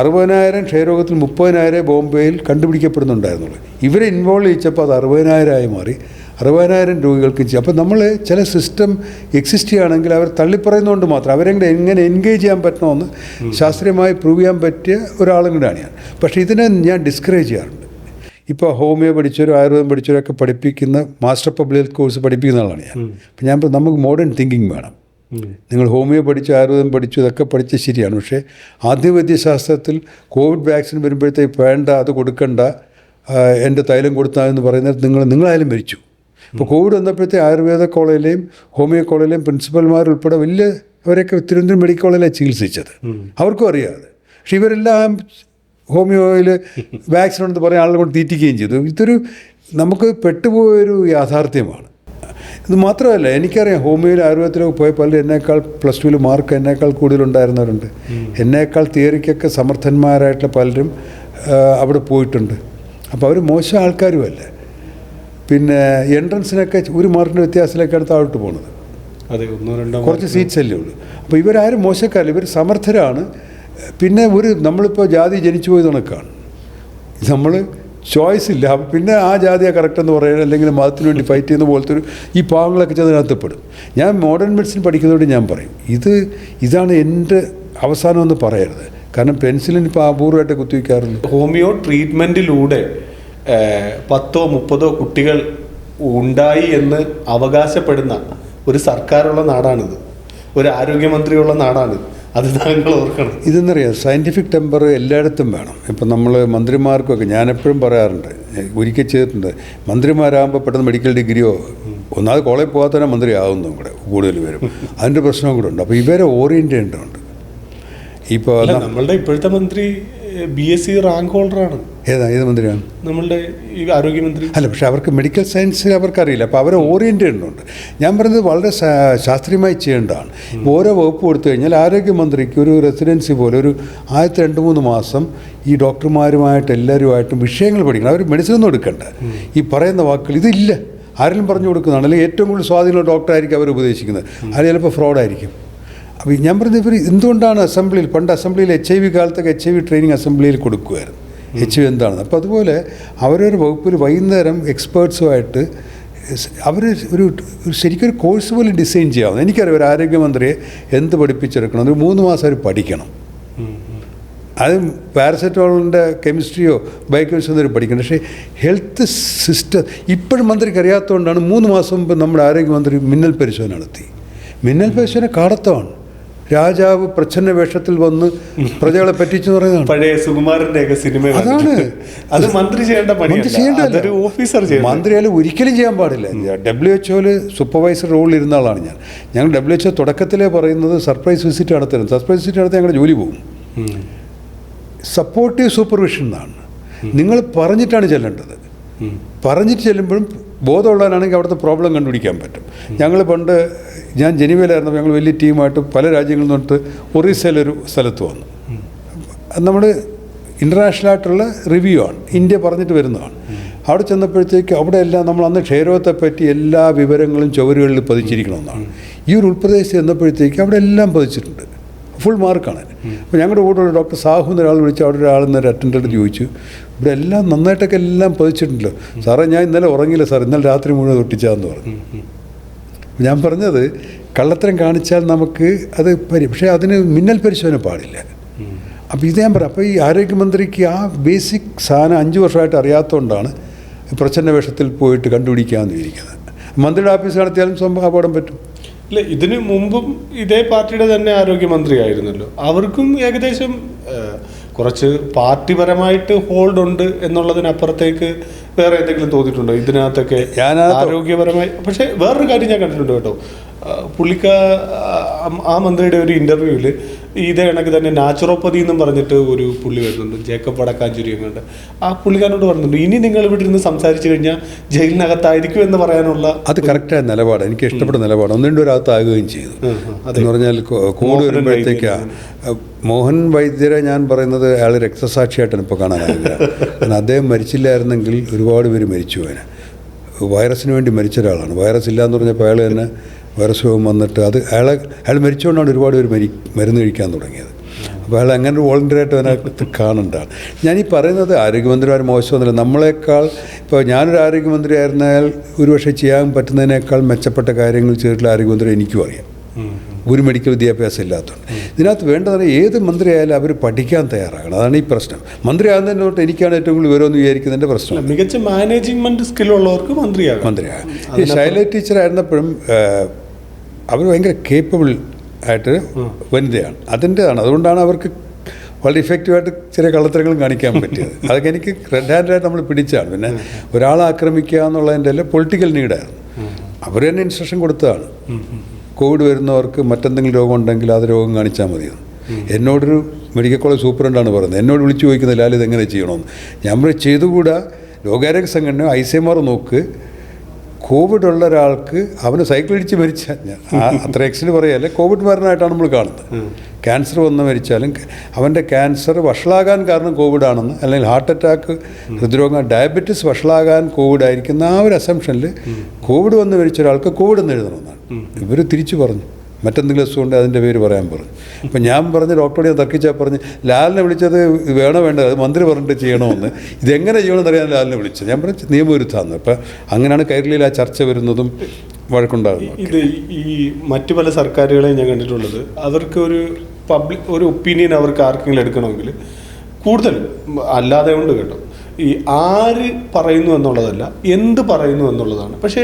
60,000 ക്ഷയരോഗത്തിൽ 30,000 ബോംബെയിൽ കണ്ടുപിടിക്കപ്പെടുന്നുണ്ടായിരുന്നുള്ളൂ. ഇവരെ ഇൻവോൾവ് ചെയ്യിച്ചപ്പോൾ അത് 60,000 മാറി, 60,000 രോഗികൾക്ക് ചെയ്യും. അപ്പോൾ നമ്മൾ ചില സിസ്റ്റം എക്സിസ്റ്റ് ചെയ്യുകയാണെങ്കിൽ അവർ തള്ളിപ്പറയുന്നതുകൊണ്ട് മാത്രം എങ്ങനെ എൻഗേജ് ചെയ്യാൻ പറ്റണമെന്ന് ശാസ്ത്രീയമായി പ്രൂവ് ചെയ്യാൻ പറ്റിയ ഒരാളും കൂടെയാണ് ഞാൻ. പക്ഷേ ഇതിനെ ഞാൻ ഡിസ്കറേജ് ചെയ്യാറുണ്ട്. ഇപ്പോൾ ഹോമിയോ പഠിച്ചവരും ആയുർവേദം പഠിച്ചവരൊക്കെ പഠിപ്പിക്കുന്ന മാസ്റ്റർ പബ്ലിക് ഹെൽത്ത് കോഴ്സ് പഠിപ്പിക്കുന്ന ആളാണ് ഞാൻ. അപ്പോൾ നമുക്ക് മോഡേൺ തിങ്കിങ് വേണം. നിങ്ങൾ ഹോമിയോ പഠിച്ചു, ആയുർവേദം പഠിച്ചു, ഇതൊക്കെ പഠിച്ച് ശരിയാണ്. പക്ഷേ ആദ്യവൈദ്യശാസ്ത്രത്തിൽ കോവിഡ് വാക്സിൻ വരുമ്പോഴത്തേക്ക് വേണ്ട, അത് കൊടുക്കണ്ട, എൻ്റെ തൈലം കൊടുത്താൽ എന്ന് പറയുന്നത് നിങ്ങളായാലും മരിച്ചു. ഇപ്പോൾ കോവിഡ് വന്നപ്പോഴത്തെ ആയുർവേദ കോളേജിലെയും ഹോമിയോ കോളേജിലെയും പ്രിൻസിപ്പൽമാരുൾപ്പെടെ അവരൊക്കെ തിരുവനന്തപുരം മെഡിക്കൽ കോളേജിലാണ് ചികിത്സിച്ചത്. അവർക്കും അറിയാതെ. പക്ഷെ ഇവരെല്ലാം ഹോമിയോയിൽ വാക്സിൻ ഉണ്ടെന്ന് പറയാൻ ആളുകൾ കൊണ്ട് തീറ്റിക്കുകയും ചെയ്തു. ഇതൊരു നമുക്ക് പെട്ടുപോയൊരു യാഥാർത്ഥ്യമാണ്. ഇത് മാത്രമല്ല, എനിക്കറിയാം ഹോമിയോയിൽ ആയുർവേദത്തിലൊക്കെ പോയ പലരും എന്നേക്കാൾ +2 മാർക്ക് എന്നേക്കാൾ കൂടുതലുണ്ടായിരുന്നവരുണ്ട്. എന്നേക്കാൾ തിയറിക്കൊക്കെ സമർത്ഥന്മാരായിട്ടുള്ള പലരും അവിടെ പോയിട്ടുണ്ട്. അപ്പോൾ അവർ മോശം ആൾക്കാരുമല്ല. പിന്നെ എൻട്രൻസിനൊക്കെ 1 മാർക്കിൻ്റെ വ്യത്യാസത്തിലേക്കാണ് താഴോട്ട് പോകുന്നത്. അതെ, 1-2 കുറച്ച് സീറ്റ്സ് അല്ലേ ഉള്ളൂ. അപ്പോൾ ഇവരാരും മോശക്കാരില്ല, ഇവർ സമർത്ഥരാണ്. പിന്നെ നമ്മളിപ്പോൾ ജാതി ജനിച്ചു പോയത് കണക്കാണ്. നമ്മൾ ചോയ്സ് ഇല്ല. പിന്നെ ആ ജാതിയാണ് കറക്റ്റ് എന്ന് പറയുന്നത്, അല്ലെങ്കിൽ മതത്തിന് വേണ്ടി ഫൈറ്റ് ചെയ്യുന്ന പോലത്തെ ഈ പാവങ്ങളൊക്കെ ചെന്നതിനകത്ത് പെടും. ഞാൻ മോഡേൺ മെഡിസിൻ പഠിക്കുന്നതുകൊണ്ട് ഞാൻ പറയും, ഇതാണ് എൻ്റെ അവസാനം എന്ന് പറയരുത്. കാരണം പെൻസിലിൻ ഇപ്പോൾ അപൂർവമായിട്ട് കുത്തിവയ്ക്കാറുള്ളൂ. ഹോമിയോ ട്രീറ്റ്മെൻറ്റിലൂടെ 10-30 കുട്ടികൾ ഉണ്ടായി എന്ന് അവകാശപ്പെടുന്ന ഒരു സർക്കാരുള്ള നാടാണിത്, ഒരു ആരോഗ്യമന്ത്രിയുള്ള നാടാണ്. അത് താങ്കൾ ഓർക്കണം. ഇതെന്നറിയാം, സയൻറ്റിഫിക് ടെമ്പർ എല്ലായിടത്തും വേണം. ഇപ്പം നമ്മൾ മന്ത്രിമാർക്കൊക്കെ ഞാനെപ്പോഴും പറയാറുണ്ട്, ഒരിക്കൽ ചെയ്തിട്ടുണ്ട്, മന്ത്രിമാരാകുമ്പോൾ പെട്ടെന്ന് മെഡിക്കൽ ഡിഗ്രിയോ ഒന്നാമത് കോളേജിൽ പോകാത്തന്നെ മന്ത്രി ആവുന്നു കൂടെ കൂടുതൽ പേരും. അതിൻ്റെ പ്രശ്നവും കൂടെ ഉണ്ട്. അപ്പോൾ ഇവരെ ഓറിയൻറ്റ് ചെയ്യേണ്ടതുണ്ട്. ഇപ്പോൾ നമ്മളുടെ ഇപ്പോഴത്തെ മന്ത്രി BSc റാങ്ക് ഹോൾഡറാണ്. ഏത് മന്ത്രിയാണ്? നമ്മളുടെ ഈ ആരോഗ്യമന്ത്രി. അല്ല, പക്ഷേ അവർക്ക് മെഡിക്കൽ സയൻസ് അവർക്കറിയില്ല. അപ്പോൾ അവരെ ഓറിയൻറ്റ് ചെയ്യുന്നുണ്ട്. ഞാൻ പറയുന്നത് വളരെ ശാസ്ത്രീയമായി ചെയ്യേണ്ടതാണ്. ഓരോ വകുപ്പ് കൊടുത്തു കഴിഞ്ഞാൽ ആരോഗ്യമന്ത്രിക്ക് ഒരു റെസിഡൻസി പോലെ ഒരു 2-3 മാസം ഈ ഡോക്ടർമാരുമായിട്ട് എല്ലാവരുമായിട്ടും വിഷയങ്ങൾ പഠിക്കണം. അവർ മെഡിസിനൊന്നും എടുക്കണ്ട. ഈ പറയുന്ന വാക്കുകൾ ഇതില്ല, ആരെങ്കിലും പറഞ്ഞു കൊടുക്കുന്നതാണ്. അല്ലെങ്കിൽ ഏറ്റവും കൂടുതൽ സ്വാധീനമുള്ള ഡോക്ടറായിരിക്കും അവർ ഉപദേശിക്കുന്നത്. അത് ചിലപ്പോൾ ഫ്രോഡായിരിക്കും. അപ്പോൾ ഞാൻ പറഞ്ഞത് ഇവർ എന്തുകൊണ്ടാണ് പണ്ട് അസംബ്ലിയിൽ HIV കാലത്തൊക്കെ HIV ട്രെയിനിങ് അസംബ്ലിയിൽ കൊടുക്കുമായിരുന്നു, HIV എന്താണെന്ന്. അപ്പോൾ അതുപോലെ അവരൊരു വകുപ്പിൽ വൈകുന്നേരം എക്സ്പേർട്സുമായിട്ട് അവർ ശരിക്കൊരു കോഴ്സ് പോലും ഡിസൈൻ ചെയ്യാവുന്നത്. എനിക്കറിയാം, ഒരു ആരോഗ്യമന്ത്രിയെ എന്ത് പഠിപ്പിച്ചെടുക്കണം, ഒരു 3 മാസം അവർ പഠിക്കണം. അത് പാരസെറ്റമോളിൻ്റെ കെമിസ്ട്രിയോ ബയോകെമിസ്ട്രിയോ പഠിക്കണം. പക്ഷേ ഹെൽത്ത് സിസ്റ്റം ഇപ്പോഴും മന്ത്രിക്ക് അറിയാത്തതുകൊണ്ടാണ് 3 മാസം മുമ്പ് നമ്മുടെ ആരോഗ്യമന്ത്രി മിന്നൽ പരിശോധന നടത്തി. മിന്നൽ പരിശോധന കാടത്തമാണ്. രാജാവ് പ്രച്ഛന്ന വേഷത്തിൽ വന്ന് പ്രജകളെ പറ്റിച്ചെന്ന് പറയുന്നതാണ്. പഴയ സുകുമാരൻ്റെയൊക്കെ സിനിമ. അതാണ് അത് മന്ത്രി ചെയ്യേണ്ട പണിയല്ല, ഓഫീസർ ചെയ്യണം. മന്ത്രിയാലും ഒരിക്കലും ചെയ്യാൻ പാടില്ല. WHO സൂപ്പർവൈസർ റോളിൽ ഇരുന്ന ആളാണ് ഞാൻ. ഞങ്ങൾ WHO തുടക്കത്തിലേ പറയുന്നത് സർപ്രൈസ് വിസിറ്റ് നടത്തരുത്. സർപ്രൈസ് വിസിറ്റ് നടത്തി ഞങ്ങളുടെ ജോലി പോകും. സപ്പോർട്ടീവ് സൂപ്പർവിഷൻ എന്നാണ്. നിങ്ങൾ പറഞ്ഞിട്ടാണ് ചെല്ലേണ്ടത്. പറഞ്ഞിട്ട് ചെല്ലുമ്പോഴും ബോധമുള്ളവനാണെങ്കിൽ അവിടുത്തെ പ്രോബ്ലം കണ്ടുപിടിക്കാൻ പറ്റും. ഞങ്ങൾ പണ്ട് ഞാൻ ജനീവയിലായിരുന്നപ്പോൾ ഞങ്ങൾ വലിയ ടീമായിട്ട് പല രാജ്യങ്ങളിൽ നിന്നിട്ട് ഒറീസയിലൊരു സ്ഥലത്ത് വന്നു. അത് നമ്മൾ ഇൻ്റർനാഷണലായിട്ടുള്ള റിവ്യൂ ആണ്, ഇന്ത്യ പറഞ്ഞിട്ട് വരുന്നതാണ്. അവിടെ ചെന്നപ്പോഴത്തേക്ക് അവിടെ എല്ലാം നമ്മൾ അന്ന് ക്ഷയരോഗത്തെ പറ്റി എല്ലാ വിവരങ്ങളും ചുവരുകളിൽ പതിച്ചിരിക്കണമെന്നാണ്. ഈ ഒരു ഉൾപ്രദേശത്ത് ചെന്നപ്പോഴത്തേക്ക് അവിടെ എല്ലാം പതിച്ചിട്ടുണ്ട്, ഫുൾ മാർക്കാണ്. അപ്പോൾ ഞങ്ങളുടെ കൂടെ ഒരു ഡോക്ടർ സാഹു എന്നൊരാൾ വിളിച്ച് അവിടെ ഒരാളെന്നൊരു അറ്റൻഡൻറ്റ് ചോദിച്ചു, ഇവിടെ എല്ലാം നന്നായിട്ടൊക്കെ എല്ലാം പതിച്ചിട്ടുണ്ടല്ലോ സാറേ. ഞാൻ ഇന്നലെ ഉറങ്ങിയില്ല സാർ, ഇന്നലെ രാത്രി മുഴുവൻ തൊട്ടിച്ചാന്ന് പറഞ്ഞു. ഞാൻ പറഞ്ഞത് കള്ളത്തരം കാണിച്ചാൽ നമുക്ക് അത് പക്ഷേ അതിന് മിന്നൽ പരിശോധന പാടില്ല. അപ്പോൾ ഇത് ഞാൻ പറയാം. അപ്പോൾ ഈ ആരോഗ്യമന്ത്രിക്ക് ആ ബേസിക് സാധനം 5 വർഷമായിട്ട് അറിയാത്തതുകൊണ്ടാണ് പ്രച്ഛന്ന വേഷത്തിൽ പോയിട്ട് കണ്ടുപിടിക്കാമെന്ന് ഇരിക്കുന്നത്. മന്ത്രിയുടെ ഓഫീസ് നടത്തിയാലും സംഭവം അപകടം പറ്റും. ഇല്ല, ഇതിന് മുമ്പും ഇതേ പാർട്ടിയുടെ തന്നെ ആരോഗ്യമന്ത്രിയായിരുന്നല്ലോ. അവർക്കും ഏകദേശം കുറച്ച് പാർട്ടിപരമായിട്ട് ഹോൾഡ് ഉണ്ട് എന്നുള്ളതിനപ്പുറത്തേക്ക് വേറെ എന്തെങ്കിലും തോന്നിയിട്ടുണ്ടോ ഇതിനകത്തൊക്കെ ആരോഗ്യപരമായി? പക്ഷേ വേറൊരു കാര്യം ഞാൻ കണ്ടിട്ടുണ്ട് കേട്ടോ. ആ മന്ത്രിയുടെ ഒരു ഇൻ്റർവ്യൂവിൽ ഇതേ കണക്ക് തന്നെ നാച്ചുറോപ്പതി എന്നും പറഞ്ഞിട്ട് ഒരു പുള്ളി വരുന്നുണ്ട്, ജേക്കബ് വടക്കാഞ്ചേരി എങ്ങാണ്ട്. ആ പുള്ളിക്കാരോട് പറഞ്ഞിട്ടുണ്ട്, ഇനി നിങ്ങൾ ഇവിടെ ഇരുന്ന് സംസാരിച്ചു കഴിഞ്ഞാൽ ജയിലിനകത്തായിരിക്കും എന്ന് പറയാനുള്ള. അത് കറക്റ്റായ നിലപാട്, എനിക്ക് ഇഷ്ടപ്പെട്ട നിലപാട്. 1-2 ഒരാകത്താകുകയും ചെയ്തു. എന്ന് പറഞ്ഞാൽ കോവിഡ് വരുമ്പോഴത്തേക്ക് മോഹൻ വൈദ്യരെ ഞാൻ പറയുന്നത് അയാൾ രക്തസാക്ഷിയായിട്ടാണ് ഇപ്പോൾ കാണാനാവില്ല. കാരണം അദ്ദേഹം മരിച്ചില്ലായിരുന്നെങ്കിൽ ഒരുപാട് പേര് മരിച്ചു പോയനെ. വൈറസിന് വേണ്ടി മരിച്ച ഒരാളാണ്. വൈറസ് ഇല്ലയെന്ന് പറഞ്ഞപ്പോൾ അയാൾ തന്നെ വൈറസ് രോഗം വന്നിട്ട് അയാൾ മരിച്ചുകൊണ്ടാണ് ഒരുപാട് പേര് മരുന്ന് കഴിക്കാൻ തുടങ്ങിയത്. അപ്പോൾ അയാൾ അങ്ങനെ ഒരു വോളണ്ടിയറായിട്ട് അതിനകത്ത് കാണേണ്ടതാണ്. ഞാനീ പറയുന്നത് ആരോഗ്യമന്ത്രിമാർ മോശമൊന്നുമില്ല. നമ്മളെക്കാൾ ഇപ്പോൾ ഞാനൊരു ആരോഗ്യമന്ത്രി ആയിരുന്നാൽ ഒരുപക്ഷെ ചെയ്യാൻ പറ്റുന്നതിനേക്കാൾ മെച്ചപ്പെട്ട കാര്യങ്ങൾ ചെയ്തിട്ടുള്ള ആരോഗ്യമന്ത്രി എനിക്കും അറിയാം, ഒരു മെഡിക്കൽ വിദ്യാഭ്യാസം ഇല്ലാത്തതുകൊണ്ട്. ഇതിനകത്ത് വേണ്ടത് ഏത് മന്ത്രിയായാലും അവർ പഠിക്കാൻ തയ്യാറാകണം. അതാണ് ഈ പ്രശ്നം. മന്ത്രി ആകുന്നതിന് തൊട്ട് എനിക്കാണ് ഏറ്റവും കൂടുതൽ വിവരമെന്ന് വിചാരിക്കുന്നതിൻ്റെ പ്രശ്നം. മികച്ച മാനേജ്മെൻറ്റ് സ്കില്ലുള്ളവർക്ക് മന്ത്രിയാകാം. ഈ ശൈല ടീച്ചറായിരുന്നപ്പോഴും അവർ ഭയങ്കര കേപ്പബിൾ ആയിട്ട് വനിതയാണ്. അതിൻ്റെതാണ്. അതുകൊണ്ടാണ് അവർക്ക് വളരെ ഇഫക്റ്റീവായിട്ട് ചെറിയ കള്ളത്തരങ്ങളും കാണിക്കാൻ പറ്റിയത്. അതൊക്കെ എനിക്ക് റെഡ് ഹാൻഡായിട്ട് നമ്മൾ പിടിച്ചാണ്. പിന്നെ ഒരാളെ ആക്രമിക്കുക എന്നുള്ളതിൻ്റെ അല്ല, പൊളിറ്റിക്കൽ നീഡായിരുന്നു. അവർ തന്നെ ഇൻസ്ട്രക്ഷൻ കൊടുത്തതാണ്, കോവിഡ് വരുന്നവർക്ക് മറ്റെന്തെങ്കിലും രോഗം ഉണ്ടെങ്കിൽ അത് രോഗം കാണിച്ചാൽ മതിയെന്ന്. എന്നോടൊരു മെഡിക്കൽ കോളേജ് സൂപ്രണ്ടാണ് പറയുന്നത്, എന്നോട് വിളിച്ചു ചോദിക്കുന്നത് ലാൽ ഇതെങ്ങനെ ചെയ്യണമെന്ന്. ഞാൻ ചെയ്തുകൂടാ, ലോകാരോഗ്യ സംഘടന ICMR നോക്ക്, കോവിഡ് ഉള്ള ഒരാൾക്ക് അവന് സൈക്കിൾ ഇടിച്ച് മരിച്ചാൽ, അത്ര എക്സിന് പറയല്ലേ, കോവിഡ് മരണമായിട്ടാണ് നമ്മൾ കാണുന്നത്. ക്യാൻസർ വന്ന് മരിച്ചാലും അവൻ്റെ ക്യാൻസർ വഷളാകാൻ കാരണം കോവിഡാണെന്ന്, അല്ലെങ്കിൽ ഹാർട്ട് അറ്റാക്ക്, ഹൃദ്രോഗം, ഡയബറ്റിസ് വഷളാകാൻ കോവിഡായിരിക്കുന്ന ആ ഒരു അസംഷനിൽ കോവിഡ് വന്ന് മരിച്ച ഒരാൾക്ക് കോവിഡ് എന്ന് എഴുതണമെന്നാണ്. ഇവർ തിരിച്ചു പറഞ്ഞു, മറ്റെന്തെങ്കിലും അസുഖമുണ്ട് അതിൻ്റെ പേര് പറയാൻ പറഞ്ഞു. അപ്പം ഞാൻ പറഞ്ഞ് ഡോക്ടറോട് ഞാൻ തർക്കിച്ചാൽ പറഞ്ഞ് ലാലിനെ വിളിച്ചത് വേണോ വേണ്ടത്, അത് മന്ത്രി പറഞ്ഞിട്ട് ചെയ്യണമെന്ന്, ഇതെങ്ങനെ ചെയ്യണമെന്ന് അറിയാൻ ലാലിനെ വിളിച്ചത്. ഞാൻ പറഞ്ഞു നിയമവിരുദ്ധമാണ്. അപ്പം അങ്ങനെയാണ് കൈരളിയിൽ ആ ചർച്ച വരുന്നതും വഴക്കുണ്ടാകുന്നത്. ഇത് ഈ മറ്റു പല സർക്കാരുകളെയും ഞാൻ കണ്ടിട്ടുള്ളത്, അവർക്ക് ഒരു ഒപ്പീനിയൻ അവർക്ക് ആർക്കെങ്കിലും എടുക്കണമെങ്കിൽ കൂടുതലും അല്ലാതെ കൊണ്ട് കേട്ടോ, ഈ ആര് പറയുന്നു എന്നുള്ളതല്ല, എന്ത് പറയുന്നു എന്നുള്ളതാണ്. പക്ഷേ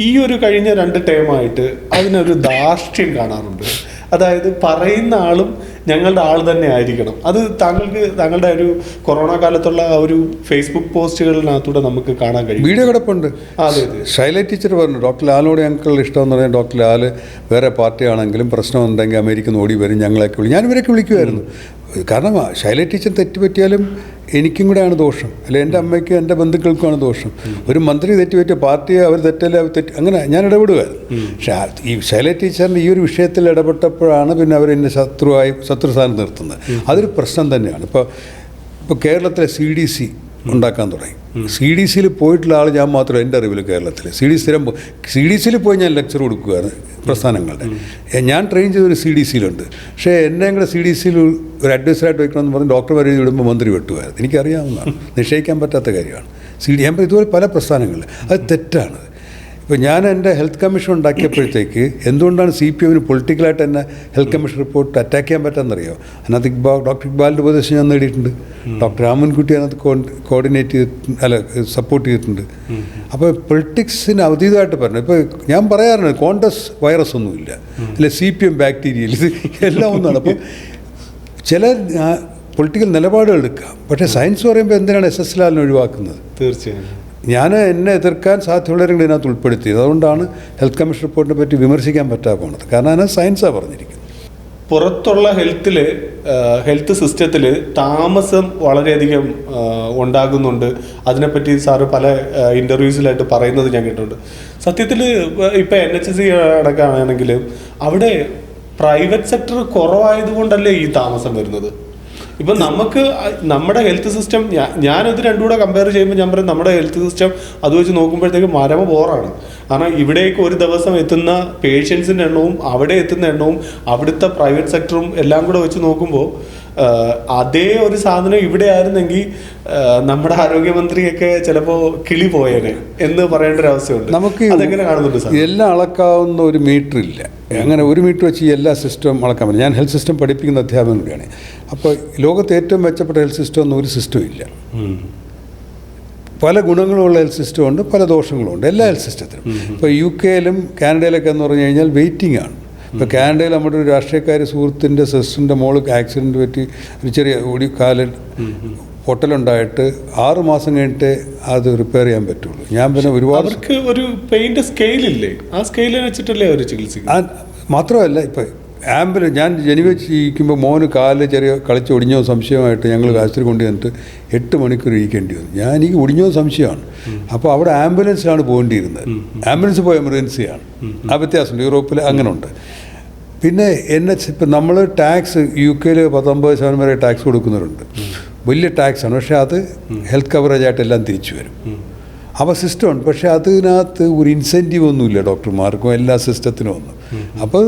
ഈ ഒരു കഴിഞ്ഞ 2 ടേമായിട്ട് അതിനൊരു ധാർഷ്ട്യം കാണാറുണ്ട്. അതായത് പറയുന്ന ആളും ഞങ്ങളുടെ ആൾ തന്നെ ആയിരിക്കണം. അത് താങ്കളുടെ ഒരു കൊറോണ കാലത്തുള്ള ആ ഒരു ഫേസ്ബുക്ക് പോസ്റ്റുകളിനകത്തൂടെ നമുക്ക് കാണാൻ കഴിയും. വീഡിയോ കിടപ്പുണ്ട്. അതെ, ശൈല ടീച്ചർ പറഞ്ഞു, ഡോക്ടർ ലാലിനോട് ഞങ്ങൾക്ക് ഇഷ്ടമെന്ന് പറഞ്ഞാൽ ഡോക്ടർ ലാൽ വേറെ പാർട്ടിയാണെങ്കിലും പ്രശ്നമുണ്ടെങ്കിൽ അമേരിക്കയിൽ നിന്ന് ഓടി വരും, ഞങ്ങളെയൊക്കെ വിളിക്കും. ഞാൻ ഇവരൊക്കെ വിളിക്കുമായിരുന്നു. കാരണം ശൈല ടീച്ചർ തെറ്റുപറ്റിയാലും എനിക്കും കൂടെയാണ് ദോഷം, അല്ലെ എൻ്റെ അമ്മയ്ക്കും എൻ്റെ ബന്ധുക്കൾക്കുമാണ് ദോഷം. ഒരു മന്ത്രി തെറ്റുപറ്റിയ പാർട്ടിയെ അവർ തെറ്റല്ലേ, അവർ തെറ്റ്, അങ്ങനെ ഞാൻ ഇടപെടുമായിരുന്നു. പക്ഷേ ഈ ശൈല ടീച്ചറിൻ്റെ ഈ ഒരു വിഷയത്തിൽ ഇടപെട്ടപ്പോഴാണ് പിന്നെ അവർ എന്നെ ശത്രു സ്ഥാനം നിർത്തുന്നത്. അതൊരു പ്രശ്നം തന്നെയാണ്. ഇപ്പോൾ കേരളത്തിലെ CDC ഉണ്ടാക്കാൻ തുടങ്ങി. CDCയിൽ പോയിട്ടുള്ള ആൾ ഞാൻ മാത്രം എൻ്റെ അറിവിൽ കേരളത്തിൽ. CDCയിൽ പോയി ഞാൻ ലെക്ചർ കൊടുക്കുകയാണ് പ്രസ്ഥാനങ്ങളുടെ. ഞാൻ ട്രെയിൻ ചെയ്തൊരു CDCയിലുണ്ട്. പക്ഷേ എന്നെ കൂടെ CDCയിൽ ഒരു അഡ്വൈസറായിട്ട് വയ്ക്കണമെന്ന് പറഞ്ഞ് ഡോക്ടർ വരെ വിടുമ്പോൾ മന്ത്രി വെട്ടുമായിരുന്നു. എനിക്കറിയാവുന്നതാണ്, നിശ്ചയിക്കാൻ പറ്റാത്ത കാര്യമാണ്. ഞാൻ ഇതുപോലെ പല പ്രസ്ഥാനങ്ങളിൽ അത് തെറ്റാണ്. ഇപ്പോൾ ഞാൻ എൻ്റെ ഹെൽത്ത് കമ്മീഷൻ ഉണ്ടാക്കിയപ്പോഴത്തേക്ക് എന്തുകൊണ്ടാണ് CPMന് പൊളിറ്റിക്കലായിട്ട് തന്നെ ഹെൽത്ത് കമ്മീഷൻ റിപ്പോർട്ട് അറ്റാക്ക് ചെയ്യാൻ പറ്റാമെന്നറിയോ? അതിനകത്ത് ഡോക്ടർ ഇക്ബാലിൻ്റെ ഉപദേശം ഞാൻ നേടിയിട്ടുണ്ട്. ഡോക്ടർ രാമൻകുട്ടി അതിനകത്ത് കോർഡിനേറ്റ് സപ്പോർട്ട് ചെയ്തിട്ടുണ്ട്. അപ്പോൾ പൊളിറ്റിക്സിന് അതീതമായിട്ട് പറഞ്ഞു. ഇപ്പോൾ ഞാൻ പറയാറുണ്ട്, കോൺഗ്രസ് വൈറസ് ഒന്നുമില്ല, അല്ലെ CPM ബാക്ടീരിയൽ, ഇത് എല്ലാം ഒന്നാണ്. അപ്പോൾ ചില പൊളിറ്റിക്കൽ നിലപാടുകൾ എടുക്കാം. പക്ഷേ സയൻസ് പറയുമ്പോൾ എന്തിനാണ് SS ലാലിനെ ഒഴിവാക്കുന്നത്? തീർച്ചയായും ഞാൻ എന്നെ എതിർക്കാൻ സാധ്യതയുള്ളവരെങ്കിലും ഇതിനകത്ത് ഉൾപ്പെടുത്തിയത്. അതുകൊണ്ടാണ് ഹെൽത്ത് കമ്മീഷൻ റിപ്പോർട്ടിനെ പറ്റി വിമർശിക്കാൻ പറ്റാതെ പോകുന്നത്. കാരണം അതിനകത്ത് സയൻസാണ് പറഞ്ഞിരിക്കുന്നത്. പുറത്തുള്ള ഹെൽത്ത് സിസ്റ്റത്തിൽ താമസം വളരെയധികം ഉണ്ടാകുന്നുണ്ട്. അതിനെപ്പറ്റി സാറ് പല ഇൻ്റർവ്യൂസിലായിട്ട് പറയുന്നത് ഞാൻ കേട്ടിട്ടുണ്ട്. സത്യത്തിൽ ഇപ്പം NHS അടക്കമാണെങ്കിൽ അവിടെ പ്രൈവറ്റ് സെക്ടർ കുറവായതുകൊണ്ടല്ലേ ഈ താമസം വരുന്നത്. ഇപ്പം നമുക്ക് നമ്മുടെ ഹെൽത്ത് സിസ്റ്റം, ഞാനത് രണ്ടും കൂടെ കമ്പയർ ചെയ്യുമ്പോൾ ഞാൻ പറയും നമ്മുടെ ഹെൽത്ത് സിസ്റ്റം അത് വെച്ച് നോക്കുമ്പോഴത്തേക്ക് മരമ ബോറാണ്. കാരണം ഇവിടേക്ക് ഒരു ദിവസം എത്തുന്ന പേഷ്യൻസിൻ്റെ എണ്ണവും അവിടെ എത്തുന്ന എണ്ണവും അവിടുത്തെ പ്രൈവറ്റ് സെക്ടറും എല്ലാം കൂടെ വെച്ച് നോക്കുമ്പോൾ അതേ ഒരു സാധനം ഇവിടെ ആയിരുന്നെങ്കിൽ നമ്മുടെ ആരോഗ്യമന്ത്രിയൊക്കെ ചിലപ്പോൾ കിളി പോയേനെ എന്ന് പറയേണ്ട ഒരു അവസ്ഥയുണ്ട്. നമുക്ക് അതെങ്ങനെ കാണുന്നുണ്ട് സാർ? എല്ലാം അളക്കാവുന്ന ഒരു മീറ്റർ ഇല്ല. അങ്ങനെ ഒരു മീറ്റർ വെച്ച് ഈ എല്ലാ സിസ്റ്റവും അളക്കാൻ പറ്റും. ഞാൻ ഹെൽത്ത് സിസ്റ്റം പഠിപ്പിക്കുന്ന അധ്യാപകൻ കൂടിയാണ്. അപ്പോൾ ലോകത്തെ ഏറ്റവും മെച്ചപ്പെട്ട ഹെൽത്ത് സിസ്റ്റം ഒന്നും ഒരു സിസ്റ്റവും ഇല്ല. പല ഗുണങ്ങളുള്ള ഹെൽത്ത് സിസ്റ്റം ഉണ്ട്, പല ദോഷങ്ങളുണ്ട് എല്ലാ ഹെൽത്ത് സിസ്റ്റത്തിലും. ഇപ്പോൾ UK കാനഡയിലൊക്കെ എന്ന് പറഞ്ഞു കഴിഞ്ഞാൽ വെയിറ്റിംഗ് ആണ്. ഇപ്പോൾ കാനഡയിൽ നമ്മുടെ ഒരു രാഷ്ട്രീയക്കാരി സുഹൃത്തിൻ്റെ സിസ്റ്ററിൻ്റെ മോള് ആക്സിഡൻറ്റ് പറ്റി ഒരു ചെറിയ കാലിൽ പൊട്ടലുണ്ടായിട്ട് 6 മാസം കഴിഞ്ഞിട്ട് അത് റിപ്പയർ ചെയ്യാൻ പറ്റുള്ളൂ. ഞാൻ പിന്നെ ഒരുപാട് അവർക്ക് ഒരു പെയിൻ്റ് സ്കെയിലില്ലേ, ആ സ്കെയിലിൽ വെച്ചിട്ടല്ലേ അവർ ചികിത്സിക്കുക. മാത്രമല്ല ഇപ്പോൾ ആംബുലൻസ് ഞാൻ ജനിവെച്ചിരിക്കുമ്പോൾ മോന് കാലിൽ ചെറിയ കളിച്ച് ഒടിഞ്ഞോ സംശയമായിട്ട് ഞങ്ങൾ ആശുപത്രി കൊണ്ടുവന്നിട്ട് 8 മണിക്കൂർ ഇരിക്കേണ്ടി വന്നു. എനിക്ക് ഒടിഞ്ഞോ സംശയമാണ്. അപ്പോൾ അവിടെ ആംബുലൻസിലാണ് പോകേണ്ടിയിരുന്നത്. ആംബുലൻസ് പോയ എമർജൻസിയാണ്. ആ വ്യത്യാസമുണ്ട്. യൂറോപ്പിൽ അങ്ങനെ ഉണ്ട്. പിന്നെ ഇപ്പം നമ്മൾ ടാക്സ് UK 19% വരെ ടാക്സ് കൊടുക്കുന്നവരുണ്ട്. വലിയ ടാക്സാണ്. പക്ഷേ അത് ഹെൽത്ത് കവറേജായിട്ട് എല്ലാം തിരിച്ചു വരും. അപ്പോൾ സിസ്റ്റമുണ്ട്. പക്ഷേ അതിനകത്ത് ഒരു ഇൻസെൻറ്റീവ് ഒന്നുമില്ല ഡോക്ടർമാർക്കും എല്ലാ സിസ്റ്റത്തിനും ഒന്നും. അപ്പോൾ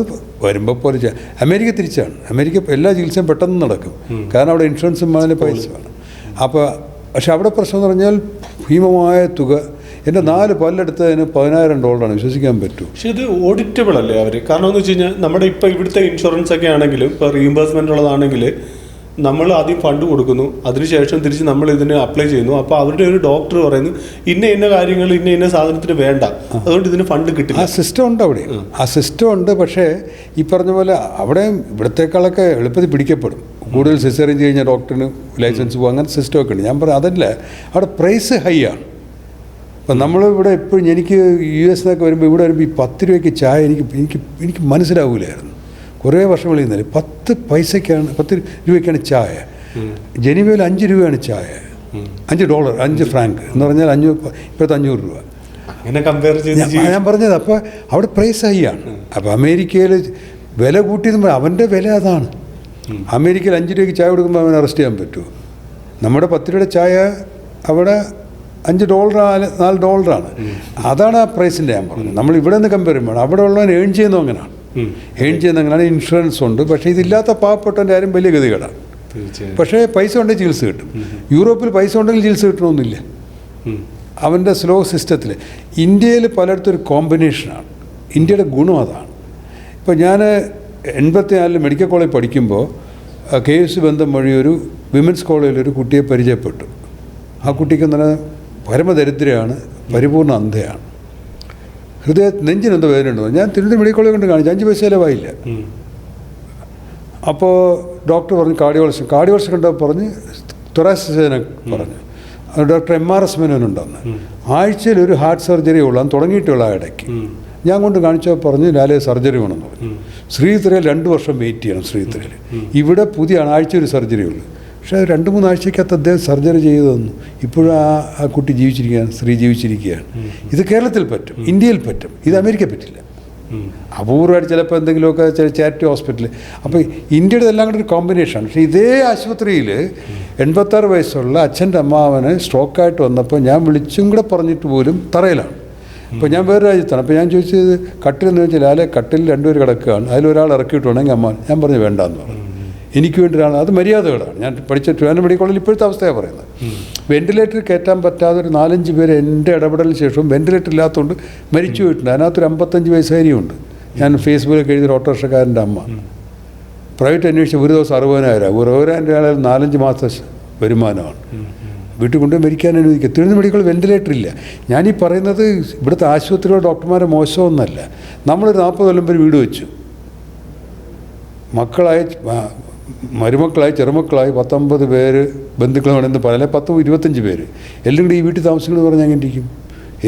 വരുമ്പോൾ പോലെ അമേരിക്ക തിരിച്ചാണ്. അമേരിക്ക എല്ലാ ചികിത്സയും പെട്ടെന്ന് നടക്കും. കാരണം അവിടെ ഇൻഷുറൻസും അതിന് പൈസ വേണം. അപ്പോൾ പക്ഷെ അവിടെ പ്രശ്നം എന്ന് പറഞ്ഞാൽ ഭീമമായ തുക. എൻ്റെ 4 പല്ലെടുത്തതിന് $10,000 വിശ്വസിക്കാൻ പറ്റും. പക്ഷെ ഇത് ഓഡിറ്റബിൾ അല്ലേ അവർ? കാരണം എന്ന് വെച്ച് കഴിഞ്ഞാൽ നമ്മുടെ ഇപ്പോൾ ഇവിടുത്തെ ഇൻഷുറൻസ് ഒക്കെ ആണെങ്കിലും ഇപ്പോൾ റീഇംബേഴ്സ്മെൻ്റ് ഉള്ളതാണെങ്കിൽ നമ്മൾ ആദ്യം ഫണ്ട് കൊടുക്കുന്നു, അതിനുശേഷം തിരിച്ച് നമ്മൾ ഇതിന് അപ്ലൈ ചെയ്യുന്നു. അപ്പോൾ അവരുടെ ഒരു ഡോക്ടർ പറയുന്നു ഇന്ന കാര്യങ്ങൾ ഇന്ന സാധനത്തിന് വേണ്ട, അതുകൊണ്ട് ഇതിന് ഫണ്ട് കിട്ടില്ല. ആ സിസ്റ്റം ഉണ്ട് അവിടെ, ആ സിസ്റ്റം ഉണ്ട്. പക്ഷേ ഈ പറഞ്ഞ പോലെ അവിടെ ഇവിടത്തേക്കാളൊക്കെ എളുപ്പത്തിൽ പിടിക്കപ്പെടും. കൂടുതൽ സിസേറിയൻ കഴിഞ്ഞാൽ ഡോക്ടറിന് ലൈസൻസ് പോകും, അങ്ങനെ സിസ്റ്റമൊക്കെ ഉണ്ട്. ഞാൻ പറയാം അതല്ല, അവിടെ പ്രൈസ് ഹൈ ആണ്. അപ്പം നമ്മളിവിടെ എപ്പോഴും എനിക്ക് US നിന്നൊക്കെ വരുമ്പോൾ ഇവിടെ വരുമ്പോൾ ഈ 10 രൂപയ്ക്ക് ചായ എനിക്ക് മനസ്സിലാവില്ലായിരുന്നു. കുറേ വർഷങ്ങളിൽ നിന്നല്ലേ 10 പൈസയ്ക്കാണ് 10 രൂപയ്ക്കാണ് ചായ. ജനീവയിൽ 5 രൂപയാണ് ചായ, $5, 5 ഫ്രാങ്ക് എന്ന് പറഞ്ഞാൽ 500 രൂപ. അങ്ങനെ കമ്പയർ ചെയ്ത് ഞാൻ പറഞ്ഞത് അപ്പോൾ അവിടെ പ്രൈസ് ഹൈ ആണ്. അപ്പോൾ അമേരിക്കയിൽ വില കൂട്ടിയെന്ന് പറഞ്ഞാൽ അവൻ്റെ വില അതാണ്. അമേരിക്കയിൽ 5 രൂപയ്ക്ക് ചായ കൊടുക്കുമ്പോൾ അവനെ അറസ്റ്റ് ചെയ്യാൻ പറ്റുമോ? നമ്മുടെ 10 രൂപയുടെ ചായ അവിടെ $5, $4. അതാണ് ആ പ്രൈസിൻ്റെ ഞാൻ പറഞ്ഞത്. നമ്മൾ ഇവിടെ നിന്ന് കമ്പയർ ചെയ്യുമ്പോൾ അവിടെ ഉള്ളവൻ ഏൺ ചെയ്യുന്നു അങ്ങനെയാണ്, അങ്ങനെയാണ്. ഇൻഷുറൻസ് ഉണ്ട്, പക്ഷേ ഇതില്ലാത്ത പാവപ്പെട്ടവൻ്റെ ആരും വലിയ ഗതികേടാണ്. പക്ഷേ പൈസ ഉണ്ടെങ്കിൽ ചികിത്സ കിട്ടും. യൂറോപ്പിൽ പൈസ ഉണ്ടെങ്കിൽ ചികിത്സ കിട്ടണമെന്നില്ല, അവൻ്റെ സ്ലോ സിസ്റ്റത്തിൽ. ഇന്ത്യയിൽ പലയിടത്തും ഒരു കോമ്പിനേഷനാണ്. ഇന്ത്യയുടെ ഗുണം അതാണ്. ഇപ്പോൾ ഞാൻ 84 മെഡിക്കൽ കോളേജ് പഠിക്കുമ്പോൾ KS ബന്ധം വഴി ഒരു വിമൻസ് കോളേജിലൊരു കുട്ടിയെ പരിചയപ്പെട്ടു. ആ കുട്ടിക്ക് എന്ന് പറഞ്ഞാൽ പരമദരിദ്രയാണ്, പരിപൂർണ്ണ അന്ധയാണ്. നെഞ്ചിനെന്തോ വേദനയുണ്ടോ. ഞാൻ തിരുവനന്തപുരം മെഡിക്കൽ കോളേജ് കൊണ്ട് കാണിച്ചു, 5 പൈസ ചിലവായില്ല. അപ്പോൾ ഡോക്ടർ പറഞ്ഞു കാർഡിയോളജി കണ്ടപ്പോൾ പറഞ്ഞ് തൊറാസിസിനെ പറഞ്ഞു. Doctor MRS മേനോനുണ്ടെന്ന്. ആഴ്ചയിൽ ഒരു ഹാർട്ട് സർജറി ഉള്ളൂ, അന്ന് തുടങ്ങിയിട്ടുള്ള ആ ഇടയ്ക്ക്. ഞാൻ കൊണ്ട് കാണിച്ചപ്പോൾ പറഞ്ഞ് ലാലേ സർജറി വേണമെന്ന് പറഞ്ഞു. ശ്രീധരയിൽ 2 വർഷം വെയിറ്റ് ചെയ്യണം. ശ്രീധരയിൽ ഇവിടെ പുതിയ ആഴ്ച ഒരു സർജറി ഉള്ളൂ. പക്ഷേ 2-3 ആഴ്ചക്കകത്ത് അദ്ദേഹം സർജറി ചെയ്തു തന്നു. ഇപ്പോഴും ആ കുട്ടി ജീവിച്ചിരിക്കുകയാണ്, സ്ത്രീ ജീവിച്ചിരിക്കുകയാണ്. ഇത് കേരളത്തിൽ പറ്റും, ഇന്ത്യയിൽ പറ്റും, ഇത് അമേരിക്ക പറ്റില്ല. അപൂർവമായിട്ട് ചിലപ്പോൾ എന്തെങ്കിലുമൊക്കെ ചാരിറ്റി ഹോസ്പിറ്റൽ. അപ്പോൾ ഇന്ത്യയുടെ എല്ലാം കൂടെ ഒരു കോമ്പിനേഷനാണ്. പക്ഷേ ഇതേ ആശുപത്രിയിൽ 86 വയസ്സുള്ള അച്ഛൻ്റെ അമ്മാവന് സ്ട്രോക്കായിട്ട് വന്നപ്പോൾ ഞാൻ വിളിച്ചും കൂടെ പറഞ്ഞിട്ട് പോലും തറയിലാണ്. അപ്പോൾ ഞാൻ വേറെ രാജ്യത്താണ്. അപ്പോൾ ഞാൻ ചോദിച്ചത് കട്ടിലെന്ന് വെച്ചാൽ ലാലെ കട്ടിൽ 2 പേര് കിടക്കുകയാണ്, അതിലൊരാൾ ഇറക്കിയിട്ട് വേണമെങ്കിൽ അമ്മ. ഞാൻ പറഞ്ഞു വേണ്ടാന്ന് പറഞ്ഞു. എനിക്ക് വേണ്ടി ഒരാൾ, അത് മര്യാദകളാണ്. ഞാൻ പഠിച്ച ട്രിവാൻഡ്രം മെഡിക്കൽ കോളേജിൽ ഇപ്പോഴത്തെ അവസ്ഥയാണ് പറയുന്നത്. വെൻറ്റിലേറ്റർ കയറ്റാൻ പറ്റാതെ ഒരു 4-5 പേര് എൻ്റെ ഇടപെടലിന് ശേഷം വെൻറ്റിലേറ്റർ ഇല്ലാത്തതുകൊണ്ട് മരിച്ചു പോയിട്ടുണ്ട്. അതിനകത്തൊരു 55 വയസ്സുകാരിയുണ്ട്. ഞാൻ ഫേസ്ബുക്കിൽ എഴുതിയ ഓട്ടോറിക്ഷക്കാരൻ്റെ അമ്മ. പ്രൈവറ്റ് അന്വേഷിച്ച് ഒരു ദിവസം 60,000 60,000 4-5 മാസത്തെ വരുമാനമാണ്. വീട്ടിൽ കൊണ്ടുപോയി മരിക്കാൻ അനുവദിക്കുക. തിരുവനന്തപുരം മെഡിക്കൽ വെൻറ്റിലേറ്റർ ഇല്ല. ഞാനീ പറയുന്നത് ഇവിടുത്തെ ആശുപത്രിയുടെ ഡോക്ടർമാരെ മോശമൊന്നല്ല. നമ്മളൊരു 40 കൊല്ലം പേര് വീട് വെച്ചു, മക്കളായി മരുമക്കളായി ചെറുമക്കളായി 19 പേര് ബന്ധുക്കളാണെന്ന് പറയാം, 10-25 പേര് എല്ലാം കൂടി ഈ വീട്ടിൽ താമസിക്കണമെന്ന് പറഞ്ഞാൽ എങ്ങനെ ഇരിക്കും?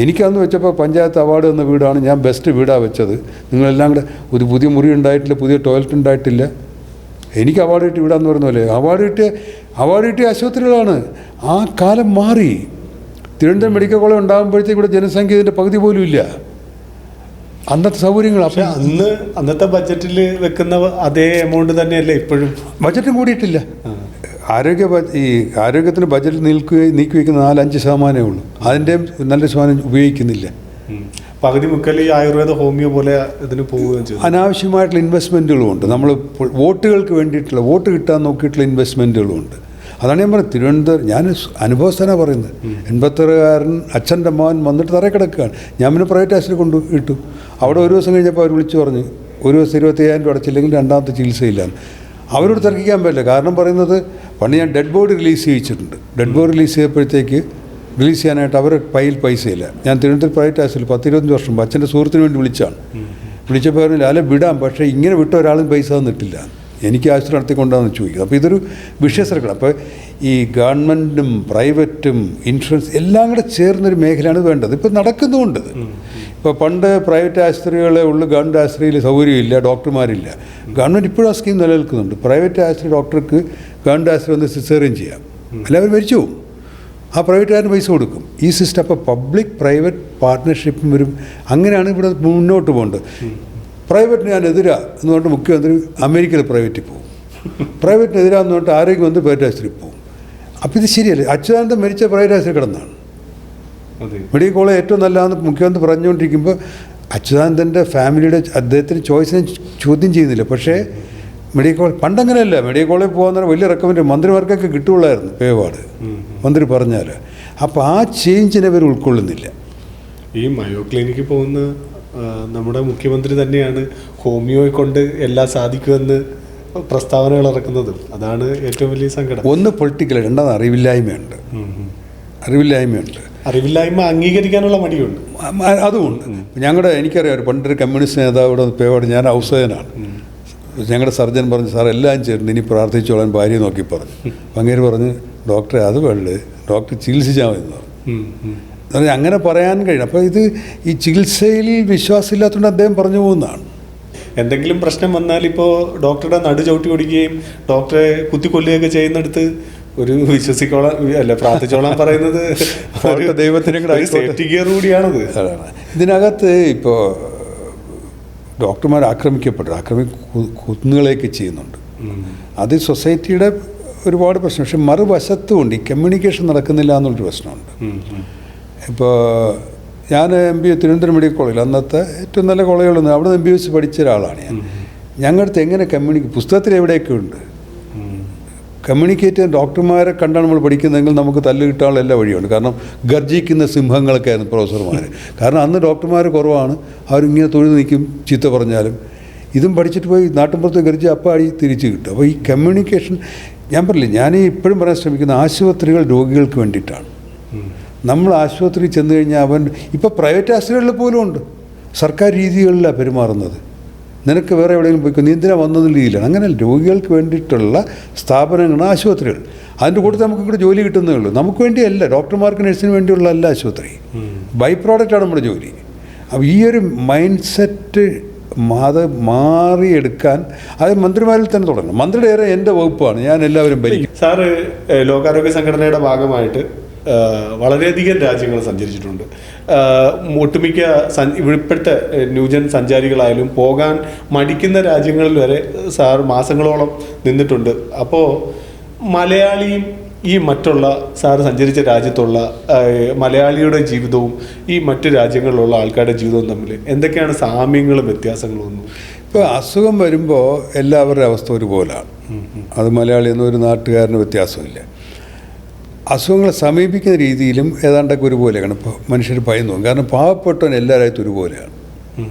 എനിക്കന്ന് വെച്ചപ്പോൾ പഞ്ചായത്ത് അവാർഡ് എന്ന വീടാണ്, ഞാൻ ബെസ്റ്റ് വീടാണ് വെച്ചത്. നിങ്ങളെല്ലാം കൂടെ ഒരു പുതിയ മുറി ഉണ്ടായിട്ടില്ല, പുതിയ ടോയ്ലറ്റ് ഉണ്ടായിട്ടില്ല. എനിക്ക് അവാർഡ് കിട്ടിയ വീടാന്ന് പറഞ്ഞ പോലെ അവാർഡ് കിട്ടിയ ആശുപത്രികളാണ്. ആ കാലം മാറി. തിരുവനന്തപുരം മെഡിക്കൽ കോളേജ് ഉണ്ടാകുമ്പോഴത്തേക്ക് ഇവിടെ ജനസംഖ്യ ഇതിൻ്റെ പകുതി പോലും ഇല്ല. അന്നത്തെ സൗകര്യങ്ങൾ. പക്ഷേ അന്നത്തെ ബഡ്ജറ്റിൽ വെക്കുന്ന അതേ എമൗണ്ട് തന്നെയല്ലേ ഇപ്പോഴും? ബഡ്ജറ്റും കൂടിയിട്ടില്ല. ആരോഗ്യത്തിന് ബഡ്ജറ്റ് നീക്കി വയ്ക്കുന്ന 4-5% ഉള്ളൂ. അതിൻ്റെയും നല്ല ശതമാനം ഉപയോഗിക്കുന്നില്ല. പകുതി മുക്കൽ ഈ ആയുർവേദ ഹോമിയോ പോലെ ഇതിന് പോവുകയും ചെയ്തു. അനാവശ്യമായിട്ടുള്ള ഇൻവെസ്റ്റ്മെൻറ്റുകളും ഉണ്ട്. നമ്മൾ വോട്ടുകൾക്ക് വേണ്ടിയിട്ടുള്ള വോട്ട് കിട്ടാൻ നോക്കിയിട്ടുള്ള ഇൻവെസ്റ്റ്മെൻറ്റുകളും ഉണ്ട്. അതാണ് ഞാൻ പറയുന്നത്. തിരുവനന്തപുരം ഞാൻ അനുഭവസ്ഥനാണ് പറയുന്നത്. 86-കാരൻ അച്ഛൻ്റെ മകൻ വന്നിട്ട് തറയിൽ കിടക്കുകയാണ്. ഞാൻ പിന്നെ പ്രൈവറ്റ് ആശുപത്രി കൊണ്ട് ഇട്ടു. അവിടെ ഒരു ദിവസം കഴിഞ്ഞപ്പോൾ അവർ വിളിച്ചു പറഞ്ഞു ഒരു ദിവസം 25,000 രൂപ അടച്ചില്ലെങ്കിൽ രണ്ടാമത്തെ ചികിത്സയില്ലാന്ന്. അവരോട് തർക്കിക്കാൻ പറ്റില്ല. കാരണം പറയുന്നത് പണ്ട് ഞാൻ ഡെഡ് ബോഡി റിലീസ് ചെയ്യിച്ചിട്ടുണ്ട്. ഡെഡ് ബോഡി റിലീസ് ചെയ്തപ്പോഴത്തേക്ക് റിലീസ് ചെയ്യാനായിട്ട് അവരുടെ കയ്യിൽ പൈസയില്ല. ഞാൻ തിരുവനന്തപുരം പ്രൈവറ്റ് ആശുപത്രി 10-25 വർഷം അച്ഛൻ്റെ സുഹൃത്തിന് വേണ്ടി വിളിച്ചാണ്. വിളിച്ചപ്പോൾ പറഞ്ഞില്ല അല്ലെ വിടാം, പക്ഷേ ഇങ്ങനെ വിട്ട ഒരാളും പൈസ തന്നിട്ടില്ല. എനിക്ക് ആശുപത്രി നടത്തിക്കൊണ്ടാണെന്ന് ചോദിക്കുന്നത്. അപ്പോൾ ഇതൊരു വിഷയസർക്കിൾ. അപ്പോൾ ഈ ഗവൺമെൻറ്റും പ്രൈവറ്റും ഇൻഷുറൻസ് എല്ലാം കൂടെ ചേർന്നൊരു മേഖലയാണ് വേണ്ടത്. ഇപ്പോൾ നടക്കുന്നുമുണ്ട്. ഇപ്പോൾ പണ്ട് പ്രൈവറ്റ് ആശുപത്രികളെ ഉള്ളു, ഗവൺമെൻറ് ആശുപത്രിയിൽ സൗകര്യമില്ല, ഡോക്ടർമാരില്ല. ഗവൺമെൻറ് ഇപ്പോഴും ആ സ്കീം നിലനിൽക്കുന്നുണ്ട്. പ്രൈവറ്റ് ആശുപത്രി ഡോക്ടർക്ക് ഗവൺമെൻറ് ആശുപത്രി വന്ന് സിസേറിയൻ ചെയ്യാം, എല്ലാവരും മരിച്ചു പോകും. ആ പ്രൈവറ്റുകാരന് പൈസ കൊടുക്കും. ഈ സിസ്റ്റം അപ്പോൾ പബ്ലിക് പ്രൈവറ്റ് പാർട്ട്ണർഷിപ്പും വരും. അങ്ങനെയാണ് ഇവിടെ മുന്നോട്ട് പോകേണ്ടത്. പ്രൈവറ്റിന് ഞാൻ എതിരാ എന്ന് പറഞ്ഞിട്ട് മുഖ്യമന്ത്രി അമേരിക്കയിൽ പ്രൈവറ്റിൽ പോകും, പ്രൈവറ്റിനെതിരാന്ന് പറഞ്ഞിട്ട് ആരോഗ്യമന്ത്രി പ്രൈവറ്റ് ആശുപത്രി പോകും. അപ്പോൾ ഇത് ശരിയല്ലേ? അച്യുതാനന്ദൻ മരിച്ച പ്രൈവറ്റ് ആശുപത്രി കിടന്നാണ്. മെഡിക്കൽ കോളേജ് ഏറ്റവും നല്ലതാണെന്ന് മുഖ്യമന്ത്രി പറഞ്ഞുകൊണ്ടിരിക്കുമ്പോൾ അച്യുതാനന്ദൻ്റെ ഫാമിലിയുടെ അദ്ദേഹത്തിന് ചോയ്സിനെ ചോദ്യം ചെയ്യുന്നില്ല. പക്ഷേ മെഡിക്കൽ കോളേജ് പണ്ടങ്ങനെയല്ല. മെഡിക്കൽ കോളേജ് പോകുന്ന വലിയ റെക്കമെൻഡ് മന്ത്രിമാർക്കൊക്കെ കിട്ടുകയുള്ളായിരുന്നു പേ അവാർഡ് മന്ത്രി പറഞ്ഞാൽ. അപ്പോൾ ആ ചേഞ്ചിനെ അവർ ഉൾക്കൊള്ളുന്നില്ല. ഈ മയോ ക്ലിനിക്കിൽ പോകുന്ന നമ്മുടെ മുഖ്യമന്ത്രി തന്നെയാണ് ഹോമിയോയെ കൊണ്ട് എല്ലാം സാധിക്കുമെന്ന് പ്രസ്താവനകൾ ഇറക്കുന്നതും അതാണ് ഏറ്റവും വലിയ സങ്കടം. ഒന്ന് പൊളിറ്റിക്കൽ, രണ്ടാമത് അറിവില്ലായ്മയുണ്ട്. അറിവില്ലായ്മ അംഗീകരിക്കാനുള്ള മടിയുണ്ട്. അതുമുണ്ട്. ഞങ്ങളുടെ എനിക്കറിയാം, പണ്ടൊരു കമ്മ്യൂണിസ്റ്റ് നേതാവിടെ പേവാട്, ഞാൻ ഔസേനാണ്. ഞങ്ങളുടെ സർജൻ പറഞ്ഞു, സാർ എല്ലാം ചേർന്ന് ഇനി പ്രാർത്ഥിച്ചോളാൻ ഭാര്യയെ നോക്കി പറഞ്ഞു. അങ്ങേര് പറഞ്ഞ്, ഡോക്ടറെ അത് വേണ്ട, ഡോക്ടർ ചികിത്സിച്ചാൽ മതി എന്ന് പറഞ്ഞു. അങ്ങനെ പറയാൻ കഴിയും. അപ്പോൾ ഇത് ഈ ചികിത്സയിൽ വിശ്വാസമില്ലാത്തതുകൊണ്ട് അദ്ദേഹം പറഞ്ഞു പോകുന്നതാണ്. എന്തെങ്കിലും പ്രശ്നം വന്നാൽ ഇപ്പോൾ ഡോക്ടറുടെ നടു ചവിട്ടി ഓടിക്കുകയും ഡോക്ടറെ കുത്തിക്കൊല്ലുകയൊക്കെ ചെയ്യുന്നിടത്ത് ഒരു വിശ്വസിക്കോളാം അല്ല പ്രാർത്ഥിച്ചോളാൻ പറയുന്നത് ദൈവത്തിനും സേഫ്റ്റി ഗിയർ കൂടിയാണത്. ഇതിനകത്ത് ഇപ്പോൾ ഡോക്ടർമാർ കുന്നുകളെയൊക്കെ ചെയ്യുന്നുണ്ട്. അത് സൊസൈറ്റിയുടെ ഒരുപാട് പ്രശ്നം. പക്ഷെ മറുവശത്തുകൊണ്ട് ഈ കമ്മ്യൂണിക്കേഷൻ നടക്കുന്നില്ല എന്നുള്ളൊരു പ്രശ്നമുണ്ട്. ഇപ്പോൾ ഞാൻ തിരുവനന്തപുരം മെഡിക്കൽ കോളേജിൽ, അന്നത്തെ ഏറ്റവും നല്ല കോളേജുകളൊന്നും, അവിടെ നിന്ന് MBBS പഠിച്ച ഒരാളാണ് ഞാൻ. ഞങ്ങളുടെ എങ്ങനെ പുസ്തകത്തിൽ എവിടെയൊക്കെ ഉണ്ട് കമ്മ്യൂണിക്കേറ്റ് ചെയ്യാൻ. ഡോക്ടർമാരെ കണ്ടാണ് നമ്മൾ പഠിക്കുന്നതെങ്കിൽ നമുക്ക് തല്ല് കിട്ടാനുള്ള എല്ലാ വഴിയുണ്ട്. കാരണം ഗർജിക്കുന്ന സിംഹങ്ങളൊക്കെ ആയിരുന്നു പ്രൊഫസർമാർ. കാരണം അന്ന് ഡോക്ടർമാർ കുറവാണ്. അവരിങ്ങനെ തൊഴുത് നിൽക്കും, ചീത്ത പറഞ്ഞാലും. ഇതും പഠിച്ചിട്ട് പോയി നാട്ടിൻപുറത്ത് ഗർജി അപ്പാടി തിരിച്ച് കിട്ടും. അപ്പോൾ ഈ കമ്മ്യൂണിക്കേഷൻ, ഞാൻ പറഞ്ഞില്ല, ഞാൻ ഇപ്പോഴും പറയാൻ ശ്രമിക്കുന്ന ആശുപത്രികൾ രോഗികൾക്ക് വേണ്ടിയിട്ടാണ്. നമ്മൾ ആശുപത്രിയിൽ ചെന്ന് കഴിഞ്ഞാൽ ഇപ്പോൾ പ്രൈവറ്റ് ആശുപത്രികളിൽ പോലും ഉണ്ട് സർക്കാർ രീതികളിലാണ് പെരുമാറുന്നത്. നിനക്ക് വേറെ എവിടെയെങ്കിലും പോയിക്കോ, നീ എന്തിനാ വന്നതെന്ന രീതിയിലാണ്. അങ്ങനെ രോഗികൾക്ക് വേണ്ടിയിട്ടുള്ള സ്ഥാപനങ്ങളാണ് ആശുപത്രികൾ. അതിൻ്റെ കൂട്ടത്തിൽ നമുക്ക് ഇവിടെ ജോലി കിട്ടുന്നേ ഉള്ളൂ. നമുക്ക് വേണ്ടിയല്ല, ഡോക്ടർമാർക്ക് നഴ്സിന് വേണ്ടിയുള്ള അല്ല ആശുപത്രി. ബൈ പ്രോഡക്റ്റാണ് നമ്മുടെ ജോലി. അപ്പോൾ ഈ ഒരു മൈൻഡ് സെറ്റ് അത് മാറിയെടുക്കാൻ അത് മന്ത്രിമാരിൽ തന്നെ തുടങ്ങണം. മന്ത്രിയുടെ ഏറെ എൻ്റെ വകുപ്പാണ്, ഞാൻ എല്ലാവരും ഭരിക്കും. സാറ് ലോകാരോഗ്യ സംഘടനയുടെ ഭാഗമായിട്ട് വളരെയധികം രാജ്യങ്ങൾ സഞ്ചരിച്ചിട്ടുണ്ട്. ഒട്ടുമിക്ക ഇപ്പോഴത്തെ ന്യൂജൻ സഞ്ചാരികളായാലും പോകാൻ മടിക്കുന്ന രാജ്യങ്ങളിൽ വരെ സാർ മാസങ്ങളോളം നിന്നിട്ടുണ്ട്. അപ്പോൾ മലയാളിയും ഈ മറ്റുള്ള സാറ് സഞ്ചരിച്ച രാജ്യത്തുള്ള മലയാളിയുടെ ജീവിതവും ഈ മറ്റു രാജ്യങ്ങളിലുള്ള ആൾക്കാരുടെ ജീവിതവും തമ്മിൽ എന്തൊക്കെയാണ് സാമ്യങ്ങളും വ്യത്യാസങ്ങളും ഒന്നും? ഇപ്പോൾ അസുഖം വരുമ്പോൾ എല്ലാവരുടെ അവസ്ഥ ഒരുപോലെയാണ്. അത് മലയാളി എന്നൊരു നാട്ടുകാരന് വ്യത്യാസമില്ല. അസുഖങ്ങളെ സമീപിക്കുന്ന രീതിയിലും ഏതാണ്ടൊക്കെ ഒരുപോലെയാണ്. ഇപ്പോൾ മനുഷ്യർ ഭയം തോന്നും. കാരണം പാവപ്പെട്ടവൻ എല്ലാ രാജ്യത്തും ഒരുപോലെയാണ്.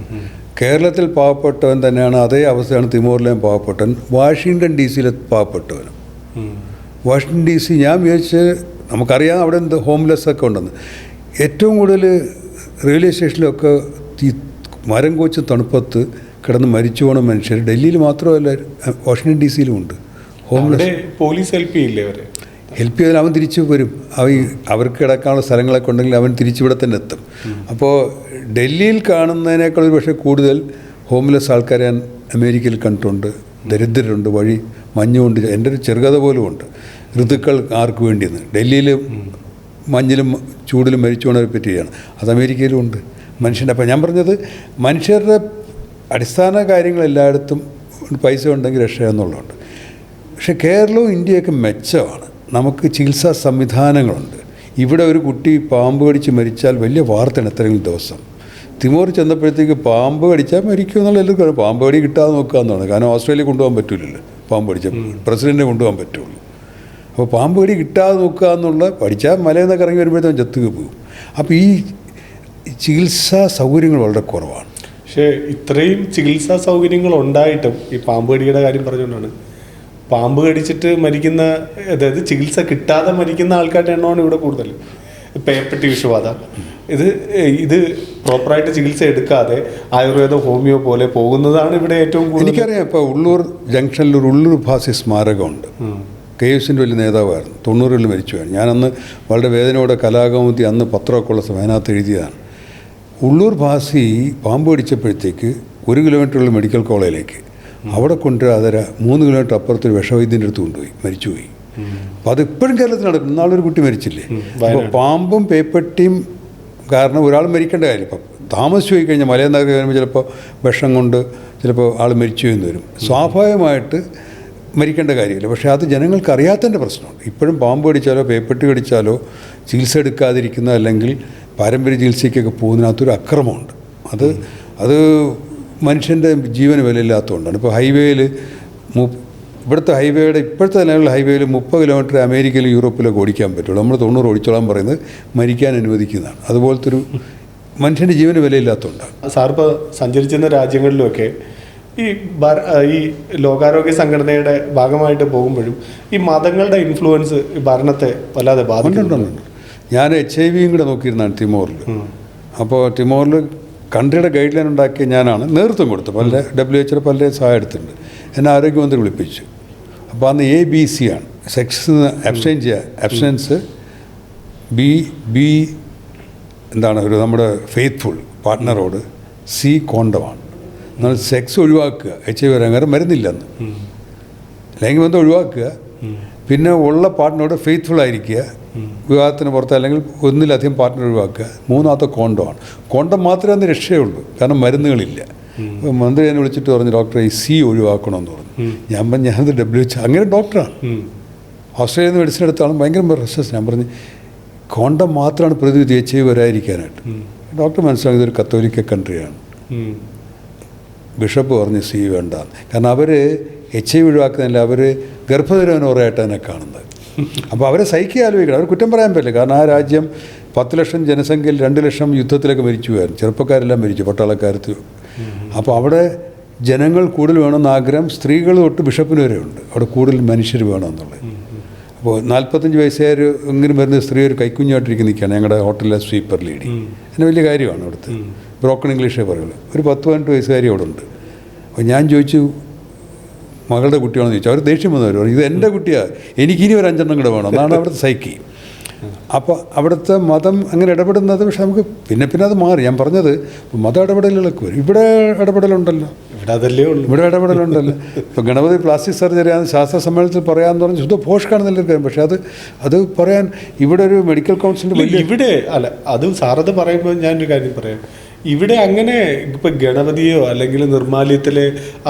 കേരളത്തിൽ പാവപ്പെട്ടവൻ തന്നെയാണ്, അതേ അവസ്ഥയാണ് തിമോറിലെയും പാവപ്പെട്ടവൻ, വാഷിങ്ടൺ DC പാവപ്പെട്ടവനും. വാഷിങ്ടൺ DC ഞാൻ വിചാരിച്ച്, നമുക്കറിയാം അവിടെ എന്ത് ഹോംലെസ് ഒക്കെ ഉണ്ടെന്ന്. ഏറ്റവും കൂടുതൽ റെയിൽവേ സ്റ്റേഷനിലൊക്കെ ഈ മരം കോച്ച് തണുപ്പത്ത് കിടന്ന് മരിച്ചു പോണ മനുഷ്യർ ഡൽഹിയിൽ മാത്രമല്ല വാഷിങ്ടൺ DC ഉണ്ട്. ഹോംലെസ്. പോലീസ് ഹെൽപ്പ് ചെയ്യില്ലേ അവരെ? ഹെൽപ്പ് ചെയ്താൽ അവൻ തിരിച്ചു വരും. അവർക്ക് കിടക്കാനുള്ള സ്ഥലങ്ങളൊക്കെ ഉണ്ടെങ്കിൽ അവൻ തിരിച്ചിവിടെ തന്നെ എത്തും. അപ്പോൾ ഡൽഹിയിൽ കാണുന്നതിനേക്കാൾ ഒരു പക്ഷേ കൂടുതൽ ഹോംലെസ് ആൾക്കാരെ ഞാൻ അമേരിക്കയിൽ കണ്ടിട്ടുണ്ട്. ദരിദ്രരുണ്ട്, വഴി മഞ്ഞുകൊണ്ട്. എൻ്റെ ഒരു ചെറുകഥ പോലും ഉണ്ട്, ഋതുക്കൾ ആർക്ക് വേണ്ടിയെന്ന്. ഡൽഹിയിൽ മഞ്ഞിലും ചൂടിലും മരിച്ചു പോണവരെ പറ്റിയാണ്. അത് അമേരിക്കയിലും ഉണ്ട് മനുഷ്യൻ്റെ. അപ്പോൾ ഞാൻ പറഞ്ഞത് മനുഷ്യരുടെ അടിസ്ഥാന കാര്യങ്ങൾ എല്ലായിടത്തും പൈസ ഉണ്ടെങ്കിൽ രക്ഷയെന്നുള്ളതുണ്ട്. പക്ഷേ കേരളവും ഇന്ത്യയൊക്കെ മെച്ചമാണ്. നമുക്ക് ചികിത്സാ സംവിധാനങ്ങളുണ്ട്. ഇവിടെ ഒരു കുട്ടി പാമ്പ് കടിച്ച് മരിച്ചാൽ വലിയ വാർത്തയാണ് എത്രയെങ്കിലും ദിവസം. തിമോർ ചെന്നപ്പോഴത്തേക്ക് പാമ്പ് കടിച്ചാൽ മരിക്കും എന്നുള്ള എല്ലാവർക്കും. പാമ്പ് കടി കിട്ടാതെ നോക്കുക എന്നാണ്. കാരണം ഓസ്ട്രേലിയ കൊണ്ടുപോകാൻ പറ്റില്ലല്ലോ, പാമ്പ് കടിച്ച പ്രസിഡൻറ്റിനെ കൊണ്ടുപോകാൻ പറ്റുള്ളൂ. അപ്പോൾ പാമ്പ് കടി കിട്ടാതെ നോക്കുക എന്നുള്ള, പഠിച്ചാൽ മലയിൽ നിന്നൊക്കെ ഇറങ്ങി വരുമ്പോഴത്തേക്കും ചത്തുക പോകും. അപ്പോൾ ഈ ചികിത്സാ സൗകര്യങ്ങൾ വളരെ കുറവാണ്. പക്ഷേ ഇത്രയും ചികിത്സാ സൗകര്യങ്ങൾ ഉണ്ടായിട്ടും ഈ പാമ്പ് കടിയുടെ കാര്യം പറഞ്ഞുകൊണ്ടാണ് പാമ്പ് കടിച്ചിട്ട് മരിക്കുന്ന, അതായത് ചികിത്സ കിട്ടാതെ മരിക്കുന്ന ആൾക്കാരുടെ എണ്ണമാണ് ഇവിടെ കൂടുതൽ. പേപ്പട്ടി വിഷബാധ, ഇത് പ്രോപ്പറായിട്ട് ചികിത്സ എടുക്കാതെ ആയുർവേദം ഹോമിയോ പോലെ പോകുന്നതാണ് ഇവിടെ ഏറ്റവും കൂടുതൽ. എനിക്കറിയാം, ഇപ്പോൾ ഉള്ളൂർ ജംഗ്ഷനിൽ ഒരു ഉള്ളൂർ ഭാസി സ്മാരകമുണ്ട്. KFCൻ്റെ വലിയ നേതാവായിരുന്നു, 90കളിൽ മരിച്ചുപോയാണ്. ഞാനന്ന് വളരെ വേദനയോടെ കലാകൗമുദി അന്ന് പത്രമൊക്കെ ഉള്ള അതിനകത്ത് എഴുതിയതാണ്. ഉള്ളൂർ ഭാസി പാമ്പ് കടിച്ചപ്പോഴത്തേക്ക് 1 കിലോമീറ്ററുള്ള മെഡിക്കൽ കോളേജിലേക്ക് അവിടെ കൊണ്ട് അതര 3 കിലോമീറ്റർ അപ്പുറത്തൊരു വിഷവൈദ്യൻ്റെ അടുത്ത് കൊണ്ടുപോയി, മരിച്ചുപോയി. അപ്പോൾ അതിപ്പോഴും കേരളത്തിൽ നടക്കും. നാളൊരു കുട്ടി മരിച്ചില്ലേ? അപ്പോൾ പാമ്പും പേപ്പട്ടിയും കാരണം ഒരാൾ മരിക്കേണ്ട കാര്യം. ഇപ്പം താമസിച്ചു പോയി കഴിഞ്ഞാൽ മലയിൽ നിന്നൊക്കെ വരുമ്പോൾ ചിലപ്പോൾ വിഷം കൊണ്ട് ചിലപ്പോൾ ആൾ മരിച്ചു എന്ന് വരും. സ്വാഭാവികമായിട്ട് മരിക്കേണ്ട കാര്യമില്ല. പക്ഷേ അത് ജനങ്ങൾക്ക് അറിയാത്തതിൻ്റെ പ്രശ്നമുണ്ട്. ഇപ്പോഴും പാമ്പ് കടിച്ചാലോ പേപ്പട്ടി കടിച്ചാലോ ചികിത്സ എടുക്കാതിരിക്കുന്ന, അല്ലെങ്കിൽ പാരമ്പര്യ ചികിത്സയ്ക്കൊക്കെ പോകുന്നതിനകത്തൊരു അക്രമമുണ്ട്. അത് മനുഷ്യൻ്റെ ജീവന് വിലയില്ലാത്തതുകൊണ്ടാണ്. ഇപ്പോൾ ഹൈവേയിൽ ഇവിടുത്തെ ഹൈവേയുടെ ഇപ്പോഴത്തെ നിലവിലുള്ള ഹൈവേയിൽ 30 കിലോമീറ്റർ അമേരിക്കയിലും യൂറോപ്പിലൊക്കെ ഓടിക്കാൻ പറ്റുള്ളൂ. നമ്മൾ 90 ഓടിച്ചോളാൻ പറയുന്നത് മരിക്കാൻ അനുവദിക്കുന്നതാണ്. അതുപോലത്തെ ഒരു മനുഷ്യൻ്റെ ജീവന് വിലയില്ലാത്തതുകൊണ്ടാണ്. സാർ ഇപ്പോൾ സഞ്ചരിച്ചിരുന്ന രാജ്യങ്ങളിലുമൊക്കെ ഈ ഈ ലോകാരോഗ്യ സംഘടനയുടെ ഭാഗമായിട്ട് പോകുമ്പോഴും ഈ മതങ്ങളുടെ ഇൻഫ്ലുവൻസ് ഈ ഭരണത്തെ വല്ലാതെ ബാധിക്കുന്നുണ്ട്. ഞാൻ HIV കൂടെ നോക്കിയിരുന്നാണ് തിമോറിൽ. അപ്പോൾ തിമോറിൽ കൺട്രിയുടെ ഗൈഡ് ലൈൻ ഉണ്ടാക്കിയ ഞാനാണ് നേതൃത്വം കൊടുത്തു. പല WHO പല സഹായം എടുത്തിട്ടുണ്ട്. എന്നെ ആരോഗ്യമന്ത്രി വിളിപ്പിച്ചു. അപ്പോൾ അന്ന് ABC ആണ്, സെക്സ് അബ്സ്റ്റൈൻ ചെയ്യുക, അബ്സ്റ്റൻസ്. ബി എന്താണ് ഒരു നമ്മുടെ ഫെയ്ത്ത്ഫുൾ പാർട്ട്ണറോട്. C കോണ്ടമാണ്. എന്നാൽ സെക്സ് ഒഴിവാക്കുക, HIV വരാൻ കാരണം മരുന്നില്ലെന്ന്. ലൈംഗിക ബന്ധം ഒഴിവാക്കുക, പിന്നെ ഉള്ള പാർട്ട്ണറോട് ഫെയ്ത്ത്ഫുൾ ആയിരിക്കുക, വിവാഹത്തിന് പുറത്ത് അല്ലെങ്കിൽ ഒന്നിലധികം പാർട്ട്ണർ ഒഴിവാക്കുക. മൂന്നാമത്തെ കോണ്ടമാണ്. കോണ്ടം മാത്രമേ അന്ന് രക്ഷയുള്ളൂ, കാരണം മരുന്നുകളില്ല. മന്ത്രി എന്നെ വിളിച്ചിട്ട് പറഞ്ഞു, ഡോക്ടറെ ഈ C ഒഴിവാക്കണമെന്ന് പറഞ്ഞു. ഞാൻ പറഞ്ഞു ഞാനത് WHO അങ്ങനെ ഡോക്ടറാണ്, ഓസ്ട്രേലിയയിൽ നിന്ന് മെഡിസിൻ എടുത്താലും ഭയങ്കര റെസസ്. ഞാൻ പറഞ്ഞു കോണ്ടം മാത്രമാണ് പ്രതിവിധി HIV വരാതിരിക്കാനായിട്ട്. ഡോക്ടർ മനസ്സിലാക്കി ഇതൊരു കത്തോലിക്ക കൺട്രിയാണ്. ബിഷപ്പ് പറഞ്ഞ് C വേണ്ട, കാരണം അവർ HIV ഒഴിവാക്കുന്നില്ല, അവർ ഗർഭനിരോധനോറായിട്ട് തന്നെ കാണുന്നത്. അപ്പോൾ അവരെ സൈക്കി ആലോചിക്കണം, അവർ കുറ്റം പറയാൻ പറ്റില്ല. കാരണം ആ രാജ്യം 10 ലക്ഷം ജനസംഖ്യയിൽ 2 ലക്ഷം യുദ്ധത്തിലൊക്കെ മരിച്ചു പോയായിരുന്നു, ചെറുപ്പക്കാരെല്ലാം മരിച്ചു, പട്ടാളക്കാരത്ത്. അപ്പോൾ അവിടെ ജനങ്ങൾ കൂടുതൽ വേണമെന്ന് ആഗ്രഹം സ്ത്രീകൾ തൊട്ട് ബിഷപ്പിന് വരെ ഉണ്ട്. അവിടെ കൂടുതൽ മനുഷ്യർ വേണമെന്നുള്ളത്. അപ്പോൾ 45 വയസ്സുകാർ എങ്കിലും വരുന്ന സ്ത്രീ ഒരു കൈക്കുഞ്ഞായിട്ടിരിക്കുന്ന നിൽക്കുകയാണ് ഞങ്ങളുടെ ഹോട്ടലിലെ സ്വീപ്പർ ലേഡി. എന്നെ വലിയ കാര്യമാണ് അവിടുത്തെ. ബ്രോക്കൺ ഇംഗ്ലീഷേ പറയുള്ളൂ. ഒരു 10-18 വയസ്സുകാരി അവിടെ ഉണ്ട്. അപ്പോൾ ഞാൻ ചോദിച്ചു മകളുടെ കുട്ടിയാണെന്ന് ചോദിച്ചു. അവർ ദേഷ്യം വന്നവർ പറഞ്ഞു ഇത് എൻ്റെ കുട്ടിയാണ്, എനിക്കിനി ഒരു 5 എണ്ണം കൂടെ വേണം. അതാണ് അവിടുത്തെ സൈക്കി. അപ്പോൾ അവിടുത്തെ മതം അങ്ങനെ ഇടപെടുന്നത്, പക്ഷെ നമുക്ക് പിന്നെ അത് മാറി. ഞാൻ പറഞ്ഞത് മത ഇടപെടലുകളൊക്കെ വരും. ഇവിടെ ഇടപെടലുണ്ടല്ലോ, ഇവിടെ ഇടപെടലുണ്ടല്ലോ. ഇപ്പോൾ ഗണപതി പ്ലാസ്റ്റിക് സർജറി ആണ് ശാസ്ത്ര സമ്മേളനത്തിൽ പറയാമെന്ന് പറഞ്ഞ് ശുദ്ധ പോഷകാണെന്നല്ല കാര്യം. പക്ഷേ അത് പറയാൻ ഇവിടെ ഒരു മെഡിക്കൽ കൗൺസിലിൻ്റെ വലിയ ഇവിടെ അല്ല, അത് സാറത് പറയുമ്പോൾ ഞാനൊരു കാര്യം പറയാം. ഇവിടെ അങ്ങനെ ഇപ്പം ഗണപതിയോ അല്ലെങ്കിൽ നിർമ്മാല്യത്തിലെ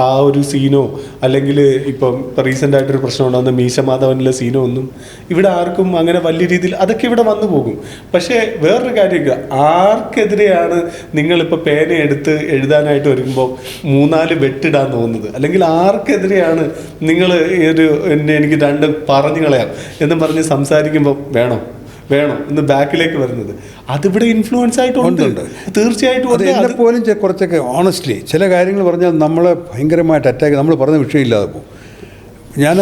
ആ ഒരു സീനോ അല്ലെങ്കിൽ ഇപ്പം റീസെൻ്റ് ആയിട്ടൊരു പ്രശ്നം ഉണ്ടാകുന്ന മീശമാധവനിലെ സീനോ ഒന്നും ഇവിടെ ആർക്കും അങ്ങനെ വലിയ രീതിയിൽ അതൊക്കെ ഇവിടെ വന്നു പോകും. പക്ഷേ വേറൊരു കാര്യമില്ല, ആർക്കെതിരെയാണ് നിങ്ങളിപ്പോൾ പേന എടുത്ത് എഴുതാനായിട്ട് വരുമ്പോൾ 3-4 വെട്ടിടാൻ തോന്നുന്നത്, അല്ലെങ്കിൽ ആർക്കെതിരെയാണ് നിങ്ങൾ ഒരു എനിക്ക് 2 പറഞ്ഞു കളയാം എന്നും പറഞ്ഞ് സംസാരിക്കുമ്പോൾ വേണം എന്ന് ബാക്കിലേക്ക് വരുന്നത്, അതിവിടെ ഇൻഫ്ലുവൻസ് ആയിട്ടുണ്ട്. തീർച്ചയായിട്ടും അത് എന്നെ പോലും കുറച്ചൊക്കെ ഓണസ്റ്റ്ലി ചില കാര്യങ്ങൾ പറഞ്ഞാൽ നമ്മളെ ഭയങ്കരമായിട്ട് അറ്റാക്ക്, നമ്മൾ പറഞ്ഞ വിഷയമില്ലാതെ പോകും. ഞാൻ